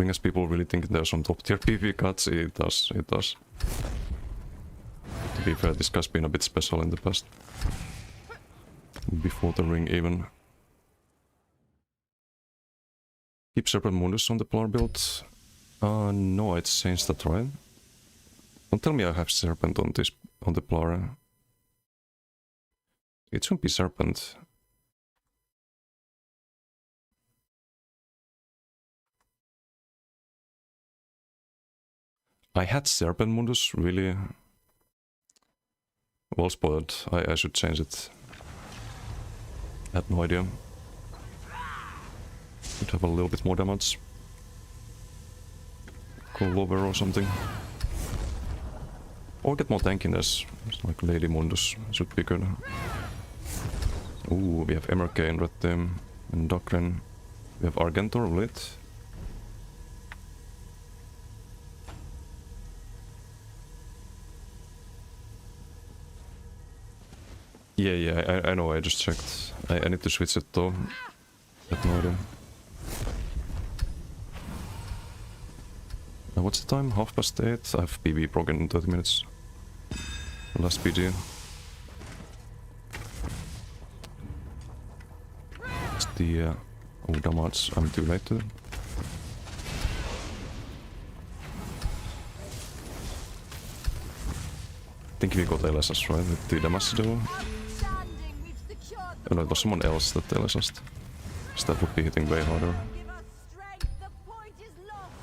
Speaker 1: As people really think there's some top tier PV cuts, it does, it does. To be fair, this guy's been a bit special in the past. Before the ring even. Keep Serpent Mundus on the Polar build. No, it's changed that, right? Don't tell me I have Serpent on this, on the Polar. It shouldn't be Serpent. I had Serpent Mundus, really well spoiled. I should change it. Had no idea. Would have a little bit more damage. Call over or something. Or get more tankiness. It's like Lady Mundus should be good. Ooh, we have MRK in red team. And Dokren. We have Argentor lit. Yeah, I know, I just checked. I need to switch it though. Had no idea. What's the time? 8:30? I have PV broken in 30 minutes. Last PG. It's the Oh, damage. I'm too late to. I think we got LSS right with the damage duel.
Speaker 4: Outstanding. We've secured
Speaker 1: Oh no, it was someone else that LSS'd. So that would be hitting way harder.
Speaker 4: Give us strength. The point is lost.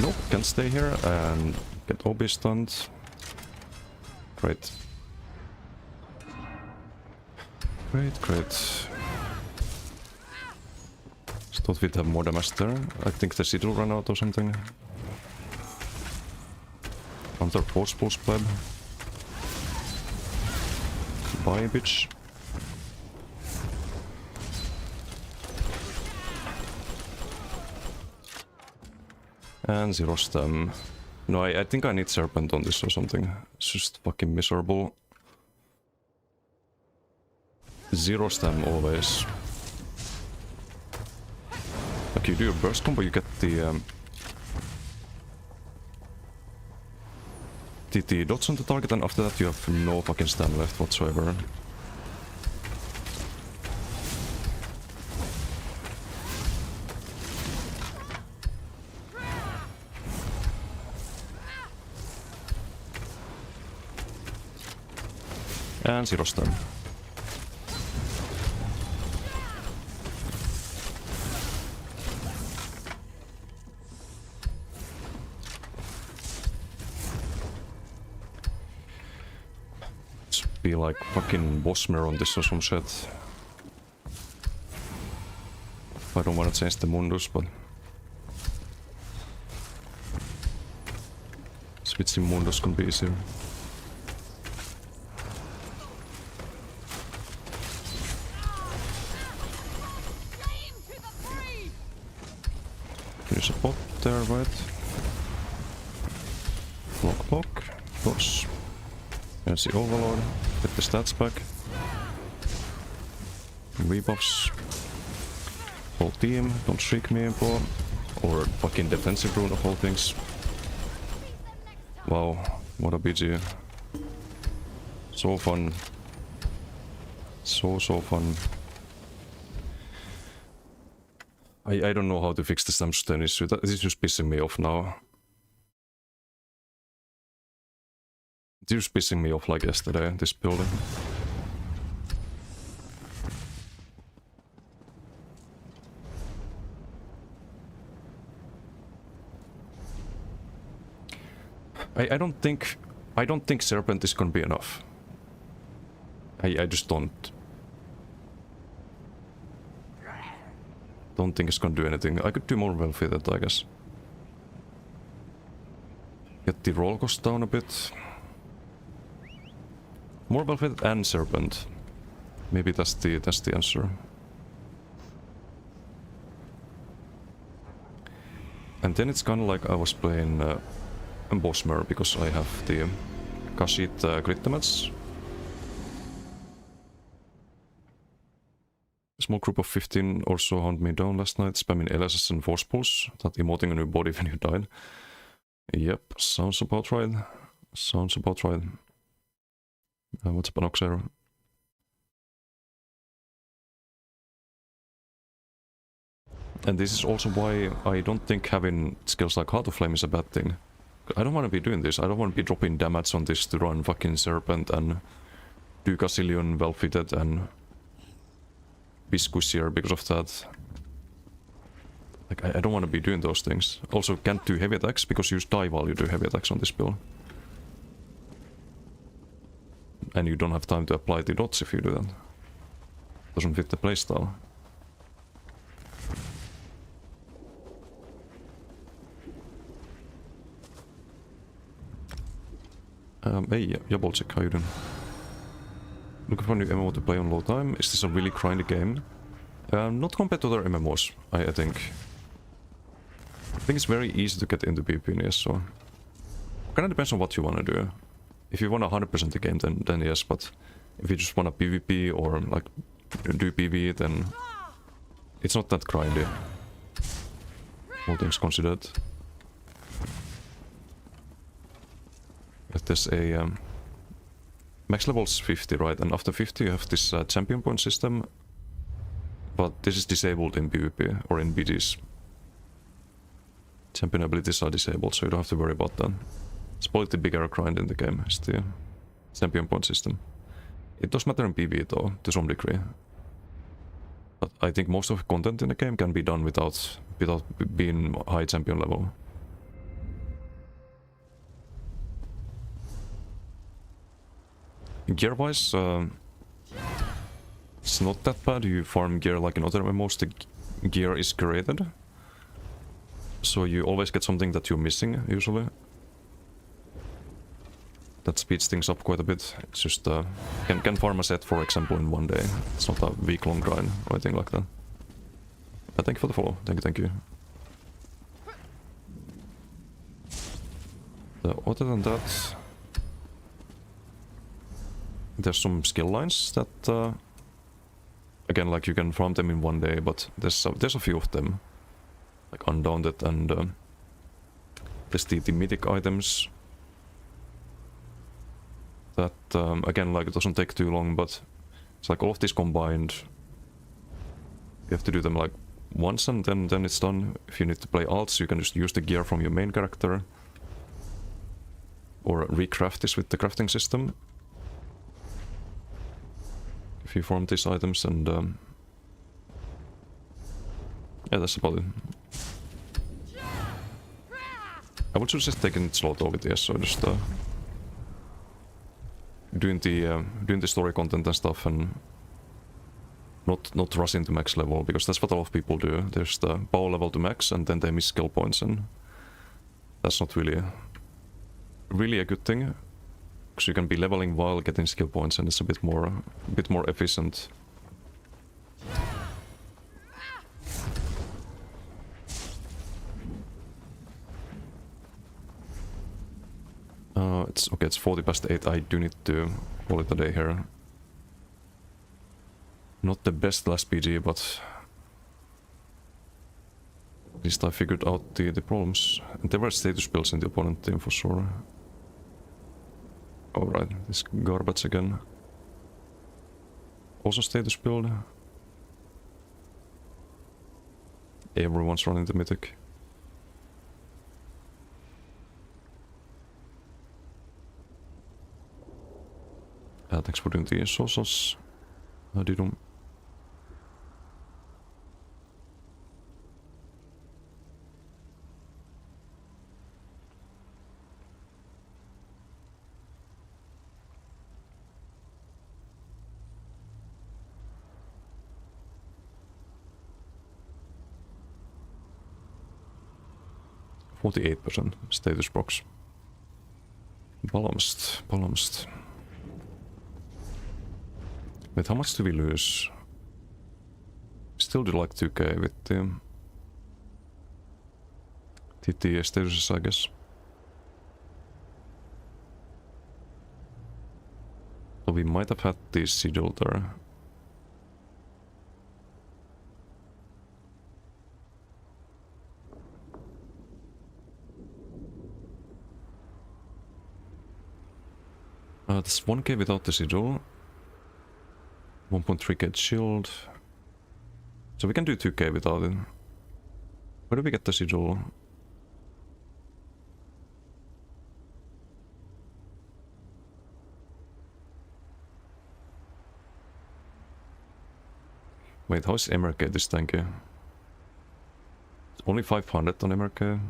Speaker 1: Nope, can stay here and get OB stunned. Great. Great, great. Just thought we'd have more damage there. I think the seed will run out or something. Counter force pulse pleb. Bye, bitch. And zero stem. No, I think I need serpent on this or something. It's just fucking miserable. Zero stem always. Like you do a burst combo, you get the dots on the target, and after that you have no fucking stem left whatsoever. And zero stem. Be like fucking boss mirror on this or some shit. I don't want to change the Mundus, but switching Mundus can be easier. There's a bot there, right? Block, boss. There's the Overlord. Get the stats back. Rebuffs. Whole team, don't shriek me bro. Or fucking defensive rune of all things. Wow, what a BG. So fun. So fun. I don't know how to fix the stem sustain issue. This is just pissing me off now. It's just pissing me off like yesterday, this building. I don't think Serpent is gonna be enough. I just don't think it's gonna do anything. I could do more well fitted, I guess. Get the roll cost down a bit. More well fitted and Serpent. Maybe that's the answer. And then it's kinda like I was playing Bossmer because I have the Kashit crit damage. A small group of 15 or so hunted me down last night, spamming LSS and force pulse, that emoting a new body when you died. Yep, sounds about right. Sounds about right. What's up, Anoxero? And this is also why I don't think having skills like Heart of Flame is a bad thing. I don't want to be doing this. I don't want to be dropping damage on this to run fucking Serpent and do Gazillion well-fitted and be squishier because of that. Like, I don't want to be doing those things. Also, can't do heavy attacks because you die while you do heavy attacks on this build. And you don't have time to apply the dots if you do that. Doesn't fit the playstyle. Hey, Jabolczyk, how you doing? Looking for a new MMO to play on low time. Is this a really grindy game? Not compared to other MMOs, I think. I think it's very easy to get into PvP, yes, so kind of depends on what you want to do. If you want to 100% the game, then yes, but if you just want to PvP or like do PV, then it's not that grindy. All things considered. But there's a max level's 50, right? And after 50 you have this champion point system, but this is disabled in PvP or in BDs. Champion abilities are disabled, so you don't have to worry about that. It's probably the bigger grind in the game, is the champion point system. It does matter in PvE though, to some degree. But I think most of the content in the game can be done without being high champion level. Gear-wise, it's not that bad. You farm gear like in other MMOs, the gear is curated. So you always get something that you're missing, usually. That speeds things up quite a bit. It's just, can farm a set, for example, in one day. It's not a week-long grind or anything like that. But thank you for the follow. Thank you. Other than that, there's some skill lines that, again, like you can farm them in one day, but there's a few of them, like Undaunted and there's the mythic items that, again, like it doesn't take too long, but it's like all of these combined. You have to do them like once and then it's done. If you need to play alts, you can just use the gear from your main character or recraft this with the crafting system. If you farm these items and yeah, that's about it. I would suggest taking it slow though with this, so just doing the story content and stuff and not rush into max level, because that's what a lot of people do. There's the power level to max and then they miss skill points, and that's not really a good thing. Because you can be leveling while getting skill points, and it's a bit more efficient. It's okay. It's 40 past 8. I do need to call it a day here. Not the best last PG, but at least I figured out the problems. And there were status builds in the opponent team for sure. Alright, this garbage again. Also status build. Everyone's running the mythic. Thanks for doing the sauces. How do you do? %48% status box. Balanced. Wait, how much do we lose? Still do like 2k with the TT statuses, I guess. So we might have had the sigil there. That's 1k without the sigil. 1.3k shield. So we can do 2k without it. Where do we get the sigil? Wait, how is MRK this tanky? It's only 500 on MRK.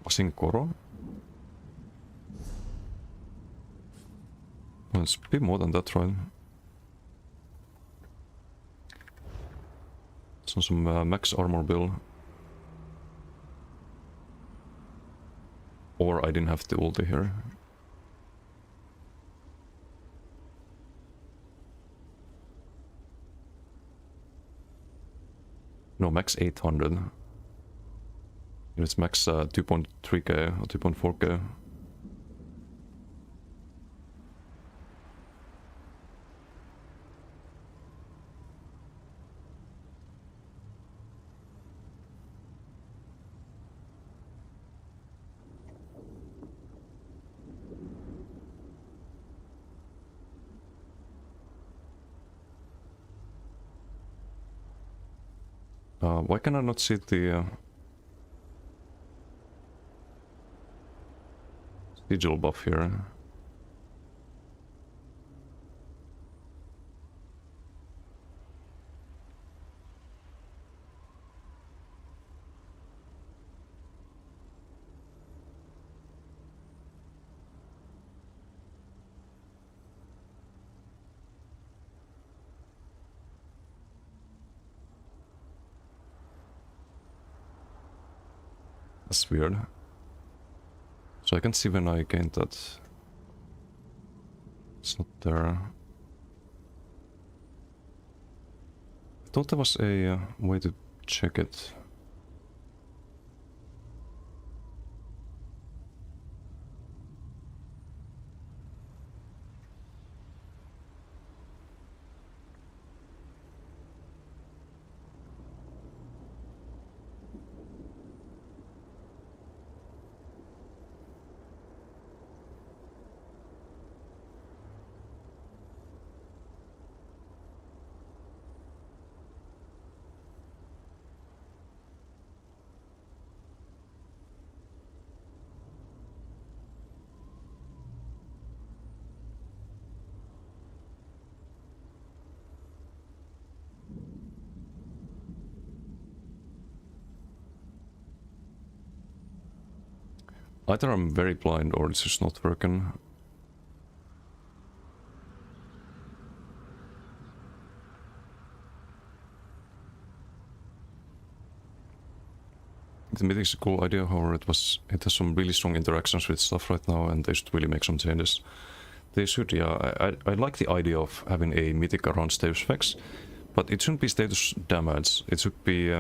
Speaker 1: Was in Koro? Well, it's a bit more than that, right? It's on some max armor build. Or I didn't have the ulti here. No, max 800. It's max 2.3k or 2.4k. Why can I not see the sigil buff here? That's weird. So I can see when I gained that. It's not there. I thought there was a way to check it. Either I'm very blind or it's just not working. The meeting is a cool idea, however it has some really strong interactions with stuff right now and they should really make some changes. They should, yeah. I like the idea of having a mythic around status effects, but it shouldn't be status damage. It should be,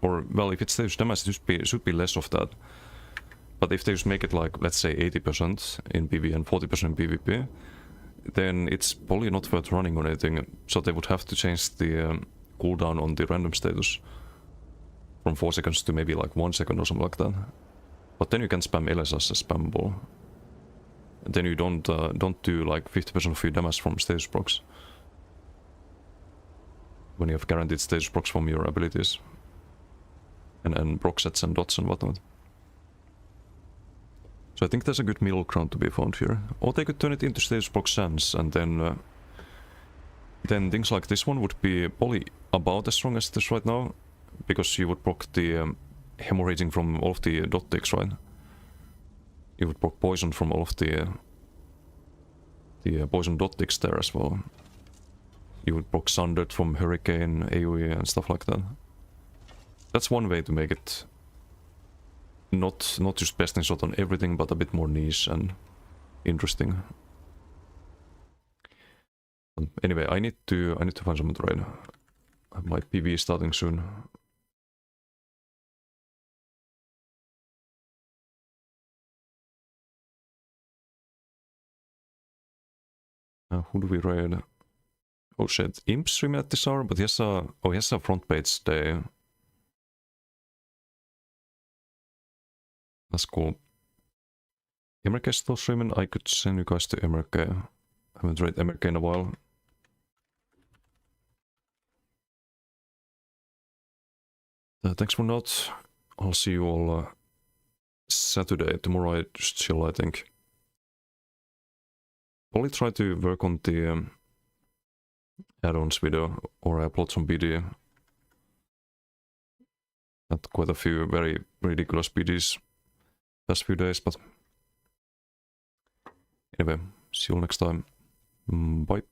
Speaker 1: or well, if it's status damage, it should be less of that. But if they just make it like, let's say 80% in PvE and 40% in PvP, then it's probably not worth running on anything. So they would have to change the cooldown on the random status from 4 seconds to maybe like 1 second or something like that. But then you can spam LS as a spammable. And then you don't do like 50% of your damage from status procs. When you have guaranteed status procs from your abilities. And proc sets and dots and whatnot. So I think there's a good middle ground to be found here. Or they could turn it into status proc sans and then things like this one would be probably about as strong as this right now. Because you would proc the hemorrhaging from all of the dot ticks, right? You would proc poison from all of the poison dot ticks there as well. You would proc sundered from hurricane, AoE and stuff like that. That's one way to make it not just pesting shot on everything, but a bit more niche and interesting. But anyway, I need to find someone to raid. My PvE is starting soon. Who do we raid? Oh shit, Imp streaming at this hour, but he has a front page day. That's cool. MRK is still streaming. I could send you guys to MRK. I haven't read MRK in a while. Thanks for not. I'll see you all Saturday. Tomorrow I just chill, I think. Probably try to work on the add-ons video, or I upload some BD. Had quite a few very ridiculous BDs past few days, but anyway, see you all next time. Bye.